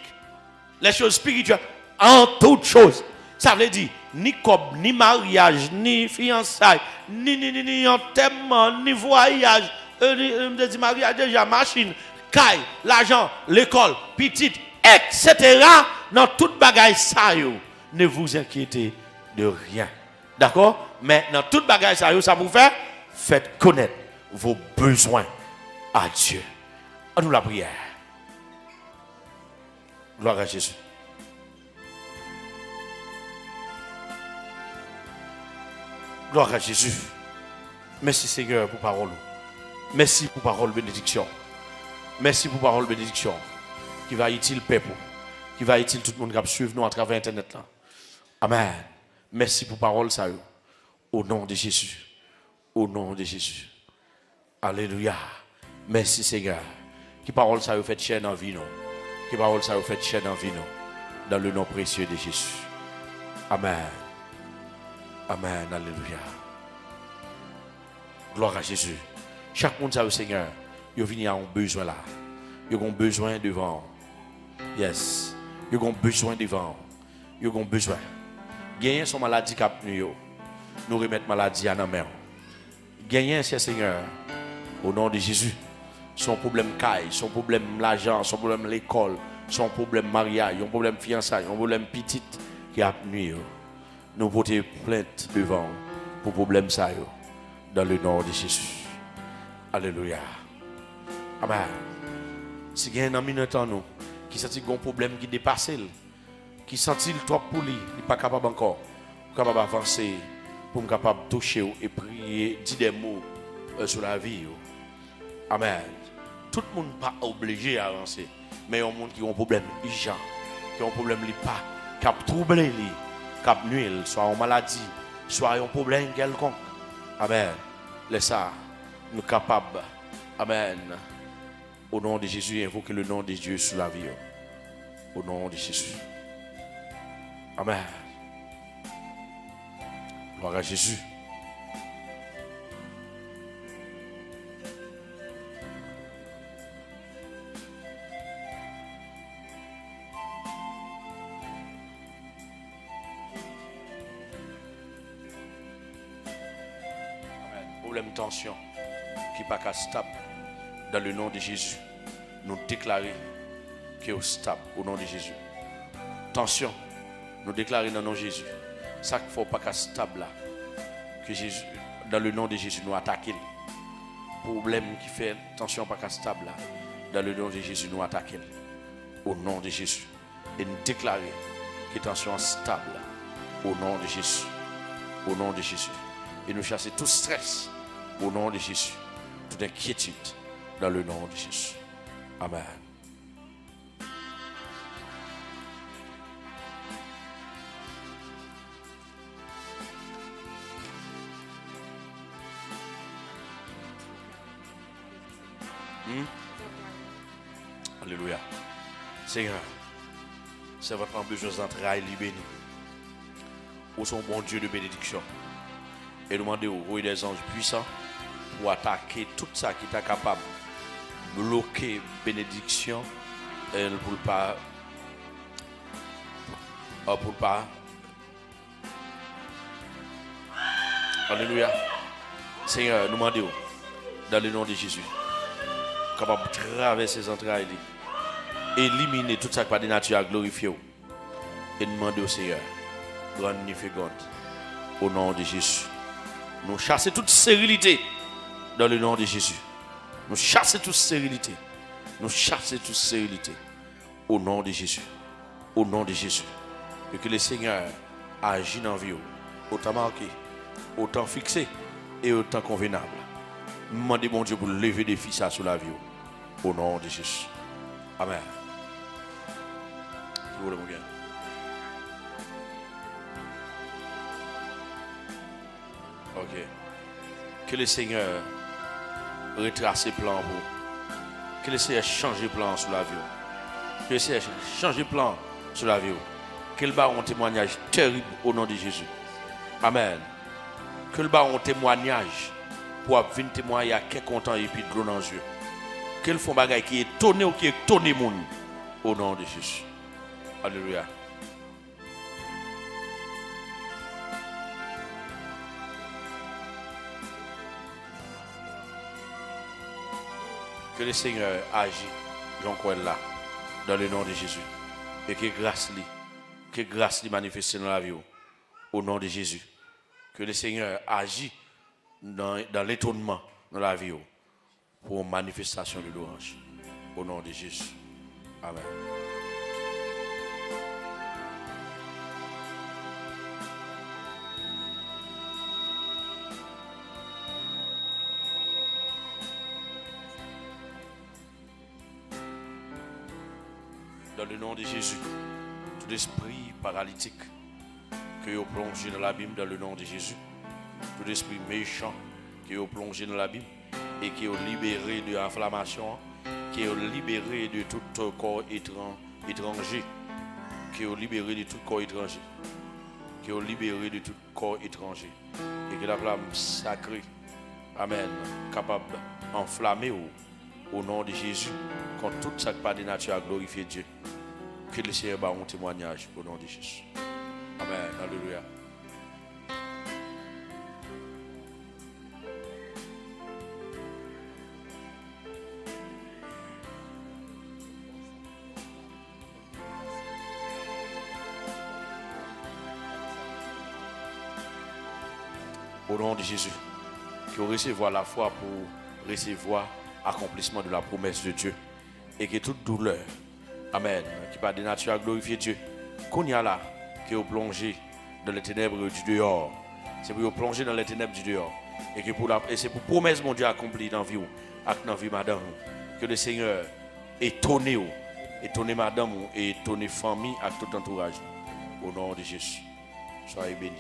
les choses spirituelles, en toutes choses. Ça veut dire, ni cob, ni mariage, ni fiançailles, ni enterrement, ni voyage, ni mariage déjà, machine, caille, l'argent, l'école, petite, etc. Dans toute bagaille ça, ne vous inquiétez de rien. D'accord? Mais dans toute bagage ça vous fait, faites connaître vos besoins à Dieu. On nous la prière. Gloire à Jésus. Gloire à Jésus. Merci Seigneur pour parole. Merci pour parole bénédiction. Merci pour parole bénédiction. Qui va utile peuple. Qui va utile tout le monde qui va suivre nous à travers Internet là. Amen. Merci pour parole ça. Au nom de Jésus. Au nom de Jésus. Alléluia. Merci Seigneur. Qui parole ça vous fait chair dans vie nous. Qui parole ça vous fait chair dans vie nous. Dans le nom précieux de Jésus. Amen. Amen. Alléluia. Gloire à Jésus. Chaque monde ça au Seigneur. Il vient à un besoin là. Il a un besoin devant. Yes. Il a un besoin devant. Il a un besoin. Gagner son maladie cap nous remettre maladie à la main. Gagner c'est Seigneur. Au nom de Jésus. Son problème caille, son problème l'argent, son problème l'école, son problème mariage, son problème fiançailles, son problème petite qui a nuit. Nous porter plainte devant pour problème ça dans le nom de Jésus. Alléluia. Amen. Si il y a un minute en nous qui sent un problème qui dépasse, qui sent trop pour lui, il n'est pas capable encore, capable d'avancer, pour être capable de toucher et prier, dire des mots sur la vie. Amen. Tout le monde n'est pas obligé à avancer, mais il y a des gens qui ont un problème urgent, qui ont un problème qui a troublé, qui a nuit, soit en maladie, soit un problème quelconque. Amen. Laisse ça, nous capables. Amen. Au nom de Jésus, invoquez le nom de Dieu sur la vie. Au nom de Jésus. Amen. Gloire à Jésus. Problème tension qui n'est pas stable dans le nom de Jésus. Nous déclarer qu'il est stable au nom de Jésus. Tension, nous déclarer dans le nom de Jésus. Ça qu'il ne faut pas stable là. Que Jésus, dans le nom de Jésus, nous attaquer. Problème qui fait tension pas stable là. Dans le nom de Jésus, nous attaquer. Au nom de Jésus. Et nous déclarer que tension est stable là. Au nom de Jésus. Au nom de Jésus. Et nous chasser tout stress. Au nom de Jésus. Toute inquiétude. Dans le nom de Jésus. Amen. Alléluia. Seigneur, c'est votre besoin d'entrailles libérées. Où sont bon Dieu de bénédiction. Et demandez au roi des anges puissants pour attaquer tout ça qui est capable de bloquer bénédiction et pour pas. Alléluia. Seigneur, nous demandons dans le nom de Jésus, capable de traverser ces entrailles, éliminer tout ça qui n'est pas de nature à glorifier. Et demander au Seigneur, grande féconde, au nom de Jésus. Nous chassons toute stérilité dans le nom de Jésus. Nous chassons toute stérilité. Nous chassons toute stérilité au nom de Jésus. Au nom de Jésus. Et que le Seigneur agisse dans la vie, autant marqué, autant fixé et autant convenable. Demandez mon Dieu pour lever des fils sur la vie. Au nom de Jésus. Amen. Si vous voulez, mon bien. Ok. Que le Seigneur retrace ses plans pour vous. Que le Seigneur change de plan sur la vie. Que le Seigneur change de plan sur la vie. Que le bas un témoignage terrible au nom de Jésus. Amen. Que le bas un témoignage pour venir témoigner à quel content et puis de l'eau dans les yeux. Que le font bagaille qui est étonné ou qui est étonné monde au nom de Jésus. Alléluia. Que le Seigneur agit, j'en crois là, dans le nom de Jésus. Et que grâce lui manifeste dans la vie, au nom de Jésus. Que le Seigneur agit dans l'étonnement dans la vie, pour une manifestation de louange. Au nom de Jésus. Amen. Dans le nom de Jésus, tout esprit paralytique que vous plongez dans l'abîme, dans le nom de Jésus, tout esprit méchant qui est plongé dans l'abîme et qui est libéré de l'inflammation, qui est libéré de tout corps étranger, qui est libéré de tout corps étranger, qui est libéré de tout corps étranger, et que la flamme sacrée, amen, capable d'enflammer au nom de Jésus, contre tout ça qui pas de nature à glorifier Dieu. Que le Seigneur ait un témoignage au nom de Jésus. Amen. Alléluia. Au nom de Jésus, que vous recevoir la foi pour recevoir l'accomplissement de la promesse de Dieu. Et que toute douleur, amen, qui pas de nature à glorifier Dieu, qu'on y a là, que vous plongez dans les ténèbres du dehors. C'est pour vous plonger dans les ténèbres du dehors. Et que c'est pour promesse mon Dieu accomplie dans la vie, dans la vie madame. Que le Seigneur étonne madame et étonne famille à tout entourage. Au nom de Jésus. Soyez bénis.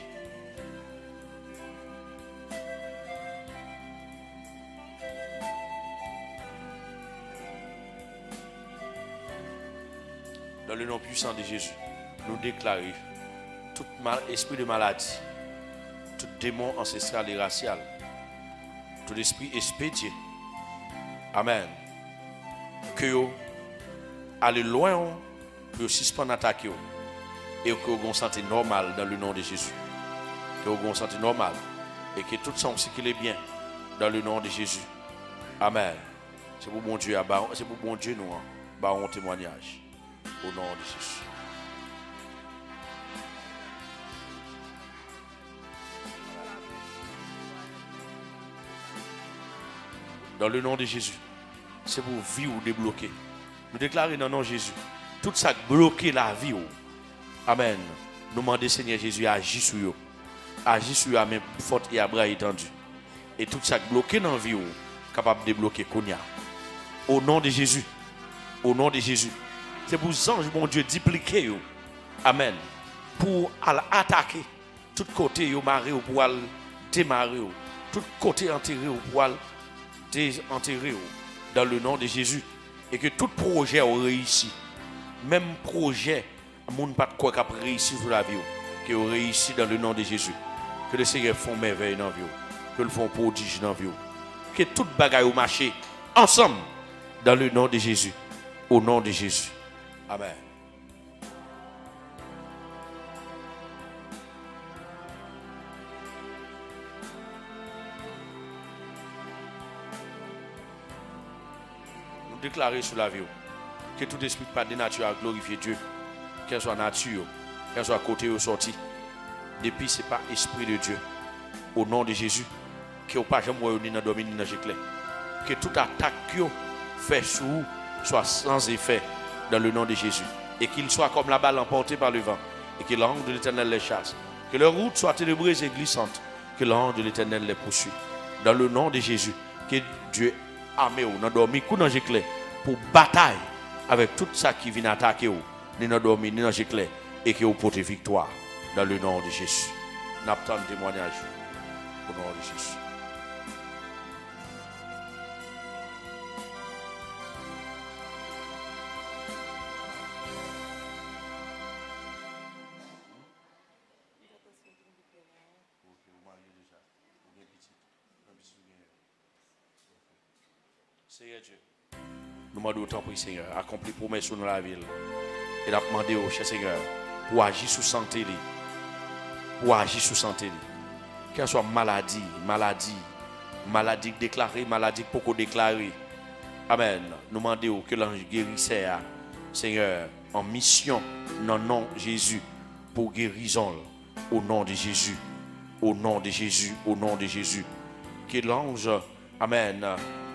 dans le nom puissant de Jésus, nous déclarons tout esprit de maladie, tout démon ancestral et racial, tout esprit expédié. Amen. Que vous allez loin pour suspendre l'attaque et que vous avez une santé normale dans le nom de Jésus. Que vous avez une santé normale et que tout semble circuler bien dans le nom de Jésus. Amen. C'est pour bon Dieu, c'est pour bon Dieu nous, un témoignage au nom de Jésus. Dans le nom de Jésus, c'est pour vie ou débloquer. Nous déclarons dans le nom de Jésus, tout ça bloqué la vie. Amen. Nous demandons Seigneur Jésus agis sur eux. Agis sur eux à main forte et à bras étendus. Et tout ça bloqué dans la vie, capable de débloquer Konya. Au nom de Jésus. Au nom de Jésus. C'est pour les anges, mon Dieu, dupliquer. Amen. Pour attaquer tout côté, marrer pour démarrer. Tout côté enterré pour enterré dans le nom de Jésus. Et que tout projet a réussi. Même projet, mon pas de quoi qui a réussi sur la vie. Qui a réussi dans le nom de Jésus. Que le Seigneur font merveille dans la vie. Que le font prodige dans la vie. Que toute bagaille au marché ensemble dans le nom de Jésus. Au nom de Jésus. Amen. Nous déclarons sur la vie que tout esprit pas de nature à glorifier Dieu, qu'elle soit nature, qu'elle soit côté ou sorti, depuis ce n'est pas esprit de Dieu. Au nom de Jésus, que vous ne pas jamais ni dans le domaine ni dans le que toute attaque que fait sur vous soit sans effet dans le nom de Jésus. Et qu'il soit comme la balle emportée par le vent. Et que l'ange de l'Éternel les chasse. Que leur route soit ténébreuse et glissante. Que l'ange de l'Éternel les poursuit. Dans le nom de Jésus. Que Dieu armé ou n'a dormi coup dans l'éclair pour bataille avec tout ça qui vient attaquer ou ni dans dormi ni dans l'éclair. Et que vous portez victoire. Dans le nom de Jésus. N'attend le témoignage. Au nom de Jésus. Seigneur Dieu, nous demandons autant pour Seigneur, accomplir promesse dans la ville. Et nous demandons au cher Seigneur pour agir sur santé, pour agir sur santé. Qu'elle soit maladie déclarée, maladie pour déclarée. Amen. Nous demandons que l'ange guérisseur, Seigneur, en mission dans le nom de Jésus, pour guérison, au nom de Jésus, au nom de Jésus, au nom de Jésus. Que l'ange, amen,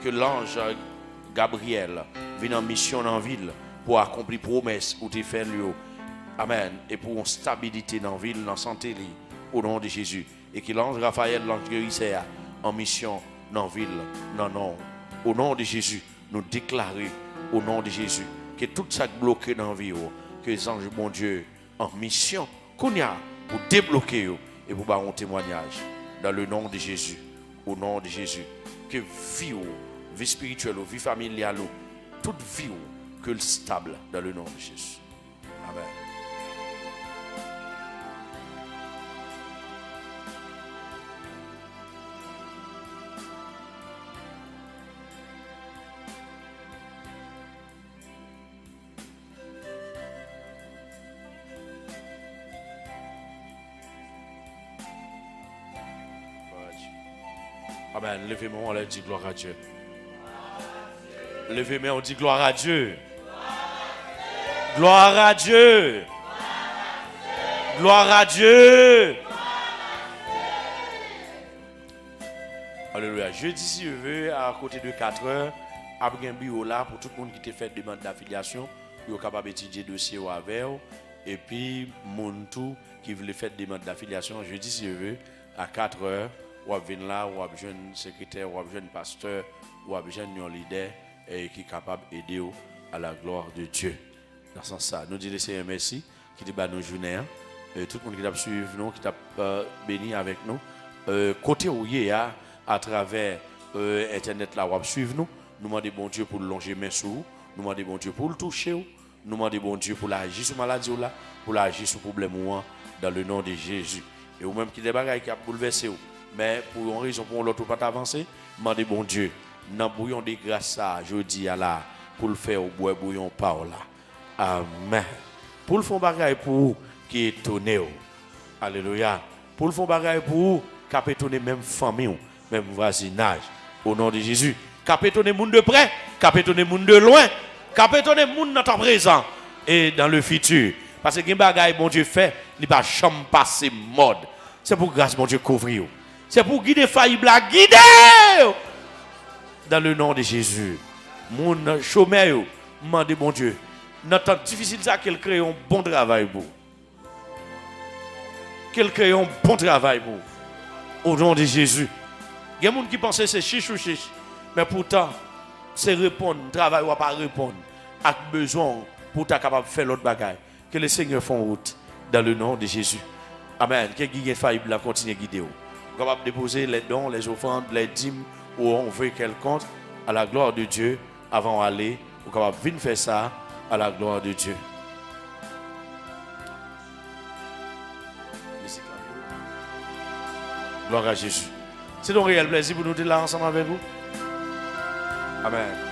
que l'ange Gabriel vienne en mission dans la ville pour accomplir promesse ou te faire lui. Amen. Et pour une stabilité dans la ville, dans la santé, au nom de Jésus. Et que l'ange Raphaël, l'ange guérisseur, en mission dans la ville, non. Au nom de Jésus, nous déclarons, au nom de Jésus, que tout ça bloqué dans la vie, que les anges, mon Dieu, en mission, qu'on y a pour débloquer et pour faire un témoignage. Dans le nom de Jésus. Au nom de Jésus. Que vie spirituelle, vie familiale, toute vie que le stable dans le nom de Jésus. Amen. Amen. Levez-moi, on leur dit gloire à Dieu. Levez-moi, on dit gloire à Dieu. Gloire à Dieu. Gloire à Dieu. Alléluia. Jeudi, si je veux, à côté de 4 heures, après un bureau là, pour tout le monde qui te fait demande d'affiliation, il est capable d'étudier le dossier avec vous. Et puis, mon tout qui veut faire demande d'affiliation, jeudi, si je veux, à 4 heures, ou à venir là, ou à besoin de secrétaire, ou à besoin de pasteur, ou à besoin de leader et qui est capable d'aider à la gloire de Dieu. Dans ce sens-là, nous disons Seigneur merci, qui te bat nos journées, tout le monde qui t'a suivi nous, qui t'a béni avec nous. Côté où il y a, à travers Internet là, ou suivre nous, nous demandons bon Dieu pour le longer main sous, nous demandons bon Dieu pour le toucher, nous nous demandons bon Dieu pour l'agir sur maladie ou là, pour l'agir sur problème ou dans le nom de Jésus. Et ou même qui des bagages qui a bouleversé ou, mais pour une raison pour l'autre pas avancer, demandez bon Dieu, dans bouillon de grâce ça, je dis à là pour le faire au bois bouillon par là. Amen. Pour le fond bagaille pour vous qui étonné. Alléluia. Pour le fond bagaille pour vous qui étonné même famille, même voisinage. Au nom de Jésus. Qui étonné monde de près, qui étonné monde de loin, qui étonné monde dans ton présent et dans le futur. Parce que les bagaille bon Dieu fait, il va jamais passer mode. C'est pour grâce bon Dieu couvrir. C'est pour guider faillible à guider. Dans le nom de Jésus. Mon chômeur, demandez bon Dieu. Dans temps difficile ça qu'elle crée un bon travail pour. Qu'elle crée un bon travail pour. Au nom de Jésus. Il y a des gens qui pensent que c'est chiche ou chiche. Mais pourtant, c'est répondre, travail ou pas répondre. Avec besoin pour être capable de faire l'autre bagaille. Que le Seigneur fasse route dans le nom de Jésus. Amen. Que guide faillible continue à guider. Vous capable de déposer les dons, les offrandes, les dîmes ou on veut quelconque à la gloire de Dieu avant d'aller. Vous capable de venir faire ça à la gloire de Dieu. Gloire à Jésus. C'est donc un réel plaisir pour nous être là ensemble avec vous. Amen.